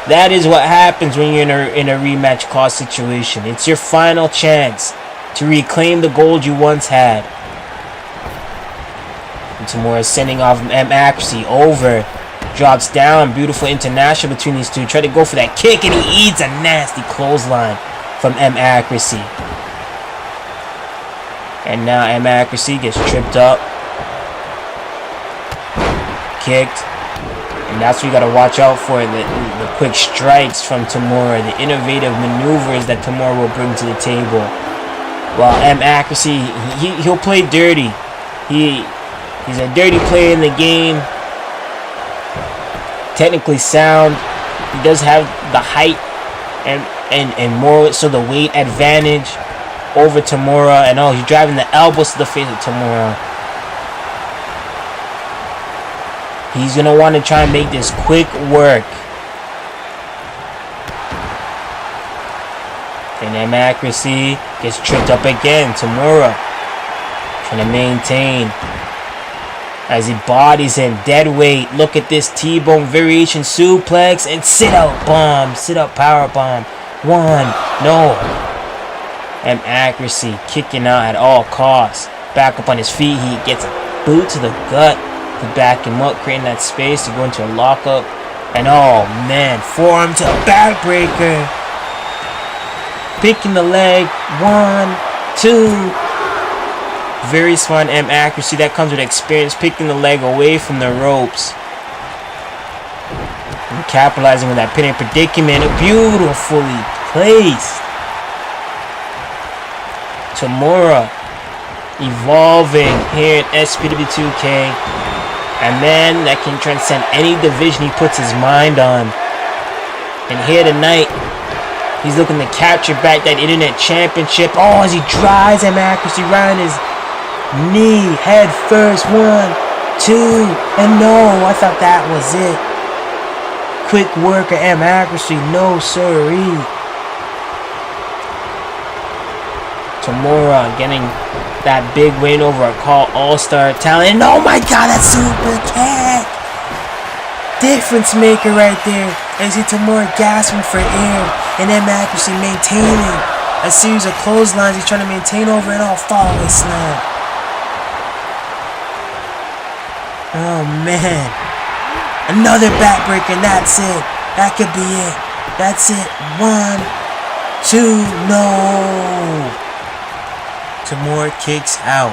That is what happens when you're in a rematch clause situation. It's your final chance to reclaim the gold you once had. And Tamura is sending off Accuracy over. Drops down. Beautiful international between these two. Try to go for that kick, and he eats a nasty clothesline from Accuracy. And now Accuracy gets tripped up. Kicked. And that's what you got to watch out for. The quick strikes from Tamura. The innovative maneuvers that Tamura will bring to the table. While Accuracy, he'll play dirty. He's a dirty player in the game. Technically sound. He does have the height and more so the weight advantage over Tamura. And he's driving the elbows to the face of Tamura. He's going to want to try and make this quick work. And Accuracy gets tripped up again. Tamura trying to maintain as he bodies him. Dead weight. Look at this T-bone variation suplex and sit out bomb. Sit out power bomb. One. No. Accuracy kicking out at all costs. Back up on his feet. He gets a boot to the gut to back him up, creating that space to go into a lockup. And oh man, forearm to a backbreaker. Picking the leg. 1, 2. Very smart Accuracy. That comes with experience. Picking the leg away from the ropes. And capitalizing on that pinning predicament. Beautifully placed. Tamura evolving here in SPW2K. A man that can transcend any division he puts his mind on. And here tonight, he's looking to capture back that internet championship. As he drives Accuracy right on his knee, head first. 1, 2, and no, I thought that was it. Quick work of Accuracy, no siree. Tamura getting that big win over a CAW all-star talent. And oh my god, that super kick! Difference maker right there. As you see Tamura gasping for air, and Accuracy maintaining a series of clotheslines. He's trying to maintain over it all. Follow slam. Oh man. Another backbreaker, and that's it. That could be it. That's it. 1, 2, no. Tamura kicks out.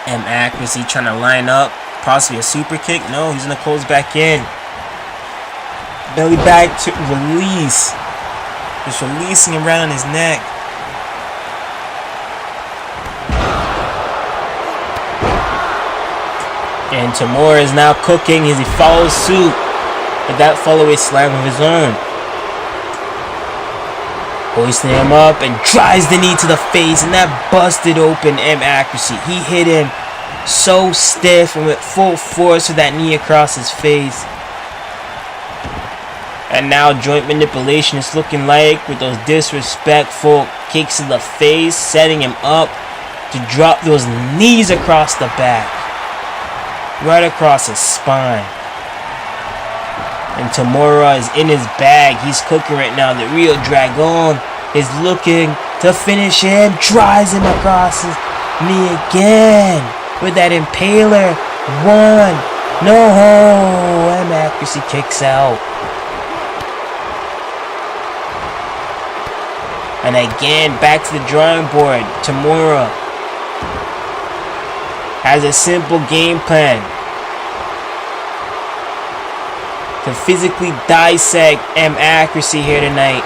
Accuracy trying to line up. Possibly a super kick. No, he's going to close back in. Belly back to release. Just releasing him right on his neck. And Tamura is now cooking as he follows suit with that follow-away slam of his own. Hoisting him up and drives the knee to the face, and that busted open Accuracy. He hit him so stiff and with full force with that knee across his face. And now joint manipulation is looking like with those disrespectful kicks in the face, setting him up to drop those knees across the back, right across his spine. And Tamura is in his bag. He's cooking right now. The real Dragon is looking to finish him. Drives him across his knee again with that impaler. 1. No. Accuracy kicks out. And again, back to the drawing board. Tamura has a simple game plan. to physically dissect M accuracy here tonight.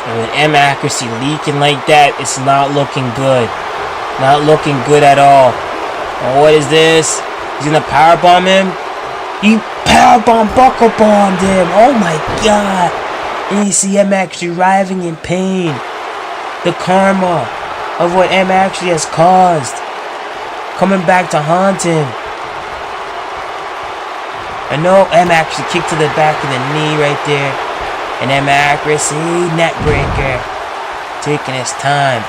And with M accuracy leaking like that, it's not looking good. Not looking good at all. Oh, what is this? He's gonna powerbomb him? He powerbomb buckle bombed him. Oh my god. And you see M actually writhing in pain. The karma of what M actually has caused coming back to haunt him. And no, M actually kicked to the back of the knee right there. And M accuracy, neck breaker. Taking his time.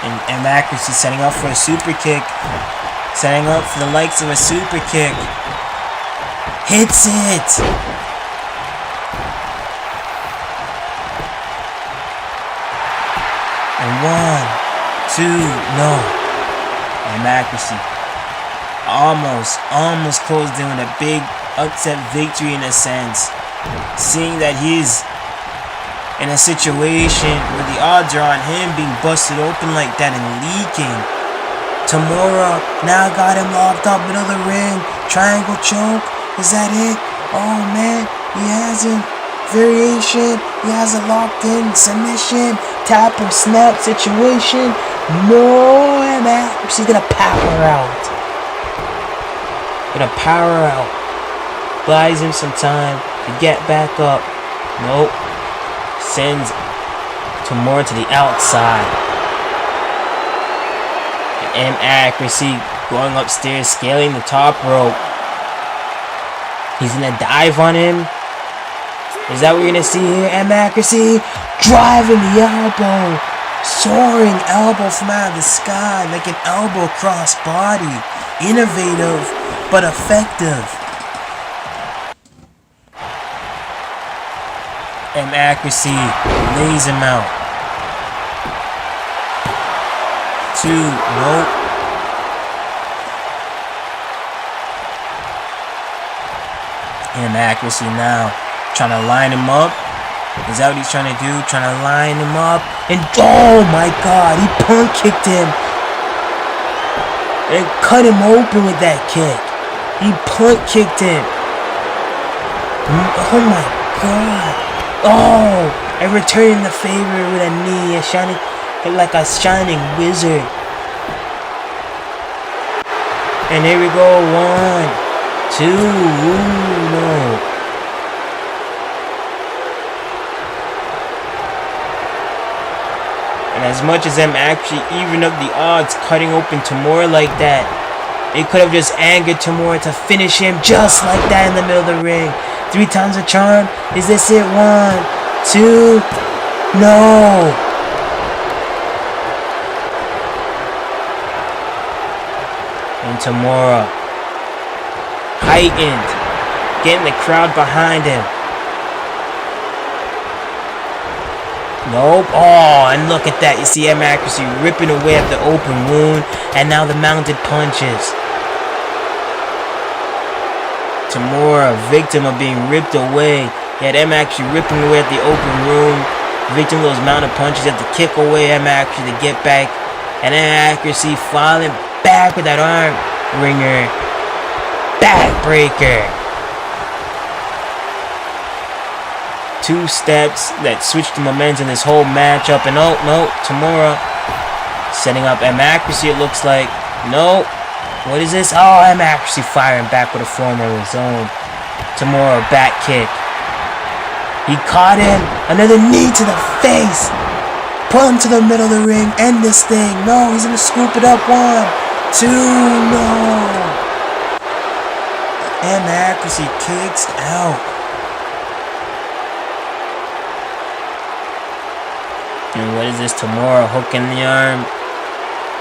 And M accuracy setting up for a super kick. Setting up for the likes of a super kick. Hits it! And 1, 2, no. M accuracy. Almost closed in with a big upset victory in a sense. Seeing that he's in a situation where the odds are on him being busted open like that and leaking. Tamura now got him locked up middle of the ring. Triangle choke. Is that it? Oh man, he has him. Variation. He has a locked in submission. Tap or snap situation. No, man. She's gonna power out. Gonna power out. Buys him some time to get back up. Nope. Sends Tamura to the outside. And M accuracy going upstairs, scaling the top rope. He's gonna dive on him. Is that what we're gonna see here? M accuracy driving the elbow. Soaring elbow from out of the sky like an elbow cross body. Innovative but effective. M accuracy lays him out. 2, nope. M accuracy now. Trying to line him up. Is that what he's trying to do? Trying to line him up. And oh my god, he punt kicked him. And cut him open with that kick. He punt kicked him. Oh my god. Oh, and returning the favor with a knee, like a shining wizard. And here we go, 1, 2, ooh, no. And as much as them actually even up the odds, cutting open Tamura like that, it could have just angered Tamura to finish him just like that in the middle of the ring. 3 times a charm. Is this it? 1, 2. No. And Tamura heightened, getting the crowd behind him. Nope. Oh, and look at that. You see M accuracy ripping away at the open wound, and now the mounted punches. Tamura, victim of being ripped away. He had M actually ripping away at the open wound. Victim of those mounted punches. He had to kick away M accuracy to get back, and M accuracy falling back with that arm ringer, backbreaker. 2 steps that switched the momentum this whole matchup. And oh no, Tamura setting up M accuracy. It looks like no. What is this? Oh, M accuracy firing back with a form of his own. Tamura back kick. He caught him. Another knee to the face. Pull him to the middle of the ring. End this thing. No, he's gonna scoop it up. 1, 2, no. M accuracy kicks out. And what is this? Tamura hooking the arm.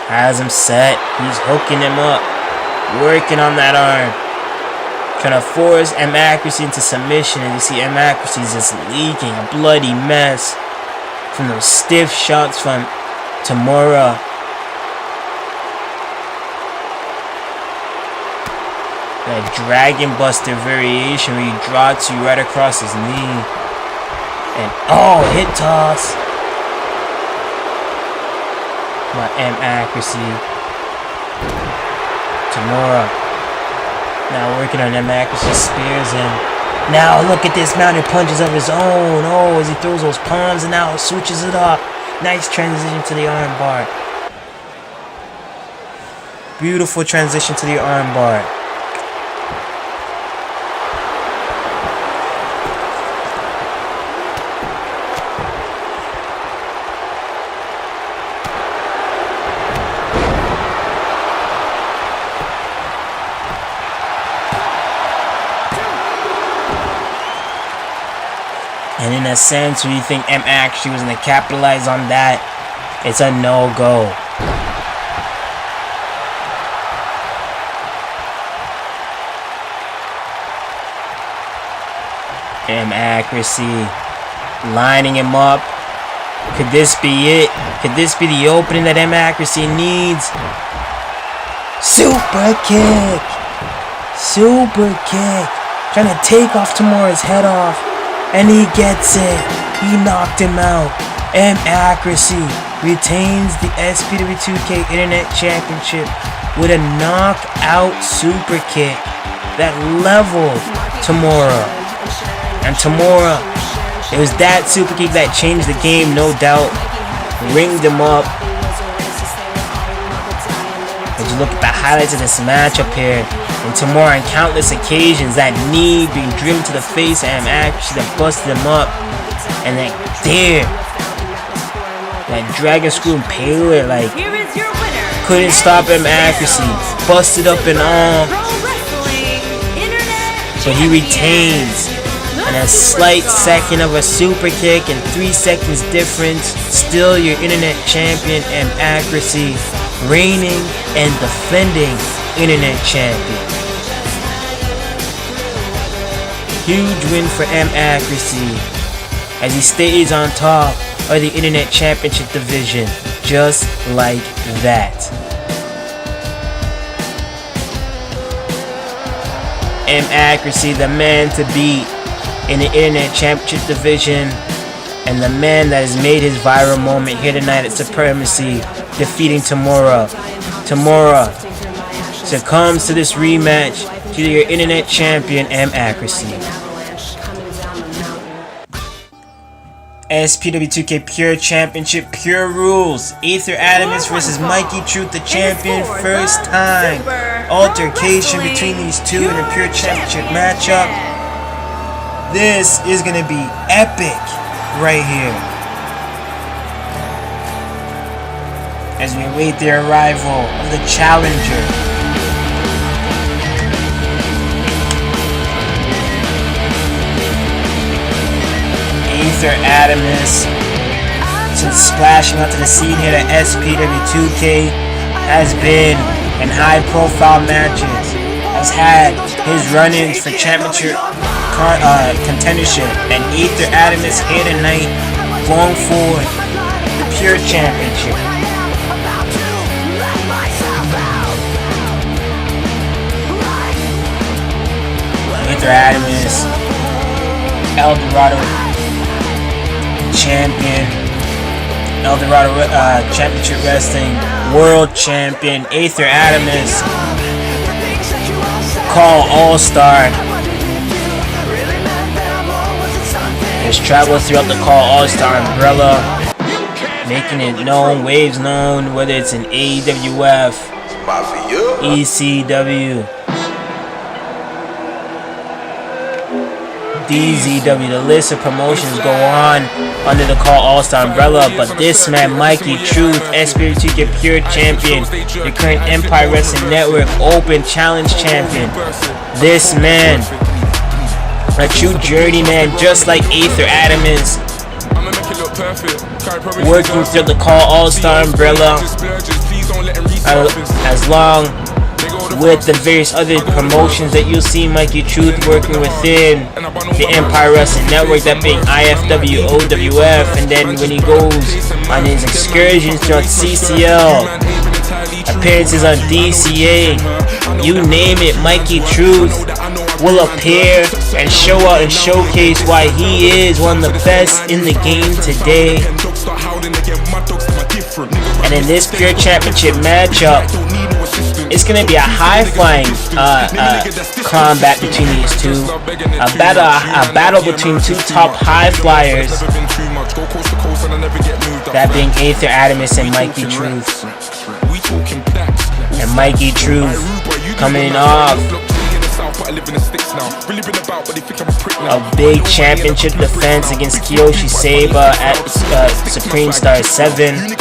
Has him set. He's hooking him up. Working on that arm. Trying to force M accuracy into submission. And you see M accuracy is just leaking. A bloody mess. From those stiff shots from Tamura. That Dragon Buster variation where he drops you right across his knee. And oh, hit toss. My M accuracy. Tamura now working on them accuracy spears, and now look at this mounted punches of his own. Oh, as he throws those palms and now switches it up. Nice transition to the arm bar. Beautiful transition to the arm bar. And in a sense, when you think M actually was going to capitalize on that, it's a no-go. M accuracy, lining him up. Could this be it? Could this be the opening that M accuracy needs? Super kick! Super kick! Trying to take off Tamura's head off. And he gets it. He knocked him out. M accuracy retains the SPW2K Internet Championship with a knockout super kick that leveled Tamura. And Tamura, it was that super kick that changed the game, no doubt. Ringed him up. As you look at the highlights of this matchup here, and Tamura on countless occasions, that knee being driven to the face of M accuracy that busted him up. And that dragon screw impaler, like, couldn't stop M accuracy. Busted up and all. But he retains. And a slight second of a super kick and 3 seconds difference. Still your internet champion, M accuracy, reigning and defending internet champion. Huge win for M accuracy as he stays on top of the internet championship division, just like that. M accuracy, the man to beat in the internet championship division, and the man that has made his viral moment here tonight at Supremacy, defeating Tamura. Tamura succumbs to this rematch to your internet champion, M accuracy. SPW2K Pure Championship, Pure Rules. Aether Atoms versus Mikey Truth, the champion, first time altercation between these two in a Pure Championship matchup. This is going to be epic right here as we await the arrival of the challenger. Aether Atoms, since splashing onto the scene here at SPW2K, has been in high profile matches, has had his run-ins for championship contendership, and Aether Atoms here tonight going for the Pure Championship. Aether Atoms, Eldorado champion, Eldorado Championship Wrestling World Champion. Aether Atoms, CAW All-Star, has traveled throughout the CAW All-Star umbrella, making it known, waves known, whether it's in AWF, ECW, DZW. The list of promotions go on under the CAW All-Star umbrella, but this man, Mikey Truth, SPW2K Pure Champion, the current Empire Wrestling Network Open Challenge Champion. This man, a true journeyman, just like Aether Atoms, working through the CAW All-Star umbrella, as long with the various other promotions that you'll see Mikey Truth working within the Empire Wrestling Network, that being IFW, OWF, and then when he goes on his excursions throughout CCL, appearances on DCA, you name it, Mikey Truth will appear and show out and showcase why he is one of the best in the game today. And in this Pure Championship matchup, It's gonna be a high-flying combat between these two. A battle between two top high flyers. That being Aether Atoms and Mikey Truth. And Mikey Truth coming off a big championship defense against Kyoshi Saba at Supreme Star 7.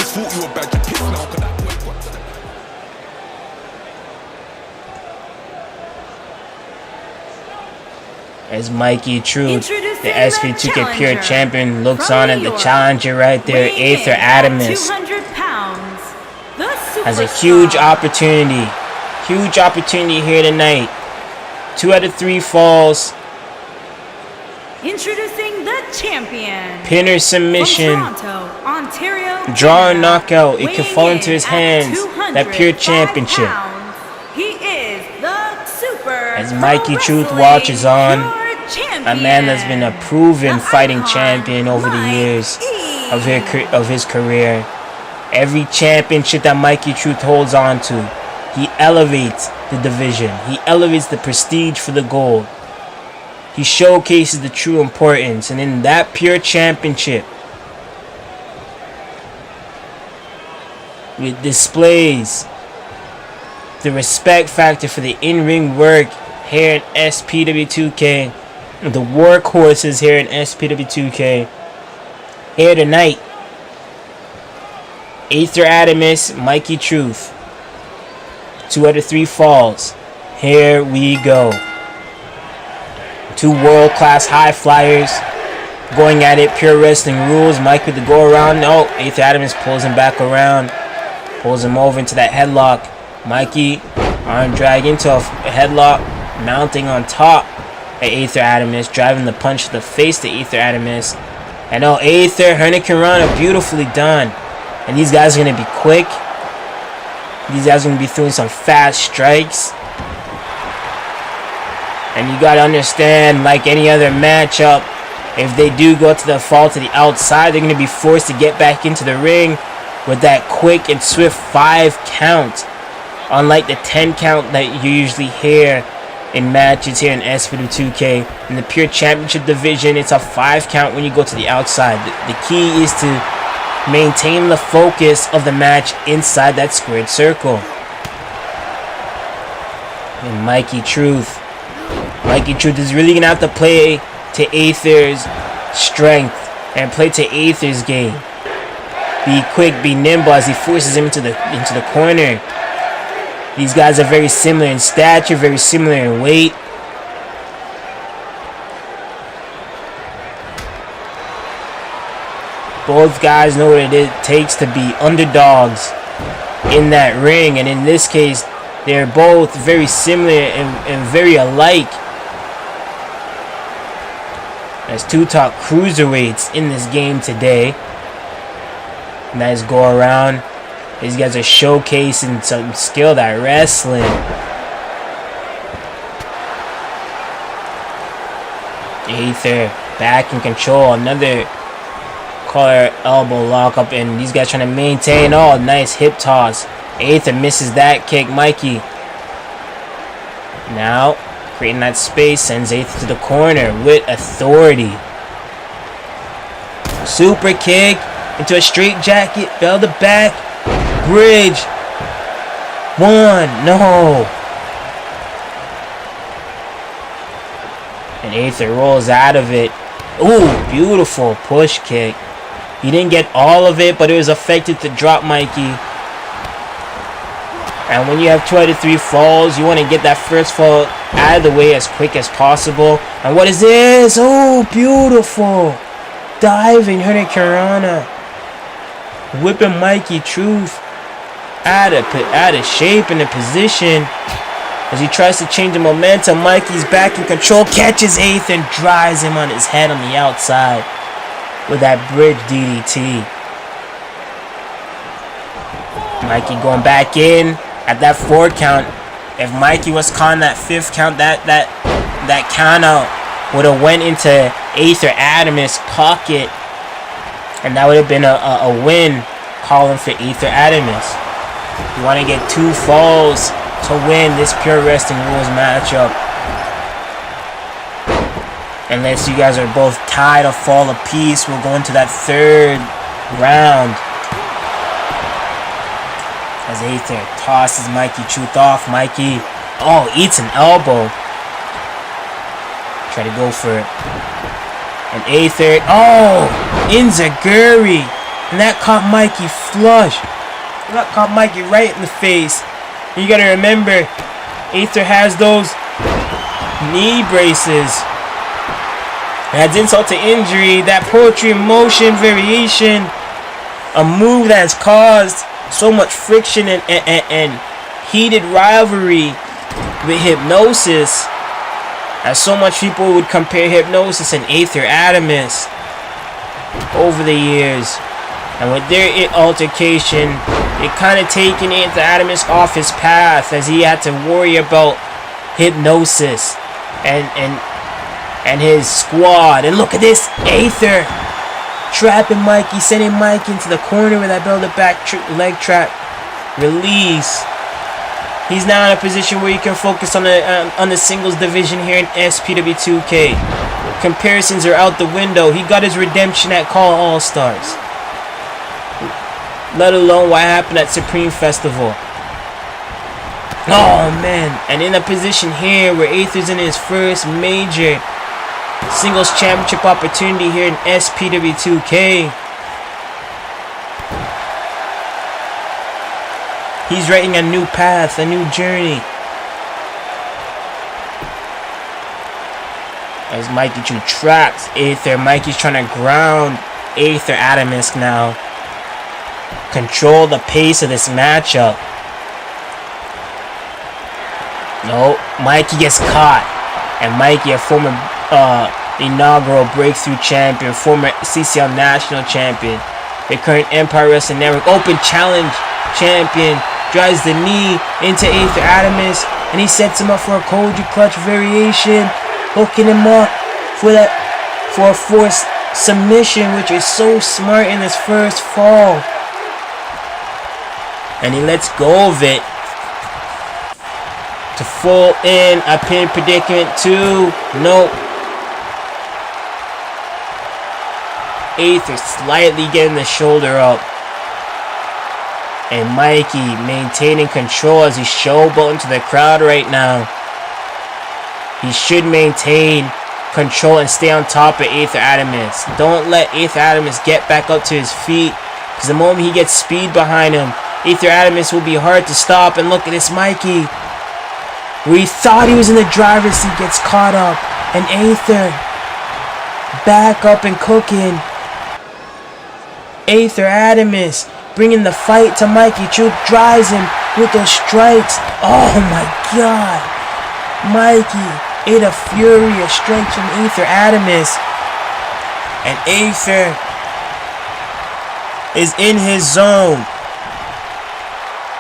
As Mikey Truth, the SPW2K Pure Champion, looks on at the challenger right there, Aether Atoms. Has a huge opportunity here tonight. 2 out of 3 falls. Introducing the champion. Pinner submission. Toronto, Ontario, Draw or knockout. It can fall into his hands. That Pure Championship. He is the super. As Mikey Truth watches on, a man that's been a proven fighting champion over the years of his career. Every championship that Mikey Truth holds on to, he elevates the division. He elevates the prestige for the gold. He showcases the true importance. And in that Pure Championship, it displays the respect factor for the in-ring work here in SPW2K. The workhorses here in SPW2K. Here tonight, Aether Atoms, Mikey Truth. 2 out of 3 falls. Here we go. 2 world-class high flyers going at it. Pure wrestling rules. Mike with the go around. No, Aether Atoms pulls him back around. Pulls him over into that headlock. Mikey arm drag into a headlock. Mounting on top at Aether Atoms. Driving the punch to the face to Aether Atoms. And now Aether, Hurricanrana, beautifully done. And these guys are going to be quick. These guys are going to be throwing some fast strikes. And you got to understand, like any other matchup, if they do go to the fall to the outside, they're going to be forced to get back into the ring with that quick and swift 5 count. Unlike the 10 count that you usually hear in matches here in SPW2K. In the Pure Championship division, it's a 5 count when you go to the outside. The key is to maintain the focus of the match inside that squared circle. And Mikey Truth is really gonna have to play to Aether's strength and play to Aether's game. Be quick, be nimble as he forces him into the corner. These guys are very similar in stature, very similar in weight. Both guys know what it takes to be underdogs in that ring. And in this case, they're both very similar and very alike. There's 2 top cruiserweights in this game today. Nice go around. These guys are showcasing some skill at wrestling. Aether back in control. Another collar elbow lock up, and these guys trying to maintain. Oh, nice hip toss. Aether misses that kick. Mikey now creating that space, sends Aether to the corner with authority. Super kick into a straight jacket, bell to back, bridge. 1, no. And Aether rolls out of it. Ooh, beautiful push kick. He didn't get all of it, but it was effective to drop Mikey. And when you have 2 out of 3 falls, you want to get that first fall out of the way as quick as possible. And what is this? Oh, beautiful. Diving Hurricanrana. Whipping Mikey Truth out of shape and the position. As he tries to change the momentum, Mikey's back in control. Catches Aether and drives him on his head on the outside with that bridge DDT. Mikey going back in at that 4 count. If Mikey was calling that 5th count, that count out would have went into Aether Atoms' pocket, and that would have been a win calling for Aether Atoms. You want to get 2 falls to win this Pure Wrestling Rules matchup. Unless you guys are both tied or fall apiece, we'll go into that third round. As Aether tosses Mikey Truth off. Mikey, oh, eats an elbow. Try to go for it. And Aether, oh, Inzaguri. And that caught Mikey flush. That caught Mikey right in the face. And you gotta remember, Aether has those knee braces. Adds insult to injury. That poetry in motion variation. A move that has caused so much friction and heated rivalry with Hypnosis. As so much people would compare Hypnosis and Aether Atomsk over the years. And with their altercation, it kind of taken Aether Atomsk off his path, as he had to worry about Hypnosis and his squad. And look at this, Aether trapping Mikey, sending Mikey into the corner with that build-up back leg trap release. He's now in a position where he can focus on the singles division here in SPW2K. Comparisons are out the window. He got his redemption at CAW All-Stars. Let alone what happened at Supreme Festival. Oh man, and in a position here where Aether's in his first major singles championship opportunity here in SPW2K. He's writing a new path, a new journey. As Mikey Chu traps Aether, Mikey's trying to ground Aether Atomsk now. Control the pace of this matchup. No, Mikey gets caught. And Mikey, a former inaugural breakthrough champion, former CCL national champion, the current Empire Wrestling Network Open Challenge champion, drives the knee into Aether Atomsk, and he sets him up for a Koji clutch variation, hooking him up for a forced submission, which is so smart in his first fall. And he lets go of it to fall in a pin predicament too. Nope. Aether slightly getting the shoulder up. And Mikey maintaining control as he's showboating to the crowd right now. He should maintain control and stay on top of Aether Atomsk. Don't let Aether Atomsk get back up to his feet, because the moment he gets speed behind him, Aether Atomsk will be hard to stop. And look at this Mikey. We thought he was in the driver's seat, gets caught up. And Aether back up and cooking. Aether Atomsk bringing the fight to Mikey. Truth drives him with those strikes. Oh my god. Mikey ate a fury of strikes from Aether Atomsk. And Aether is in his zone.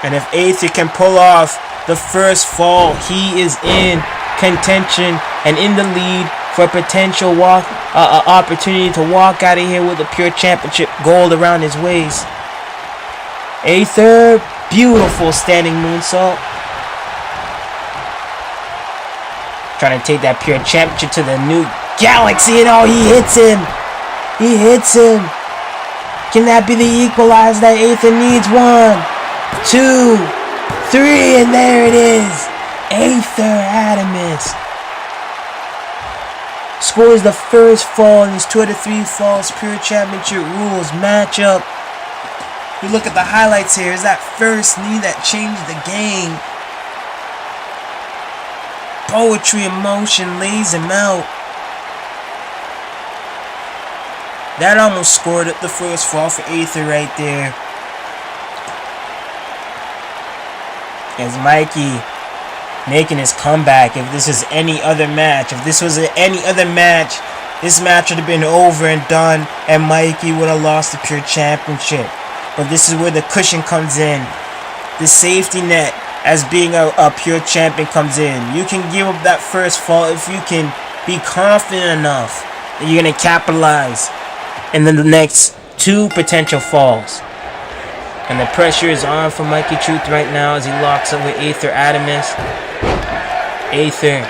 And if Aether can pull off the first fall, he is in contention and in the lead for a potential opportunity to walk out of here with a pure championship gold around his waist. Aether, beautiful standing moonsault. Trying to take that pure championship to the new galaxy, and oh, he hits him. He hits him. Can that be the equalizer that Aether needs? 1, 2, 3, and there it is. Aether Atomsk scores the first fall in his 2 out of 3 falls pure championship rules matchup. We look at the highlights here. Is that first knee that changed the game. Poetry in motion lays him out. That almost scored the first fall for Aether right there. As Mikey making his comeback. If this is any other match, if this was any other match, this match would have been over and done, and Mikey would have lost the pure championship. But this is where the cushion comes in. The safety net as being a pure champion comes in. You can give up that first fall if you can be confident enough that you're going to capitalize in the next 2 potential falls. And the pressure is on for Mikey Truth right now as he locks up with Aether Atomus. Aether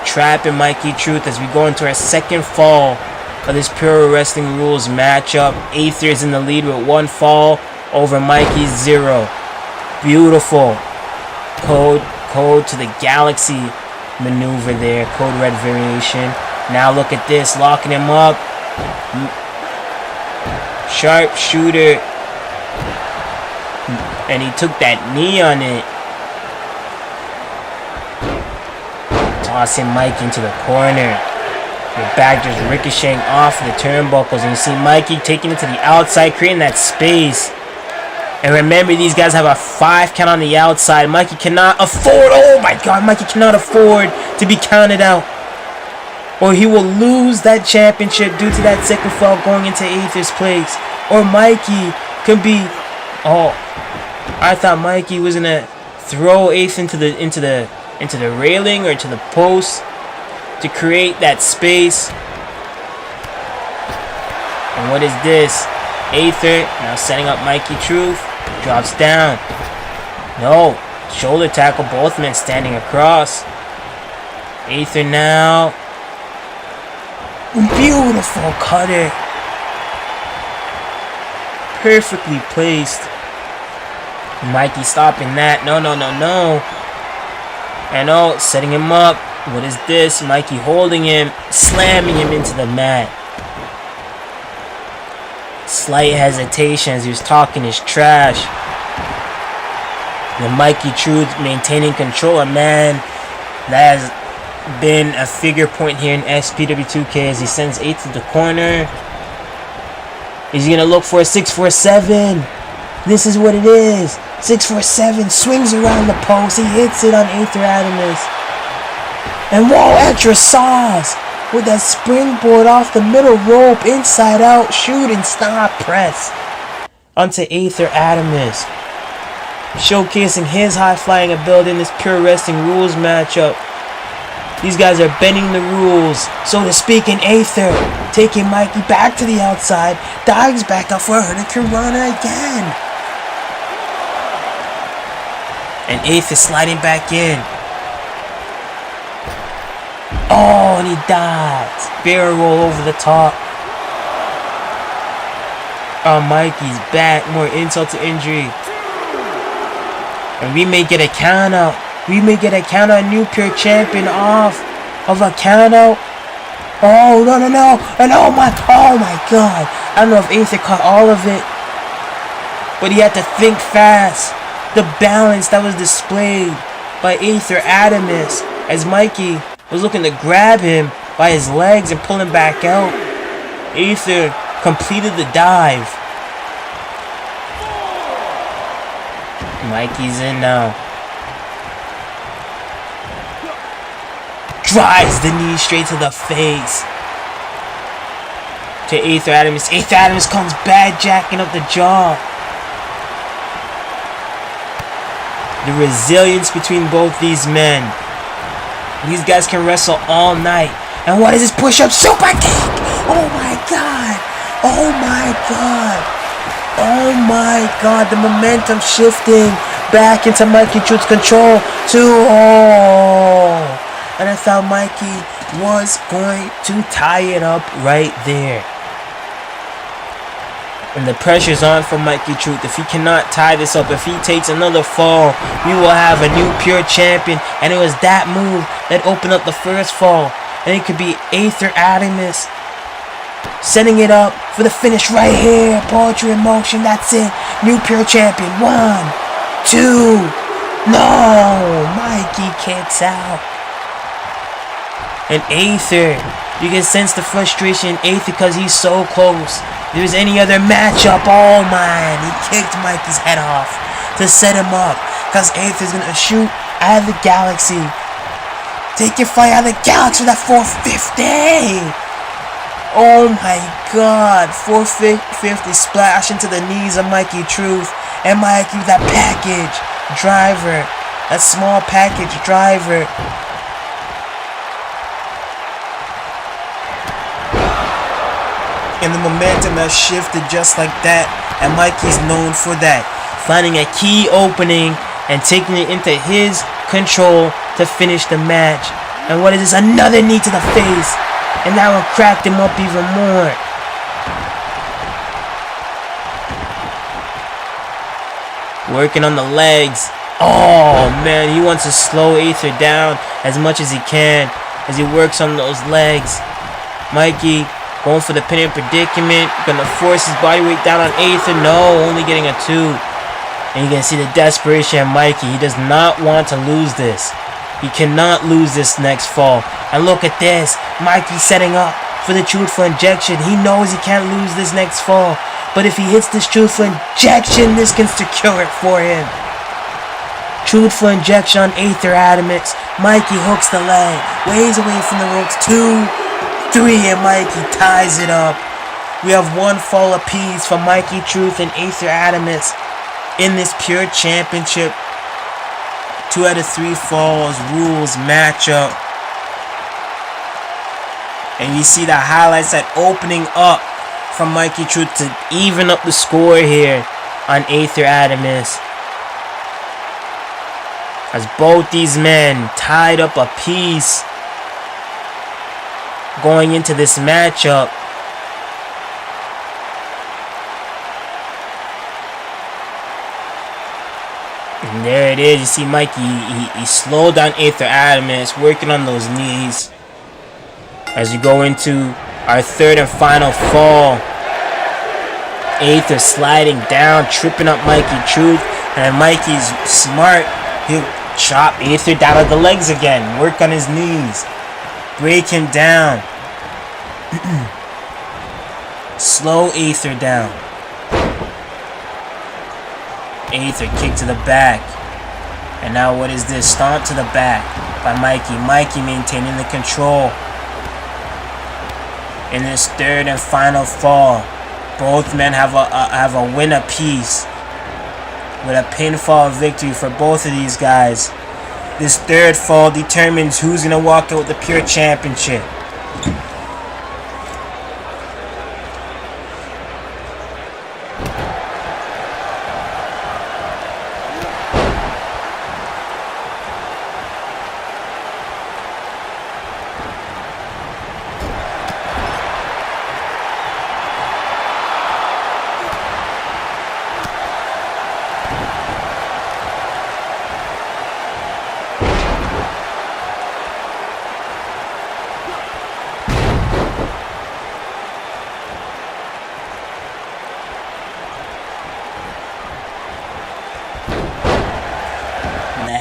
trapping Mikey Truth as we go into our second fall of this Pure Wrestling Rules matchup. Aether is in the lead with 1 fall over Mikey's 0. Beautiful. Code to the Galaxy maneuver there. Code red variation. Now look at this. Locking him up. Sharp shooter. And he took that knee on it. Tossing Mikey into the corner. Your back just ricocheting off the turnbuckles. And you see Mikey taking it to the outside, creating that space. And remember, these guys have a 5 count on the outside. Mikey cannot afford, oh my god, Mikey cannot afford to be counted out. Or he will lose that championship due to that second fall going into Aether's place. Or Mikey could be, oh, I thought Mikey was gonna throw Aether into the railing or to the post to create that space. And what is this? Aether now setting up Mikey Truth. Drops down. No. Shoulder tackle. Both men standing across. Aether now. Beautiful cutter. Perfectly placed. Mikey stopping that. No. And oh, setting him up. What is this? Mikey holding him. Slamming him into the mat. Slight hesitation as he was talking his trash. And Mikey Truth maintaining control. A man that has been a figure point here in SPW2K as he sends Aether to the corner. Is he going to look for a 647? This is what it is. 647 swings around the post. He hits it on Aether Atomus. And whoa, extra sauce. With that springboard off the middle rope, inside out, shoot and stop press onto Aether Atomus. Showcasing his high-flying ability in this Pure Wrestling Rules matchup. These guys are bending the rules, so to speak, in Aether. Taking Mikey back to the outside, dives back up for a Hurricane Rana again. And Aether sliding back in. Oh, and he dives. Barrel roll over the top. Oh, Mikey's back. More insult to injury. And we may get a count out. We may get a count out. New Pure Champion off of a count out. Oh, no. And oh my god. I don't know if Aether caught all of it. But he had to think fast. The balance that was displayed by Aether Atomus as Mikey was looking to grab him by his legs and pull him back out. Aether completed the dive. Mikey's in now. Drives the knee straight to the face. To Aether Atomus. Aether Atomus comes bad, jacking up the jaw. The resilience between both these men. These guys can wrestle all night. And what is this push-up super kick? Oh my god. Oh my god. Oh my god. The momentum shifting back into Mikey Truth's control. And I thought Mikey was going to tie it up right there. And the pressure's on for Mikey Truth. If he cannot tie this up, if he takes another fall, we will have a new Pure Champion. And it was that move that opened up the first fall. And it could be Aether Atomus setting it up for the finish right here. Poetry in motion. That's it. New Pure Champion. 1, 2. No. Mikey kicks out. And Aether, you can sense the frustration in Aether because he's so close. If there's any other matchup, oh man, he kicked Mikey's head off to set him up. Because Aether's going to shoot out of the galaxy. Taking flight out of the galaxy with that 450. Oh my god, 450 splash into the knees of Mikey Truth. And Mikey with that package driver. That small package driver. And the momentum has shifted just like that. And Mikey's known for that. Finding a key opening and taking it into his control to finish the match. And what is this? Another knee to the face. And that one cracked him up even more. Working on the legs. Oh man, he wants to slow Aether down as much as he can as he works on those legs. Mikey going for the pinning predicament. Gonna force his body weight down on Aether. No, only getting a 2. And you can see the desperation of Mikey. He does not want to lose this. He cannot lose this next fall. And look at this. Mikey setting up for the truthful injection. He knows he can't lose this next fall. But if he hits this truthful injection, this can secure it for him. Truthful injection on Aether Atomsk. Mikey hooks the leg. Ways away from the ropes. 2, 3, and Mikey ties it up. We have 1 fall apiece for Mikey Truth and Aether Atomsk in this pure championship. 2 out of 3 falls rules matchup. And you see the highlights that opening up from Mikey Truth to even up the score here on Aether Atomsk. As both these men tied up a piece going into this matchup. And there it is. You see Mikey, he slowed down Aether Atomsk, working on those knees. As we go into our 3rd and final fall. Aether sliding down, tripping up Mikey Truth. And Mikey's smart. He'll chop Aether down at the legs again. Work on his knees. Break him down. Slow Aether down. Aether kick to the back. And now what is this? Stomp to the back by Mikey. Mikey maintaining the control. In this 3rd and final fall, both men have a win apiece. With a pinfall victory for both of these guys. This 3rd fall determines who's going to walk out with the pure championship.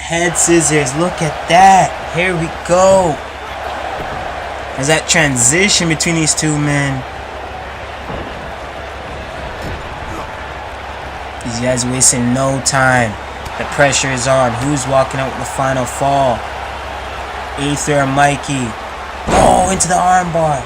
Head scissors, look at that. Here we go. There's that transition between these two men. These guys wasting no time. The pressure is on. Who's walking out with the final fall? Aether and Mikey. Oh, into the armbar.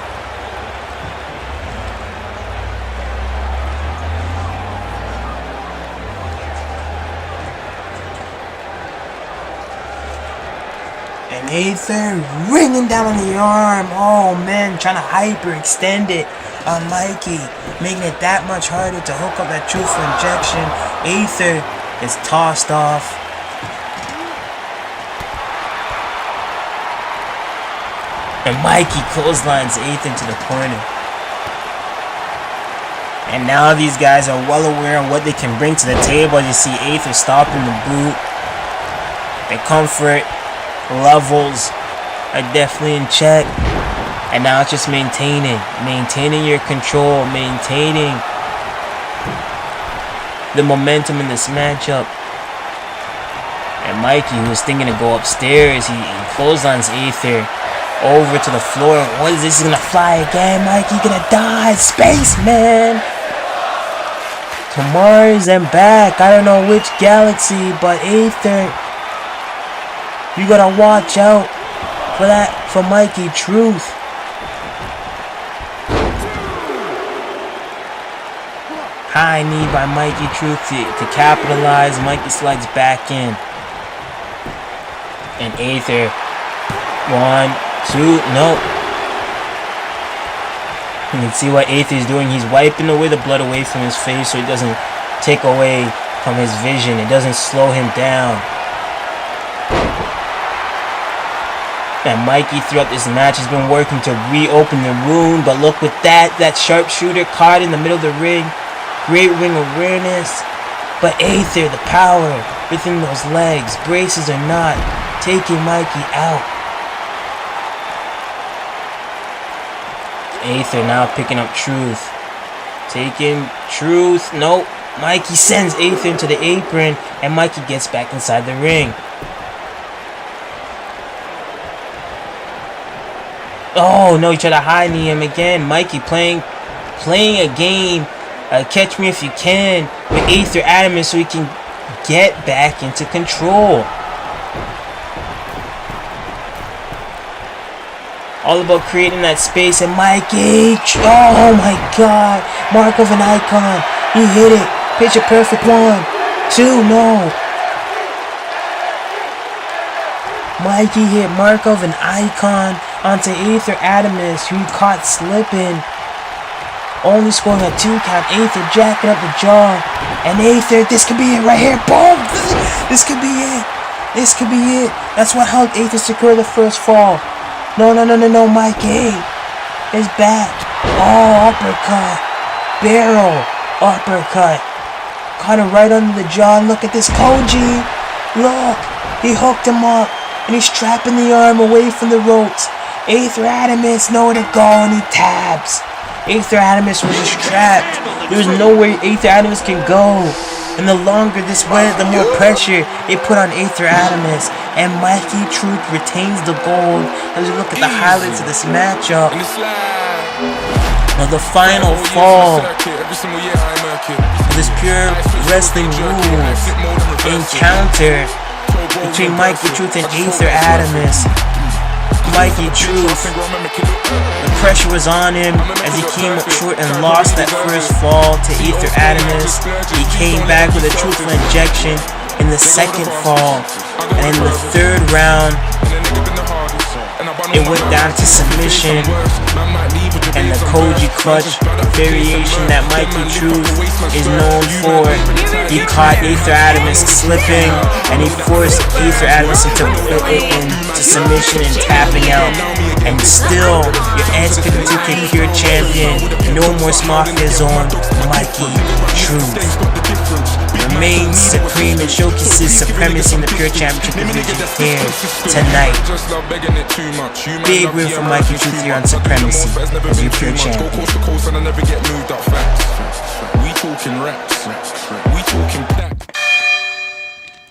Aether ringing down on the arm. Oh man, trying to hyperextend it on Mikey, making it that much harder to hook up that truthful injection. Aether is tossed off. And Mikey clotheslines Aether into the corner. And now these guys are well aware of what they can bring to the table. You see Aether stopping the boot. The comfort levels are definitely in check. And now it's just maintaining your control, maintaining the momentum in this matchup. And Mikey, who was thinking to go upstairs, he clotheslines Aether over to the floor. What is this? He's gonna fly again. Mikey gonna die. Spaceman. To Mars and back. I don't know which galaxy, but Aether, you gotta watch out for that, for Mikey Truth. High knee by Mikey Truth to capitalize. Mikey slides back in. And Aether, 1, 2, no. You can see what Aether is doing. He's wiping away the blood away from his face so it doesn't take away from his vision. It doesn't slow him down. And Mikey throughout this match has been working to reopen the wound, but look with that sharpshooter caught in the middle of the ring. Great ring awareness. But Aether, the power within those legs, braces or not, taking Mikey out. Aether now picking up Truth. Taking Truth. Nope. Mikey sends Aether into the apron, and Mikey gets back inside the ring. Oh no, he tried to high knee him again. Mikey playing a game, catch me if you can, with Aether adamant so he can get back into control. All about creating that space, and Mikey, oh my god, mark of an icon. He hit it, picture perfect. 1, 2, no. Mikey hit mark of an icon onto Aether Adamus, who he caught slipping. Only scoring a 2 count. Aether jacking up the jaw. And Aether, this could be it right here. Boom! This could be it. This could be it. That's what helped Aether secure the first fall. No, Mikey is back. Oh, uppercut. Barrel uppercut. Caught him right under the jaw. And look at this Koji. Look, he hooked him up. And he's strapping the arm away from the ropes. Aether Adamus nowhere to go, and he tabs. Aether Adamus was just trapped. There was nowhere Aether Adamus can go. And the longer this went, the more pressure it put on Aether Adamus. And Mikey Truth retains the gold. As we look at the highlights of this matchup. Now the final fall of this pure wrestling rules encounter between Mikey Truth and Aether Adamus. Mikey Truth, the pressure was on him as he came up short and lost that first fall to Aether Adamus. He came back with a truthful injection in the second fall, and in the third round it went down to submission and the Koji clutch variation that Mikey Truth is known for. He caught Aether Adamus slipping, and he forced Aether Adamus into submission and tapping out. And still, your SPW2K Pure Champion, no more Smärta zone, Mikey Truth remains supreme and showcases supremacy in the Pure Championship division here tonight. Big win for Mikey Truth here on Supremacy as your Pure Champion.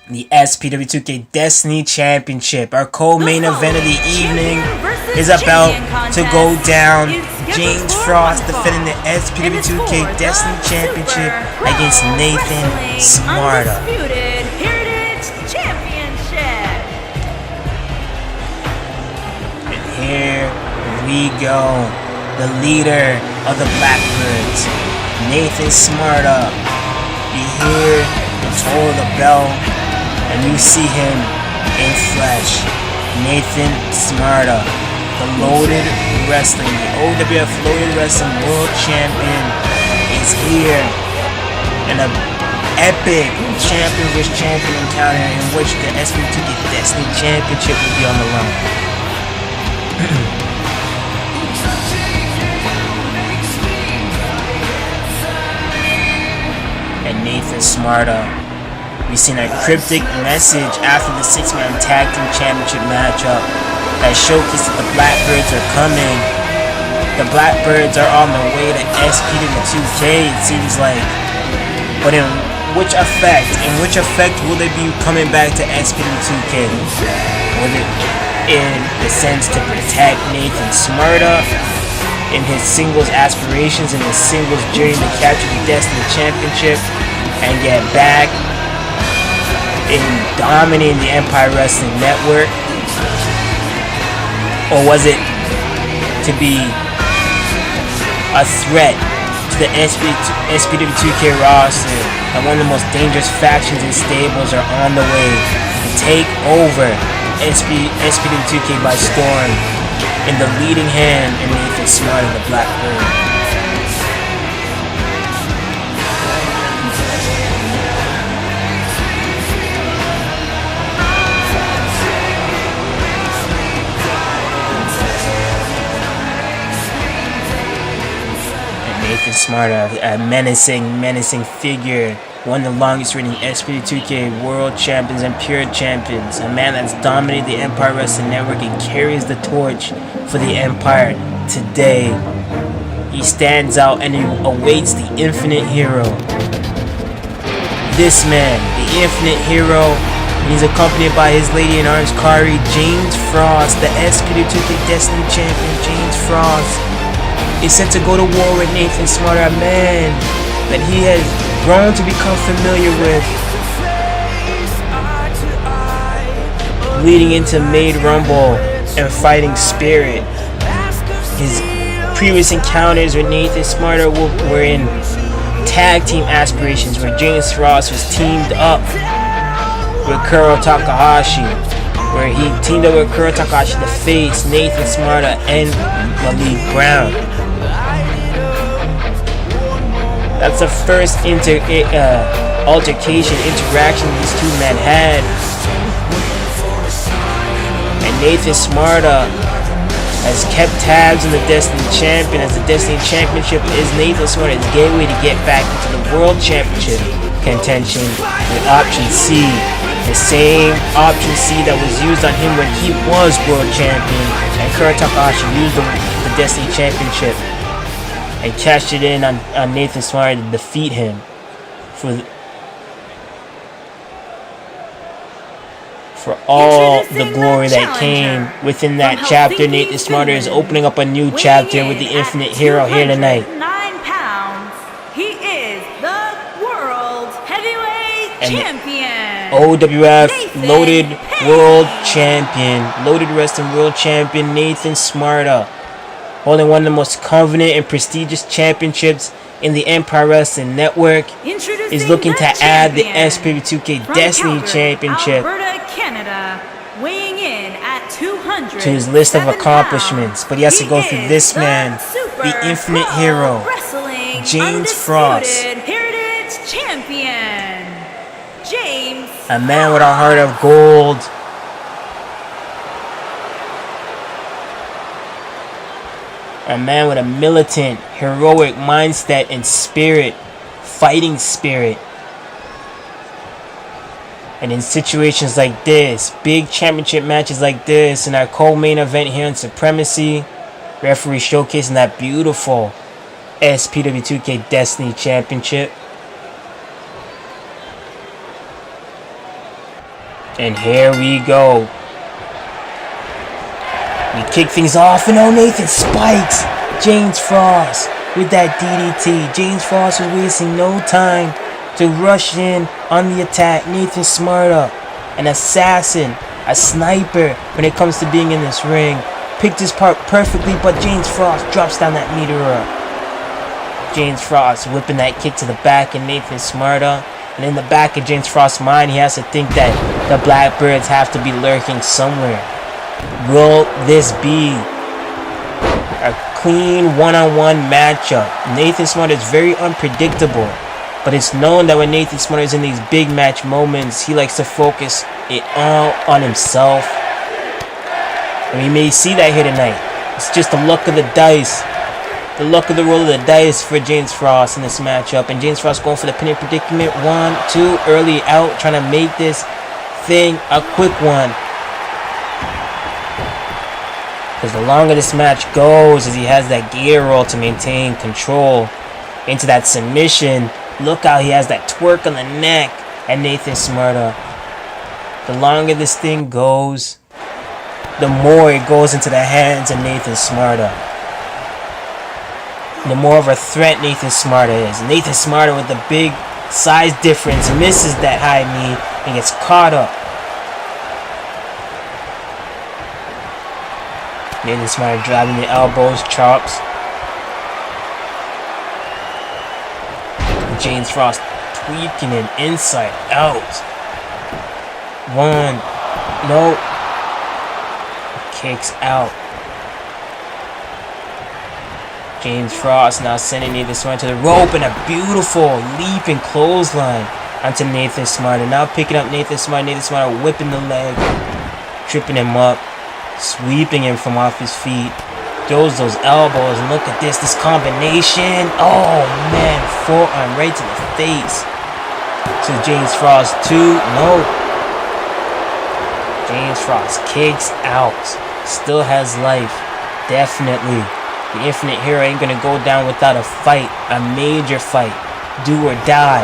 The SPW2K Destiny Championship, our co-main event of the evening, is about to go down. James Frost defending the SPW2K Destiny Championship against Nathan Smärta. And here we go. The leader of the Blackbirds, Nathan Smärta. You hear the toll of the bell, and you see him in flesh. Nathan Smärta, the Loaded Wrestling, the OWF Loaded Wrestling World Champion, is here in an epic champion vs champion encounter in which the SPW2K Destiny Championship will be on the line. And Nathan Smärta, we've seen a cryptic message after the 6-man tag team championship matchup that showcased that the Blackbirds are coming. The Blackbirds are on their way to SPW2K, it seems like. But in which effect will they be coming back to SPW2K? Will it in the sense to protect Nathan Smärta in his singles aspirations, in his singles journey to capture the Destiny Championship and get back in dominating the Empire Wrestling Network? Or was it to be a threat to the SPW2K roster, and one of the most dangerous factions and stables are on the way to take over SPW2K by storm, in the leading hand in Nathan Smärta, the Blackbird? Nathan Smärta, a menacing figure. One of the longest reigning SPW2K World Champions and Pure Champions. A man that's dominated the Empire Wrestling Network and carries the torch for the Empire today. He stands out and he awaits the Infinite Hero. This man, the Infinite Hero, he's accompanied by his lady in arms, Korrie, James Frost, the SPW2K Destiny Champion, James Frost, is set to go to war with Nathan Smärta, a man that he has grown to become familiar with, leading into Made Rumble and Fighting Spirit. His previous encounters with Nathan Smärta were in tag team aspirations, where James Frost was teamed up with Kuro Takahashi, where he teamed up with Kuro Takahashi to face Nathan Smärta and Malik Brown. That's the first altercation, interaction these two men had. And Nathan Smärta has kept tabs on the Destiny Champion, as the Destiny Championship is Nathan Smärta's gateway to get back into the World Championship contention with Option C. The same Option C that was used on him when he was World Champion, and Kuro Takahashi used the Destiny Championship and cashed it in on Nathan Smärta to defeat him for all the glory that came within that chapter. Nathan Smärta is opening up a new chapter with the Infinite Hero here tonight. 9 pounds. He is the World Heavyweight Champion. OWF Loaded World Champion, Loaded Wrestling World Champion Nathan Smärta, holding one of the most coveted and prestigious championships in the Empire Wrestling Network, is looking to add the SPW2K Destiny Championship weighing in at 200 to his list of accomplishments. But he has to go through this man, the Infinite Hero, James Frost. Heritage Champion, James. A man with a heart of gold. A man with a militant, heroic mindset and spirit, fighting spirit. And in situations like this, big championship matches like this, in our co-main event here in Supremacy, referee showcasing that beautiful SPW2K Destiny Championship. And here we go. We kick things off, and Nathan spikes James Frost with that DDT. James Frost was wasting no time to rush in on the attack. Nathan Smärta, an assassin, a sniper when it comes to being in this ring, picked his part perfectly, but James Frost drops down that meteor. James Frost whipping that kick to the back of Nathan Smärta, and in the back of James Frost's mind, he has to think that the Blackbirds have to be lurking somewhere. Will this be a clean one-on-one matchup? Nathan Smärta is very unpredictable, but it's known that when Nathan Smärta is in these big match moments, he likes to focus it all on himself. And we may see that here tonight. It's just the luck of the dice. The luck of the roll of the dice for James Frost in this matchup. And James Frost going for the pinning predicament. 1, 2, early out, trying to make this thing a quick one. Because the longer this match goes, as he has that Guerrero to maintain control into that submission. Look how he has that twerk on the neck at Nathan Smärta. The longer this thing goes, the more it goes into the hands of Nathan Smärta. The more of a threat Nathan Smärta is. Nathan Smärta with the big size difference misses that high knee and gets caught up. Nathan Smärta driving the elbows, chops. James Frost tweaking him inside out. 1. No. Kicks out. James Frost now sending Nathan Smärta to the rope, and a beautiful leaping clothesline onto Nathan Smärta. Now picking up Nathan Smärta. Nathan Smärta whipping the leg, tripping him up, sweeping him from off his feet. throws those elbows, and look at this combination. Oh man, forearm right to the face. To James Frost 2, no. James Frost kicks out. Still has life, definitely. The Infinite Hero ain't gonna go down without a fight, a major fight, do or die.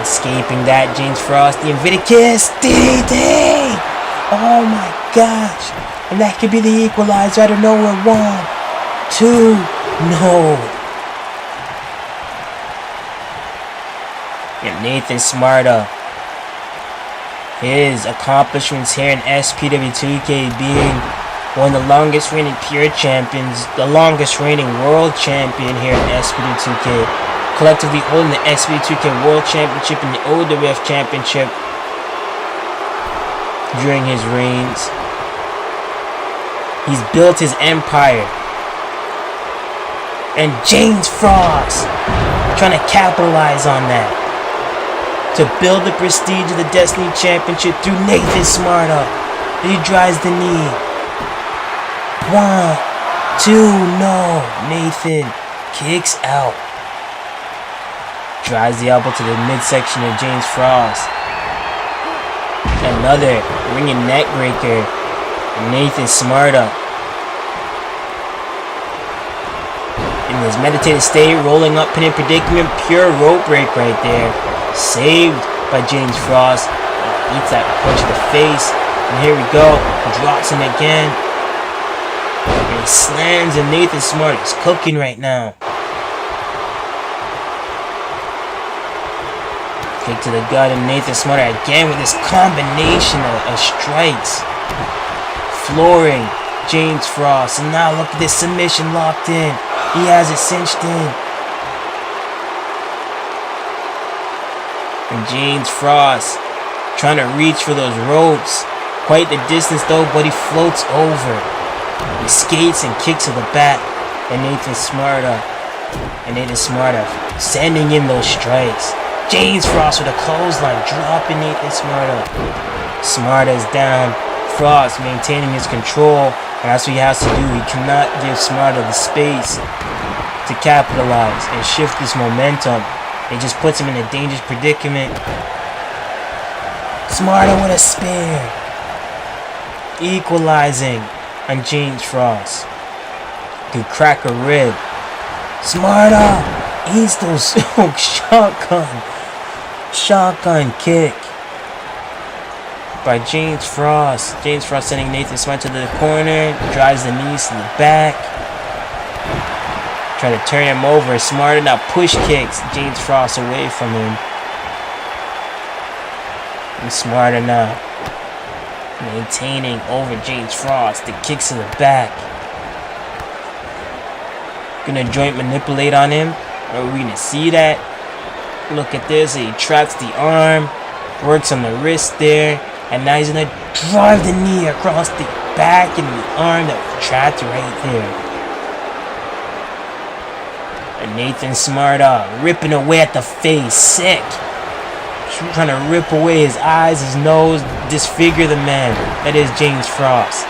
Escaping that, James Frost, the invited kiss, DDT! Oh my gosh, and that could be the equalizer out of nowhere. 1, 2, no. And Nathan Smärta, his accomplishments here in SPW2K being one of the longest reigning pure champions, the longest reigning world champion here in SPW2K, collectively holding the SPW2K World Championship and the OWF Championship during his reigns. He's built his empire. And James Frost trying to capitalize on that, to build the prestige of the Destiny Championship through Nathan Smärta. He drives the knee. 1, 2, no. Nathan kicks out. Drives the elbow to the midsection of James Frost. Another ringing neck breaker. Nathan Smärta. In his meditative state, rolling up, pin in predicament, pure rope break right there. Saved by James Frost. Eats that punch to the face. And here we go. Drops him again. And he slams, and Nathan Smärta is cooking right now. Kick to the gut, and Nathan Smärta again with this combination of strikes. Flooring James Frost. And now look at this submission locked in. He has it cinched in. And James Frost trying to reach for those ropes. Quite the distance though, but he floats over. He skates and kicks to the back. And Nathan Smärta sending in those strikes. James Frost with a clothesline, dropping Nathan Smärta. Smärta is down. Frost maintaining his control, and that's what he has to do. He cannot give Smärta the space to capitalize and shift this momentum. It just puts him in a dangerous predicament. Smärta with a spear, equalizing on James Frost. Could crack a rib. Smärta eats those shotgun kick by James Frost. James Frost sending Nathan Smärta to the corner, drives the knees to the back, trying to turn him over. Smärta now push kicks James Frost away from him. And Smärta now maintaining over James Frost. The kicks to the back. Gonna joint manipulate on him. Are we gonna see that? Look at this. He traps the arm, works on the wrist there, and now he's gonna drive the knee across the back and the arm that was trapped right there. And Nathan Smärta ripping away at the face, sick. Trying to rip away his eyes, his nose, disfigure the man that is James Frost.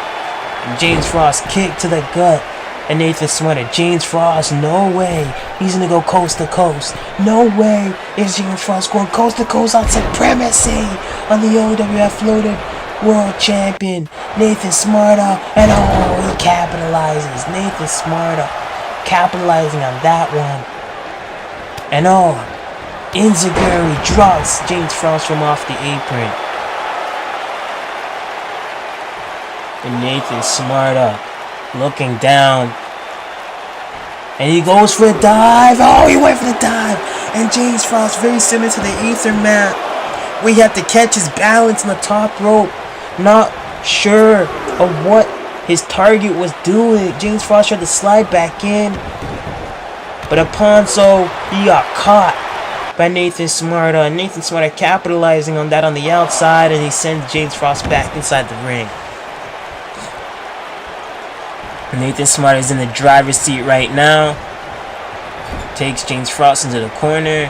And James Frost kick to the gut. And Nathan Smärta, James Frost, no way. He's gonna go coast to coast. No way is James Frost going coast to coast on Supremacy on the OWF Floated World Champion, Nathan Smärta. And oh, he capitalizes. Nathan Smärta capitalizing on that one. And oh, Enziguri drops James Frost from off the apron. And Nathan Smärta looking down, and he goes for a dive. Oh, he went for the dive. And James Frost, very similar to the Aether match, where he had to catch his balance on the top rope, not sure of what his target was doing. James Frost tried to slide back in, but upon so, he got caught by Nathan Smärta. And Nathan Smärta capitalizing on that on the outside, and he sends James Frost back inside the ring. Nathan Smärta is in the driver's seat right now. Takes James Frost into the corner.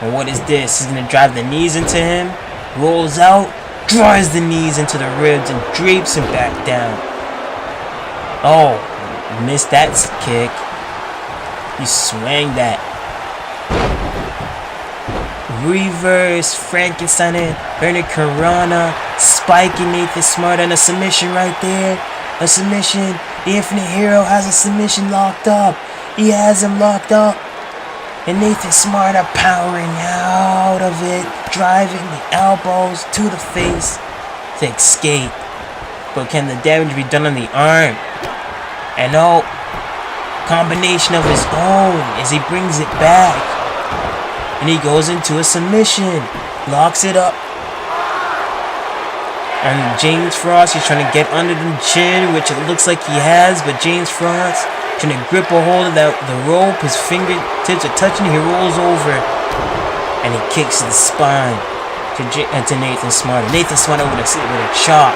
And what is this? He's going to drive the knees into him. Rolls out. Drives the knees into the ribs and drapes him back down. Oh, missed that kick. He swang that. Reverse Frankenstein in. Hurricanrana. Spiking Nathan Smart and a submission right there. A submission. The Infinite Hero has a submission locked up. He has him locked up. And Nathan Smart are powering out of it. Driving the elbows to the face to escape. But can the damage be done on the arm? And oh, combination of his own as he brings it back. And he goes into a submission. Locks it up. And James Frost is trying to get under the chin, which it looks like he has, but James Frost trying to grip a hold of the rope. His fingertips are touching, he rolls over. And he kicks to the spine to Nathan Smart. Nathan Smart with a chop.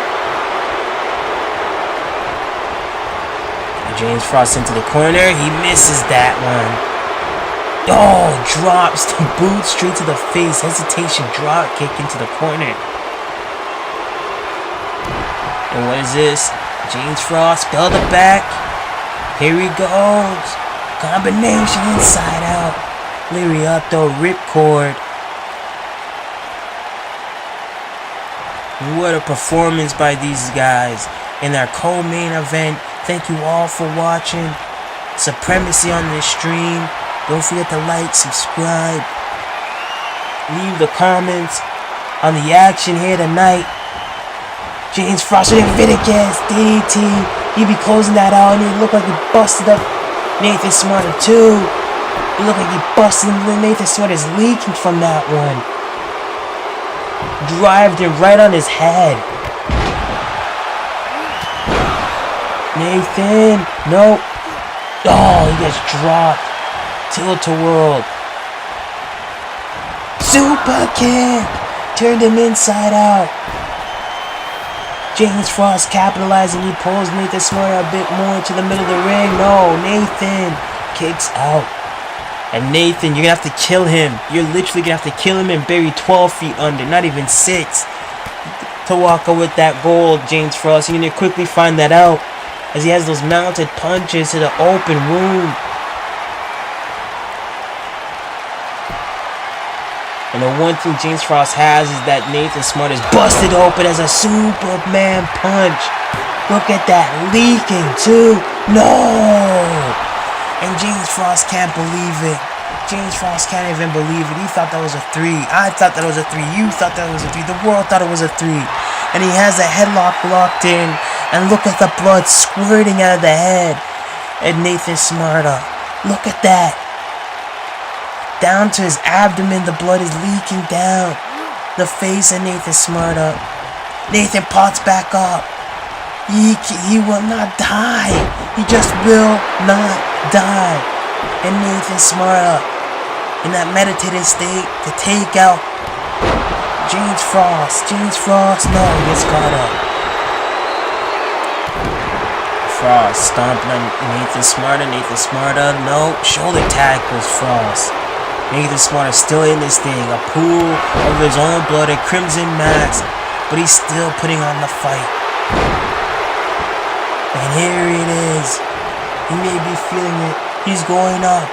And James Frost into the corner, he misses that one. Oh, drops the boot straight to the face. Hesitation drop kick into the corner. And what is this? James Frost, belt it back. Here he goes. Combination inside out. Lariato ripcord. What a performance by these guys in their co-main event. Thank you all for watching. Supremacy on this stream. Don't forget to like, subscribe. Leave the comments on the action here tonight. James Frost with Leviticus, DDT. He'd be closing that out and he looked like he busted up Nathan Smart too. He looked like he busted him. Nathan Smart is leaking from that one. Drived him right on his head. Nathan, nope. Oh, he gets dropped. Tilt-a-whirl. Super kick. Turned him inside out. James Frost capitalizing. He pulls Nathan Smart a bit more to the middle of the ring. No, Nathan kicks out. And Nathan, you're going to have to kill him. You're literally going to have to kill him and bury 12 feet under, not even 6, to walk out with that gold, James Frost. You're going to quickly find that out as he has those mounted punches to the open wound. And the one thing James Frost has is that Nathan Smart is busted open as a Superman punch. Look at that, leaking too. No! And James Frost can't believe it. James Frost can't even believe it. He thought that was a 3. I thought that was a 3. You thought that was a 3. The world thought it was a 3. And he has a headlock locked in. And look at the blood squirting out of the head. And Nathan Smart, look at that. Down to his abdomen, the blood is leaking down the face of Nathan Smart. Nathan pots back up. He will not die. He just will not die. And Nathan Smart in that meditative state to take out James Frost. James Frost, no, he gets caught up. Frost stomping on Nathan Smart. Nathan Smart, no, shoulder tackles Frost. Nathan Smart is still in this thing, a pool of his own blood, a crimson mask, but he's still putting on the fight. And here it is. He may be feeling it. He's going up.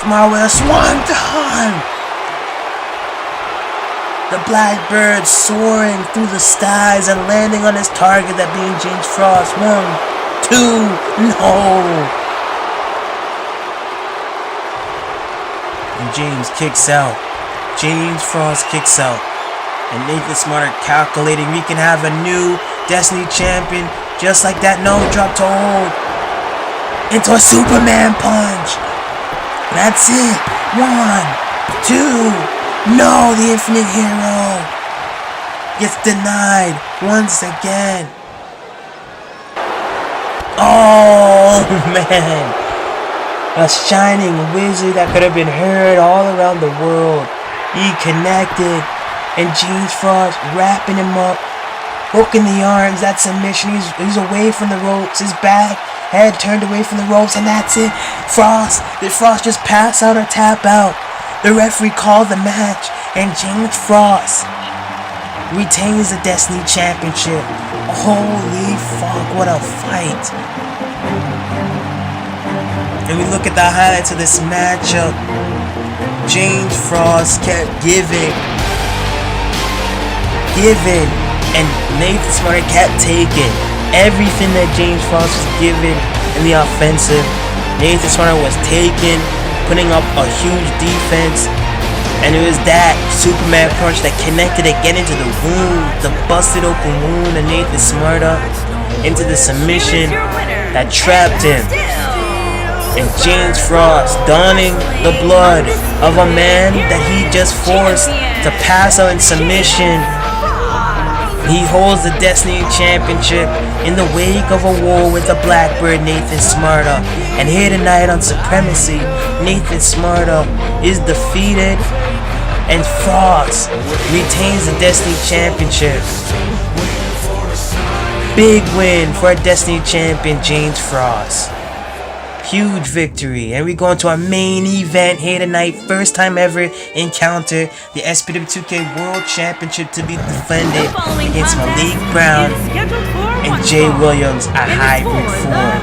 Smart with a swanton. The Blackbird soaring through the skies and landing on his target, that being James Frost. 1, 2, no. And James kicks out. James Frost kicks out. And Nathan Smart calculating we can have a new Destiny champion just like that. No, drop to hold. Into a Superman punch. That's it. 1, 2. No, the Infinite Hero gets denied once again. Oh, man. A shining wizard that could have been heard all around the world. He connected. And James Frost wrapping him up. Hooking the arms. That submission. He's away from the ropes. His back. Head turned away from the ropes. And that's it. Did Frost just pass out or tap out? The referee called the match. And James Frost retains the Destiny Championship. Holy fuck, what a fight. And we look at the highlights of this matchup. James Frost kept giving, and Nathan Smärta kept taking. Everything that James Frost was given in the offensive, Nathan Smärta was taking, putting up a huge defense. And it was that Superman punch that connected again into the wound, the busted open wound of Nathan Smärta, into the submission that trapped him. And James Frost, donning the blood of a man that he just forced to pass out in submission. He holds the Destiny Championship in the wake of a war with the Blackbird Nathan Smärta. And here tonight on Supremacy, Nathan Smärta is defeated and Frost retains the Destiny Championship. Big win for our Destiny Champion James Frost. Huge victory. And we go into our main event here tonight. First time ever encounter the SPW2K World Championship to be defended against Malik Brown and Jay Williams, a hybrid form.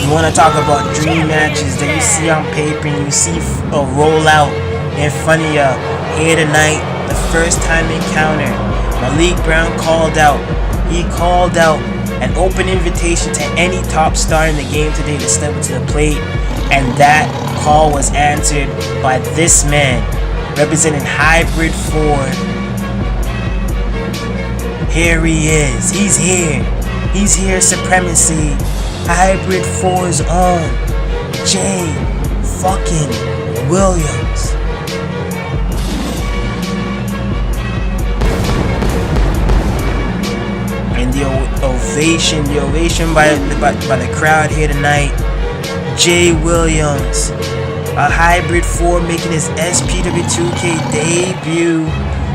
You want to talk about dream matches that you see on paper and you see a rollout in front of you here tonight. The first time encounter, Malik Brown called out. He called out an open invitation to any top star in the game today to step up to the plate, and that call was answered by this man representing Hybrid 4. Here he is. He's here, Supremacy. Hybrid 4's own Jay fucking Williams. And the ovation by the crowd here tonight. Jay Williams, a Hybrid 4 making his SPW2K debut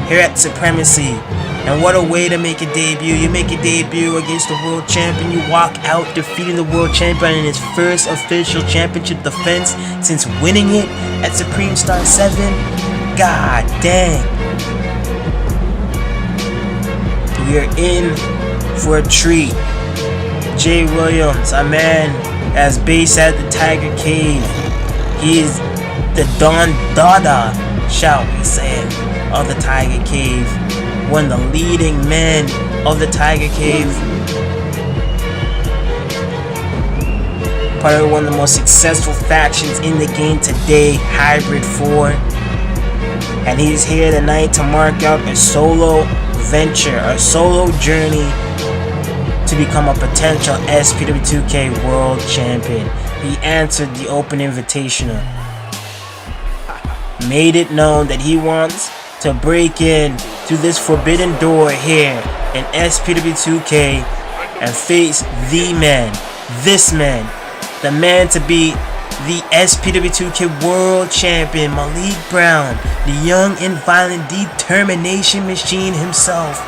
here at Supremacy. And what a way to make a debut. You make a debut against the world champion. You walk out defeating the world champion in his first official championship defense since winning it at Supreme Star 7. God dang. We are in for a treat. Jay Williams, a man as based at the Tiger Cave. He is the Don Dada, shall we say, of the Tiger Cave. One of the leading men of the Tiger Cave. Probably one of the most successful factions in the game today, Hybrid 4. And he's here tonight to mark out a solo venture, a solo journey to become a potential SPW2K World Champion. He answered the open invitational. Made it known that he wants to break in to this forbidden door here in SPW2K and face the man, this man, the man to be the SPW2K World Champion, Malik Brown, the young and violent determination machine himself,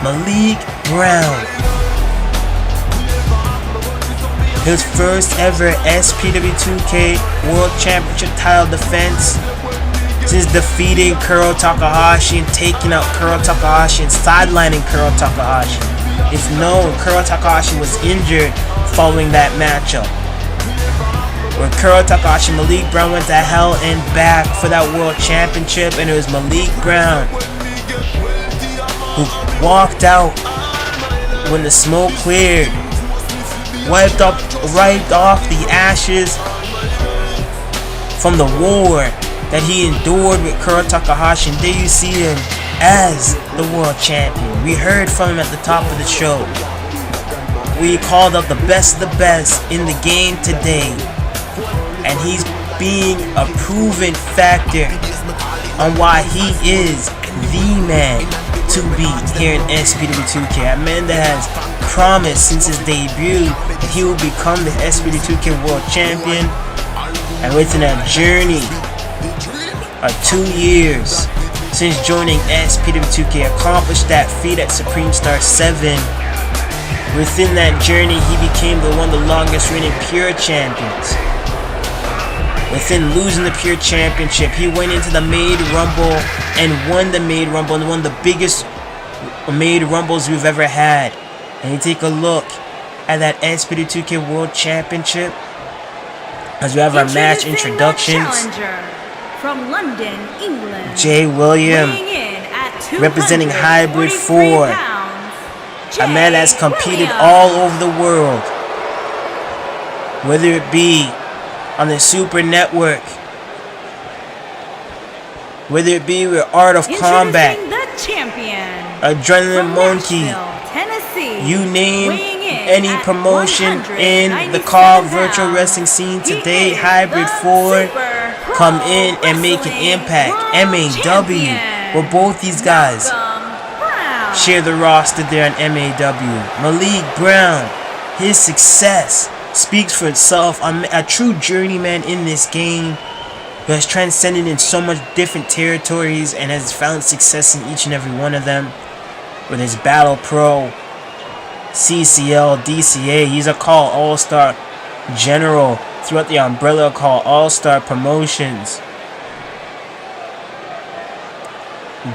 Malik Brown. His first ever SPW2K World Championship title defense since defeating Kuro Takahashi and taking out Kuro Takahashi and sidelining Kuro Takahashi. It's known Kuro Takahashi was injured following that matchup. Where Kuro Takahashi and Malik Brown went to hell and back for that world championship, and it was Malik Brown who walked out when the smoke cleared, wiped off the ashes from the war that he endured with Kuro Takahashi, and there you see him as the world champion. We heard from him at the top of the show. We called up the best of the best in the game today, and he's being a proven factor on why he is the man to beat here in SPW2K. A man that has promised since his debut that he will become the SPW2K World Champion, and within a journey of 2 years since joining SPW2K, accomplished that feat at Supreme Star 7. Within that journey, he became one of the longest reigning pure champions. Within losing the Pure Championship, he went into the Made Rumble and won the Made Rumble, and one of the biggest Made Rumbles we've ever had. And you take a look at that SPW2K World Championship as we have our match introductions. From London, England, Jay William representing Hybrid 4, a man that's competed all over the world, whether it be on the Super Network, whether it be with Art of Combat, Adrenaline Monkey, you name any promotion in the CAW virtual wrestling scene today, Hybrid 4 come in and make an impact. MAW, where both these guys share the roster there on MAW. Malik Brown, his success speaks for itself. A true journeyman in this game who has transcended in so much different territories and has found success in each and every one of them. With his Battle Pro, CCL, DCA, he's a CAW All-Star General throughout the umbrella CAW All-Star Promotions.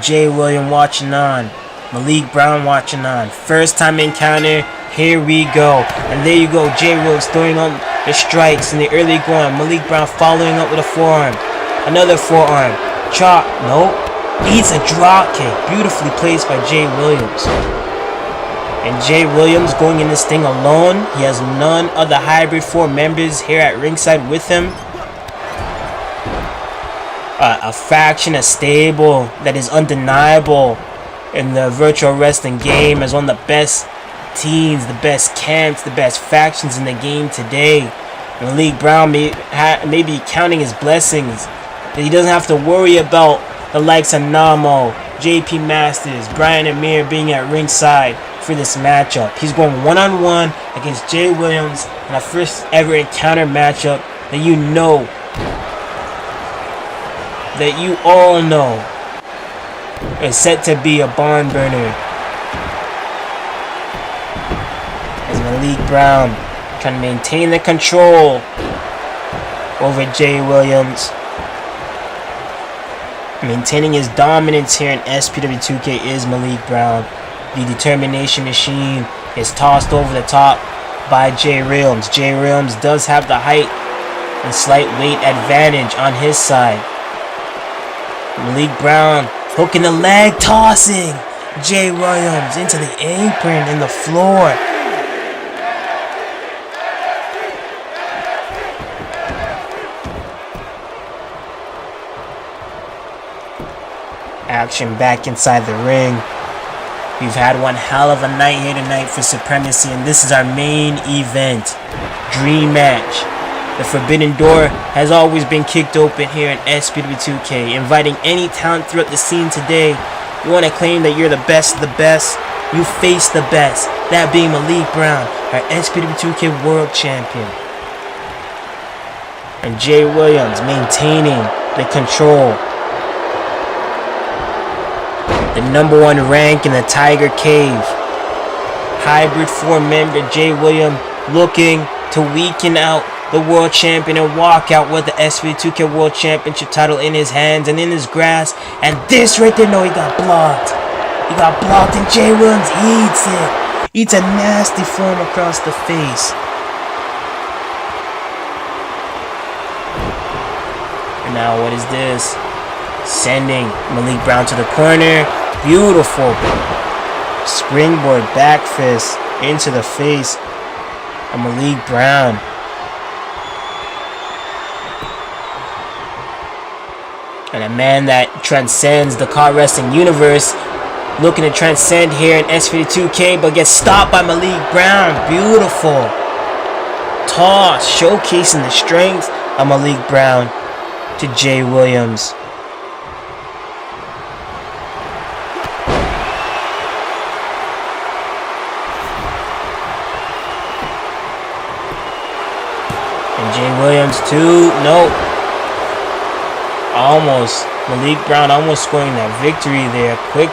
Jay William watching on, Malik Brown watching on. First time encounter, here we go. And there you go, Jay Williams throwing on the strikes in the early going. Malik Brown following up with a forearm. Another forearm. Chop, nope. Eats a drop kick. Beautifully placed by Jay Williams. And Jay Williams going in this thing alone. He has none of the Hybrid 4 members here at ringside with him. A faction, a stable that is undeniable in the virtual wrestling game as one of the best teams, the best camps, the best factions in the game today. Malik Brown may be counting his blessings that he doesn't have to worry about the likes of Namo, JP Masters, Brian Amir being at ringside for this matchup. He's going one-on-one against Jay Williams in a first ever encounter matchup that you know, that you all know is set to be a barn burner. As Malik Brown trying to maintain the control over Jay Williams, maintaining his dominance here in SPW2K is Malik Brown. The determination machine is tossed over the top by Jay Williams. Jay Williams does have the height and slight weight advantage on his side. Malik Brown hooking the leg, tossing Jay Williams into the apron and the floor. Action back inside the ring. We've had one hell of a night here tonight for Supremacy, and this is our main event. Dream match. The forbidden door has always been kicked open here in SPW2K, inviting any talent throughout the scene today. You want to claim that you're the best of the best? You face the best, that being Malik Brown, our SPW2K World Champion. And Jay Williams maintaining the control. The #1 rank in the Tiger Cave. Hybrid 4 member Jay Williams looking to weaken out the world champion and walk out with the SPW2K World Championship title in his hands and in his grasp. And this right there, no, he got blocked. He got blocked, and Jay Williams eats it. Eats a nasty form across the face. And now what is this? Sending Malik Brown to the corner. Beautiful springboard back fist into the face of Malik Brown. And a man that transcends the CAW wrestling universe, looking to transcend here in SPW2K, but gets stopped by Malik Brown. Beautiful toss, showcasing the strength of Malik Brown to Jay Williams. And Jay Williams too, nope. Almost, Malik Brown almost scoring that victory there, quick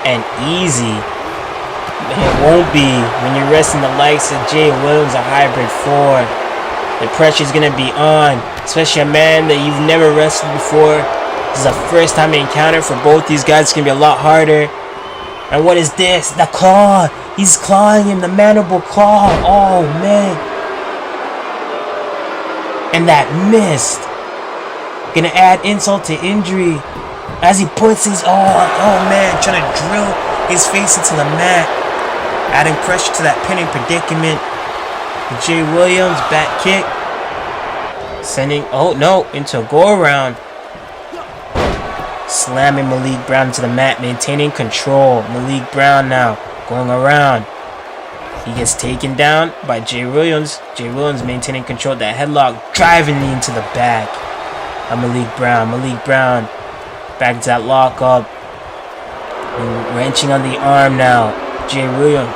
and easy. It won't be when you're wrestling the likes of Jay Williams, a Hybrid 4. The pressure's gonna be on. especially a man that you've never wrestled before. This is a first time encounter for both these guys. It's gonna be a lot harder. And what is this? The claw. He's clawing him, the mandible claw. Oh man. And that missed. Gonna add insult to injury as he puts his oh man, trying to drill his face into the mat, adding pressure to that pinning predicament. Jay Williams back kick, sending into a go around, slamming Malik Brown to the mat, maintaining control. Malik Brown now going around. He gets taken down by Jay Williams. Jay Williams maintaining control. That headlock driving me into the back. Malik Brown back to that lock up. Wrenching on the arm now. Jay Williams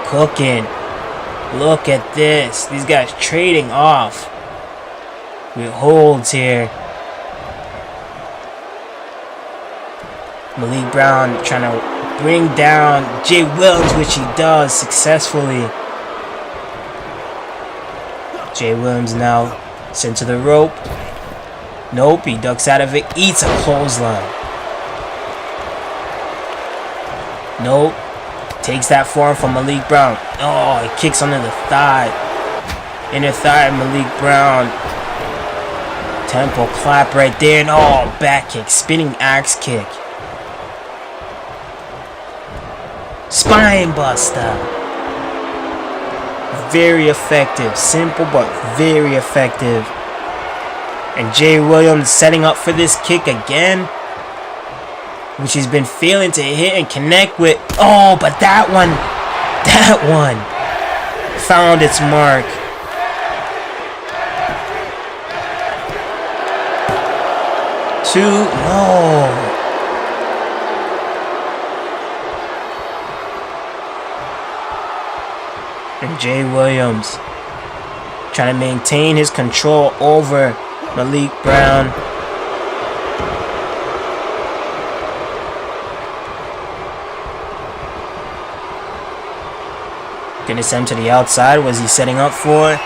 cooking. Look at this. These guys trading off with holds here. Malik Brown trying to bring down Jay Williams, which he does successfully. Jay Williams now sent to the rope. Nope, he ducks out of it, eats a clothesline. Nope. Takes that forearm from Malik Brown. Oh, he kicks under the thigh. Inner thigh, Malik Brown. Temple clap right there. And oh, back kick. Spinning axe kick. Spine buster. Very effective. Simple, but very effective. And Jay Williams setting up for this kick again, which he's been failing to hit and connect with. Oh, but that one found its mark. No. And Jay Williams trying to maintain his control over Malik Brown. Gonna send him to the outside. Was he setting up for?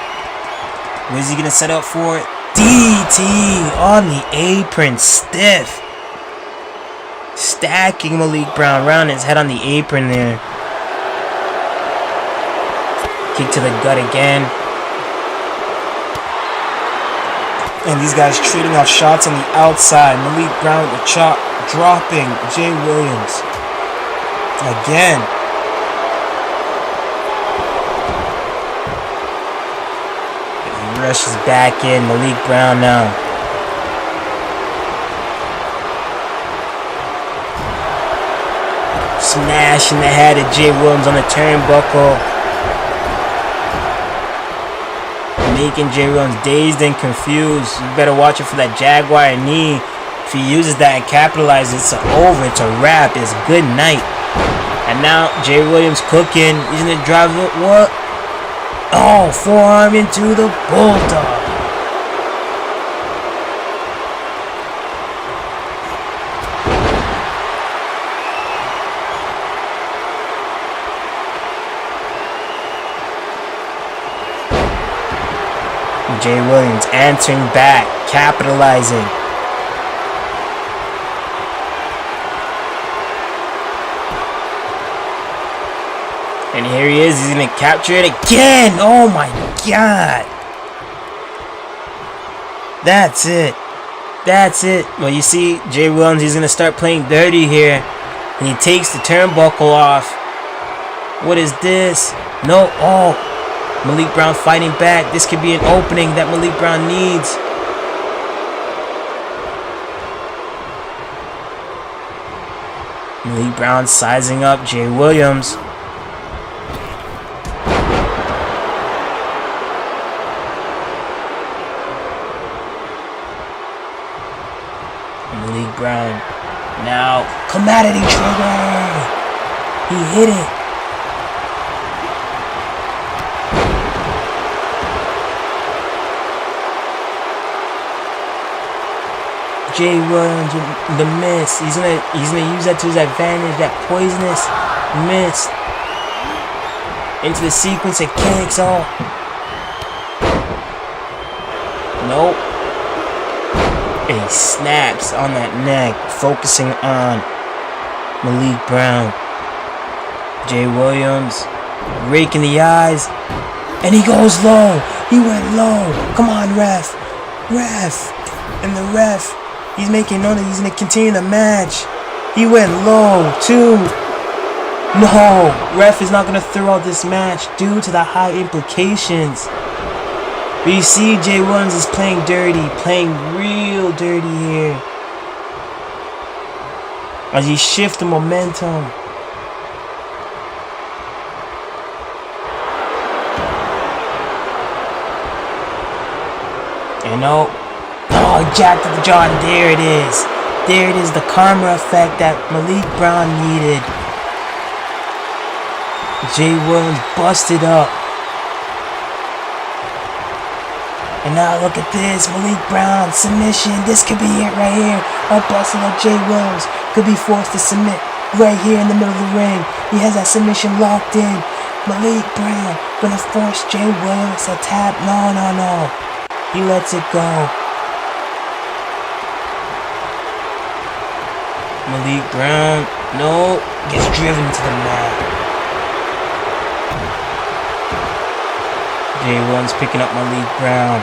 What is he gonna set up for? DT on the apron, stiff. Stacking Malik Brown around his head on the apron there. Kick to the gut again. And these guys trading off shots on the outside. Malik Brown with the chop, dropping Jay Williams. Again. He rushes back in. Malik Brown now. Smashing the head of Jay Williams on the turnbuckle. Making Jay Williams dazed and confused. You better watch it for that Jaguar knee. If he uses that and capitalizes, it's over. It's a wrap. It's good night. And now Jay Williams cooking. He's gonna drive the what? Oh, forearm into the bulldog. Jay Williams answering back, capitalizing. And here he is, he's gonna capture it again. Oh my god. That's it. Well, you see, Jay Williams, he's gonna start playing dirty here. And he takes the turnbuckle off. What is this? No, oh. Malik Brown fighting back. This could be an opening that Malik Brown needs. Malik Brown sizing up Jay Williams. Malik Brown now. Commodity trigger. He hit it. Jay Williams with the miss. He's gonna use that to his advantage. That poisonous miss into the sequence of kicks. Oh, Nope. And he snaps on that neck, focusing on Malik Brown. Jay Williams raking the eyes, and he goes low. He went low. Come on, ref. Ref. And the ref, he's making known that he's going to continue the match. He went low, too. No, ref is not going to throw out this match due to the high implications. But you see, Jay Williams is playing dirty, playing real dirty here. As he shifts the momentum. You know, oh, jacked to the jaw, and there it is. There it is, the karma effect that Malik Brown needed. Jay Williams busted up. And now look at this, Malik Brown, submission. This could be it right here. A busted up Jay Williams. Could be forced to submit right here in the middle of the ring. He has that submission locked in. Malik Brown gonna force Jay Williams to tap. No. He lets it go. Malik Brown, no, gets driven to the mat. Jay Williams picking up Malik Brown.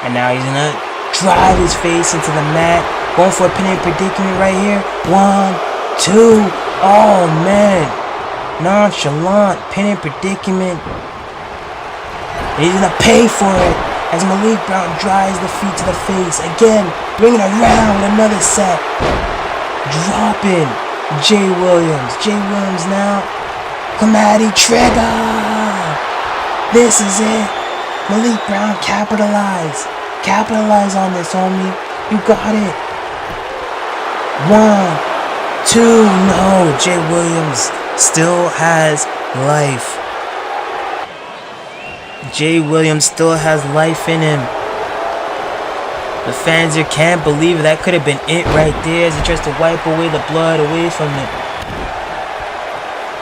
And now he's gonna drive his face into the mat. Going for a pinning predicament right here. 1, 2. Oh man. Nonchalant pinning predicament. And he's gonna pay for it as Malik Brown drives the feet to the face. Again, bringing around with another set. Dropping Jay Williams. Jay Williams now. Commodity trigger. This is it. Malik Brown, capitalize. Capitalize on this, homie. You got it. 1, 2. No, Jay Williams still has life. Jay Williams still has life in him. The fans here can't believe it. That could have been it right there as he tries to wipe away the blood away from it.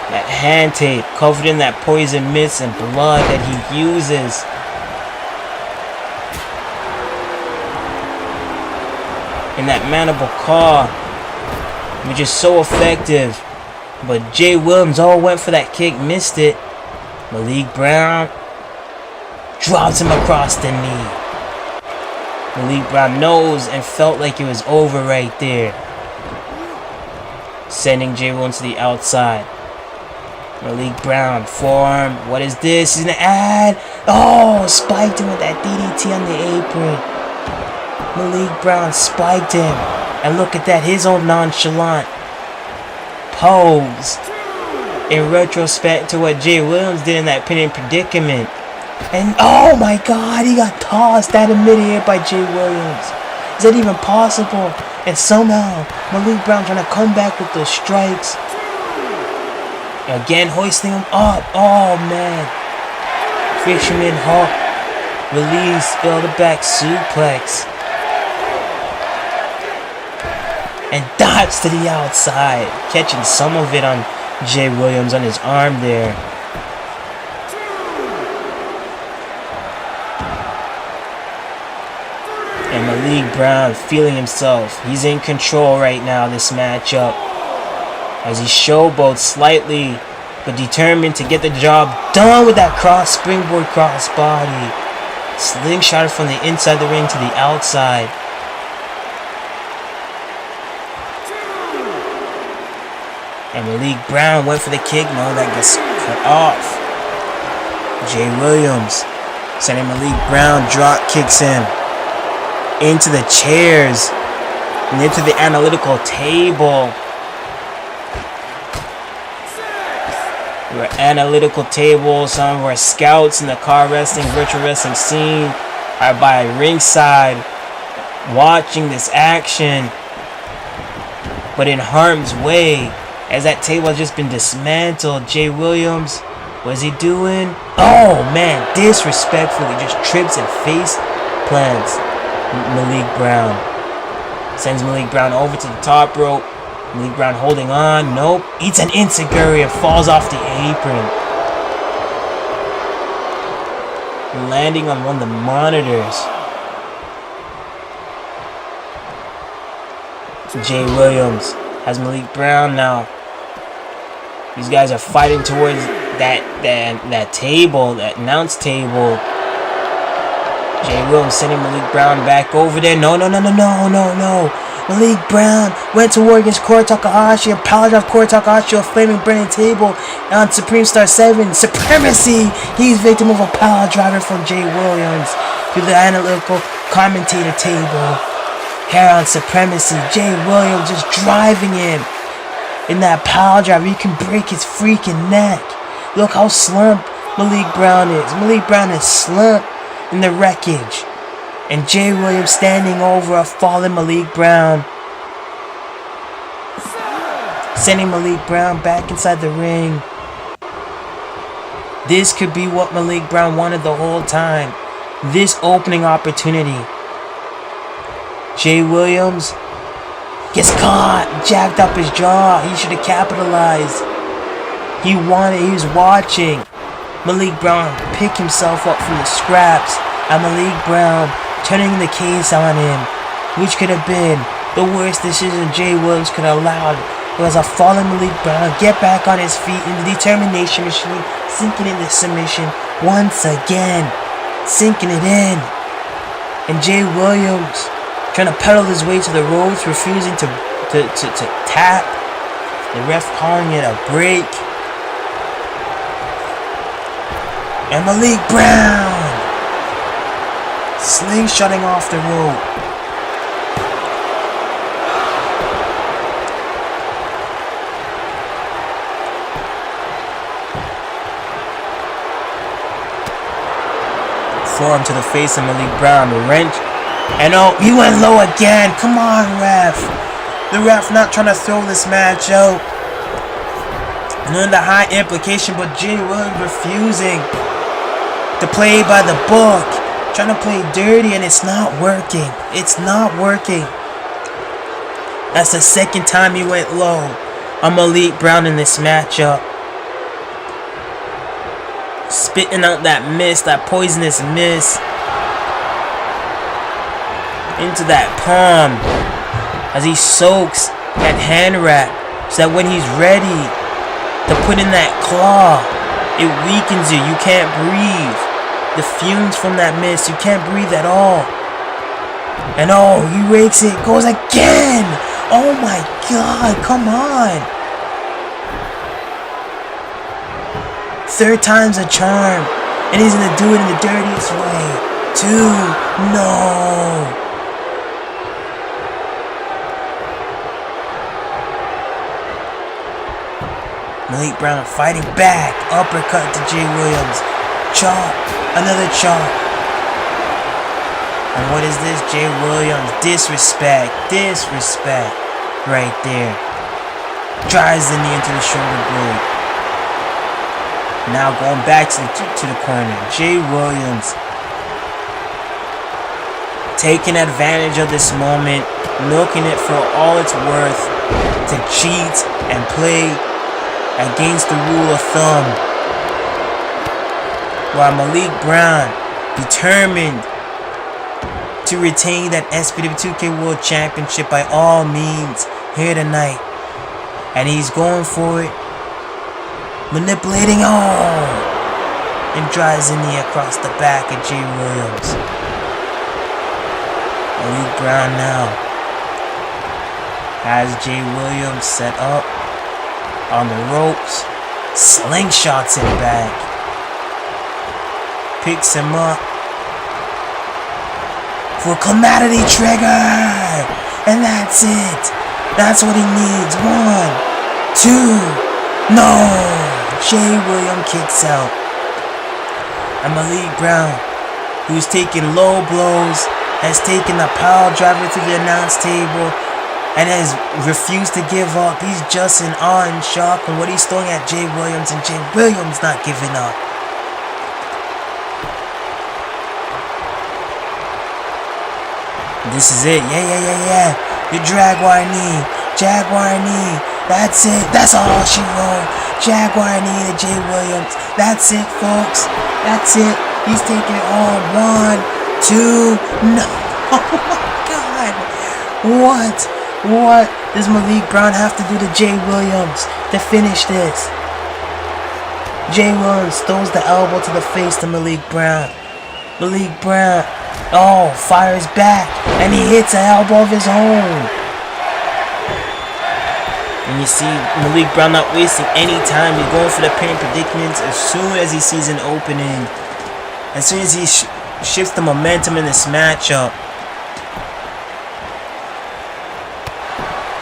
That hand tape covered in that poison mist and blood that he uses. And that mandible claw, which is so effective. But Jay Williams all went for that kick, missed it. Malik Brown drops him across the knee. Malik Brown knows and felt like it was over right there. Sending Jay Williams to the outside. Malik Brown, forearm. What is this? He's gonna add. Oh, spiked him with that DDT on the apron. Malik Brown spiked him. And look at that, his own nonchalant pose. In retrospect to what Jay Williams did in that pinning predicament. And oh my god, he got tossed out of midair by Jay Williams. Is that even possible? And somehow, Malik Brown trying to come back with those strikes. Again, hoisting him up. Oh man. Fisherman Hawk. Release, build a back suplex. And dodge to the outside. Catching some of it on Jay Williams on his arm there. And Malik Brown feeling himself. He's in control right now this matchup. As he showboats slightly, but determined to get the job done with that springboard crossbody. Slingshot from the inside the ring to the outside. And Malik Brown went for the kick. No, that gets cut off. Jay Williams sending Malik Brown, drop kicks him into the chairs and into the analytical table. We're analytical table. Some of our scouts in the car wrestling, virtual wrestling scene are by ringside watching this action, but in harm's way as that table has just been dismantled. Jay Williams, what is he doing? Oh man, disrespectfully just trips and face plants Malik Brown. Sends Malik Brown over to the top rope. Malik Brown holding on. Nope. Eats an enziguri and falls off the apron. Landing on one of the monitors. Jay Williams has Malik Brown now. These guys are fighting towards that table, that announce table. Jay Williams sending Malik Brown back over there. No. Malik Brown went to war against Korrie Takahashi. Apologized Korrie Takahashi, a flaming burning table on Supreme Star 7. Supremacy! He's victim of a power driver from Jay Williams through the analytical commentator table. Here on Supremacy, Jay Williams just driving him in that power driver. You can break his freaking neck. Look how slumped Malik Brown is. Malik Brown is slumped in the wreckage. And Jay Williams standing over a fallen Malik Brown. Sending Malik Brown back inside the ring. This could be what Malik Brown wanted the whole time. This opening opportunity. Jay Williams gets caught. Jacked up his jaw. He should have capitalized. He was watching Malik Brown pick himself up from the scraps. And Malik Brown turning the case on him, which could have been the worst decision Jay Williams could have allowed. It was a fallen Malik Brown get back on his feet in the determination machine, sinking in the submission once again, sinking it in. And Jay Williams trying to pedal his way to the ropes, refusing to tap. The ref calling it a break. And Malik Brown slingshotting off the rope. Forearm to the face of Malik Brown. The wrench. And oh, he went low again. Come on, ref. The ref not trying to throw this match out. Knowing the high implication, but Jay Williams refusing to play by the book. Trying to play dirty, and it's not working. It's not working. That's the second time he went low on Malik Brown in this matchup. Spitting out that mist, that poisonous mist, into that palm as he soaks that hand wrap so that when he's ready to put in that claw, it weakens you. You can't breathe. The fumes from that mist, you can't breathe at all. And oh, he rakes it, goes again. Oh my god, come on. Third time's a charm, and he's gonna do it in the dirtiest way. 2, no. Malik Brown fighting back, uppercut to Jay Williams. Chop, another chop. And what is this? Jay Williams, disrespect right there. Drives the knee into the shoulder blade. Now going back to the corner. Jay Williams taking advantage of this moment, milking it for all it's worth to cheat and play against the rule of thumb. While Malik Brown determined to retain that SPW2K World Championship by all means here tonight. And he's going for it. Manipulating and drives the knee across the back of Jay Williams. Malik Brown now has Jay Williams set up on the ropes. Slingshots it back. Picks him up for commodity trigger, and that's it. That's what he needs. 1, 2, no. Jay Williams kicks out, and Malik Brown, who's taking low blows, has taken the power driver to the announce table and has refused to give up. He's just in awe and shock on what he's throwing at Jay Williams, and Jay Williams not giving up. This is it. Yeah. The Jaguar knee. That's it. That's all she wrote. Jaguar knee to Jay Williams. That's it, folks. That's it. He's taking it on. 1, 2, no. Oh my god. What What does Malik Brown have to do to Jay Williams to finish this? Jay Williams throws the elbow to the face to Malik Brown. Malik Brown, fires back, and he hits an elbow of his own. And you see Malik Brown not wasting any time. He's going for the pin predicaments as soon as he sees an opening. As soon as he shifts the momentum in this matchup.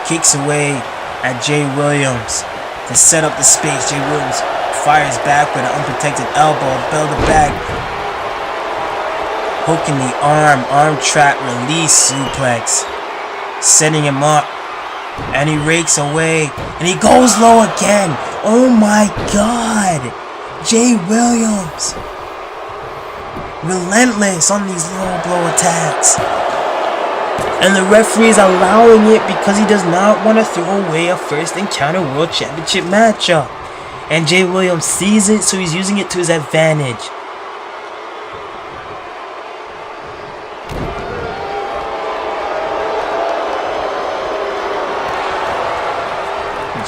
Kicks away at Jay Williams to set up the space. Jay Williams fires back with an unprotected elbow, bell to back. Hooking the arm trap release suplex. Setting him up. And he rakes away. And he goes low again. Oh my God. Jay Williams. Relentless on these low blow attacks. And the referee is allowing it because he does not want to throw away a first encounter world championship matchup. And Jay Williams sees it, so he's using it to his advantage.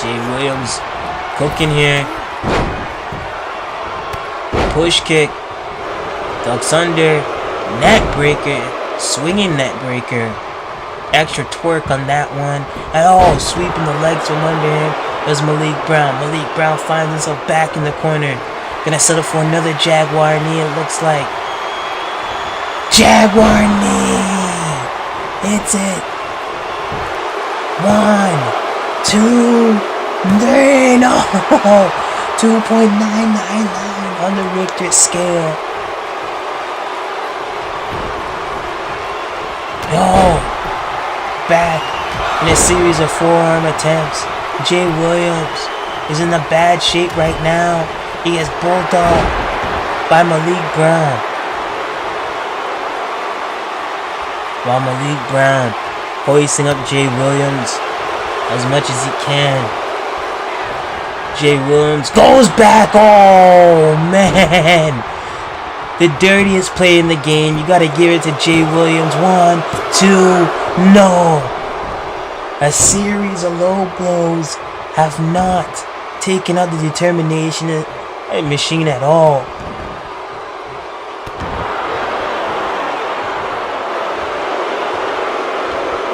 Jay Williams cooking here. Push kick. Ducks under. Neck breaker. Swinging neck breaker. Extra twerk on that one. And sweeping the legs from under him. There's Malik Brown. Malik Brown finds himself back in the corner. Gonna settle for another Jaguar knee, it looks like. Jaguar knee! It's it. 1, 2, 3. No! 2.999 on the Richter scale. Back in a series of forearm attempts. Jay Williams is in a bad shape right now. He is bulldoged by Malik Brown. While Malik Brown hoisting up Jay Williams as much as he can. Jay Williams goes back. Oh man. The dirtiest play in the game. You gotta give it to Jay Williams. 1, 2. No! A series of low blows have not taken out the determination machine at all.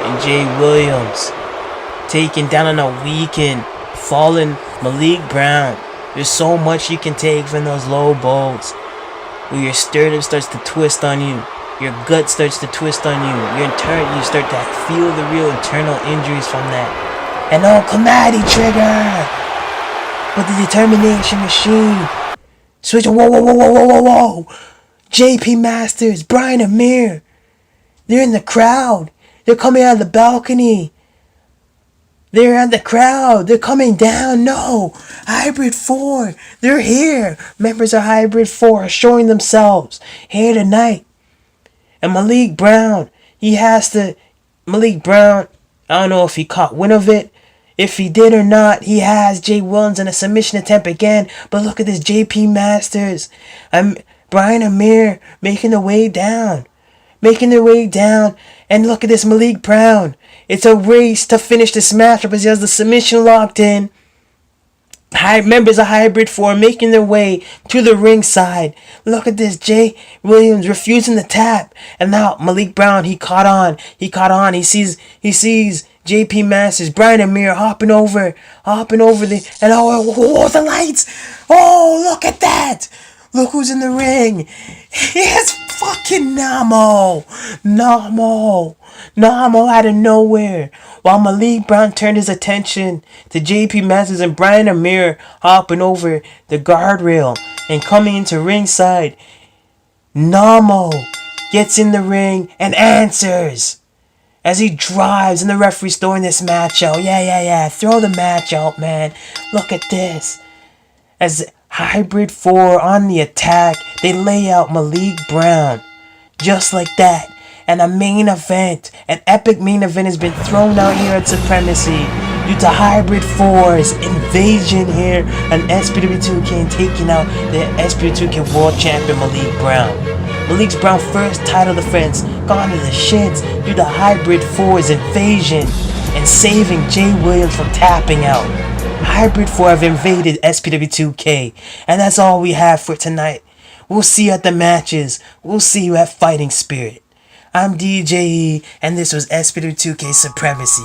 And Jay Williams taken down on a weakened, fallen Malik Brown. There's so much you can take from those low blows. Where your sternum starts to twist on you. Your gut starts to twist on you. You start to feel the real internal injuries from that. And commodity trigger! But the determination machine. Switch. Whoa. JP Masters, Brian Amir. They're in the crowd. They're coming out of the balcony. They're at the crowd. They're coming down. No. Hybrid 4. They're here. Members of Hybrid 4 are showing themselves here tonight. And Malik Brown, Malik Brown, I don't know if he caught wind of it. If he did or not, he has Jay Williams in a submission attempt again. But look at this JP Masters. Brian Amir making their way down. And look at this Malik Brown. It's a race to finish this matchup as he has the submission locked in. Members of Hybrid 4 making their way to the ringside. Look at this. Jay Williams refusing the tap. And now Malik Brown, he caught on. He sees JP Masters, Brian Amir hopping over the, and the lights. Oh, look at that. Look who's in the ring. It's fucking Namo out of nowhere. While Malik Brown turned his attention to JP Masters and Brian Amir hopping over the guardrail and coming into ringside, Namo gets in the ring and answers as he drives, and the referee's throwing this match out. Yeah. Throw the match out, man. Look at this. As Hybrid 4 on the attack, they lay out Malik Brown. Just like that. And an epic main event has been thrown out here at Supremacy due to Hybrid 4's invasion here on SPW2K and taking out the SPW2K World Champion Malik Brown. Malik Brown's first title defense gone to the shits due to Hybrid 4's invasion and saving Jay Williams from tapping out. Hybrid 4 have invaded SPW2K, and that's all we have for tonight. We'll see you at the matches. We'll see you at Fighting Spirit. I'm DJ E, and this was SPW2K Supremacy.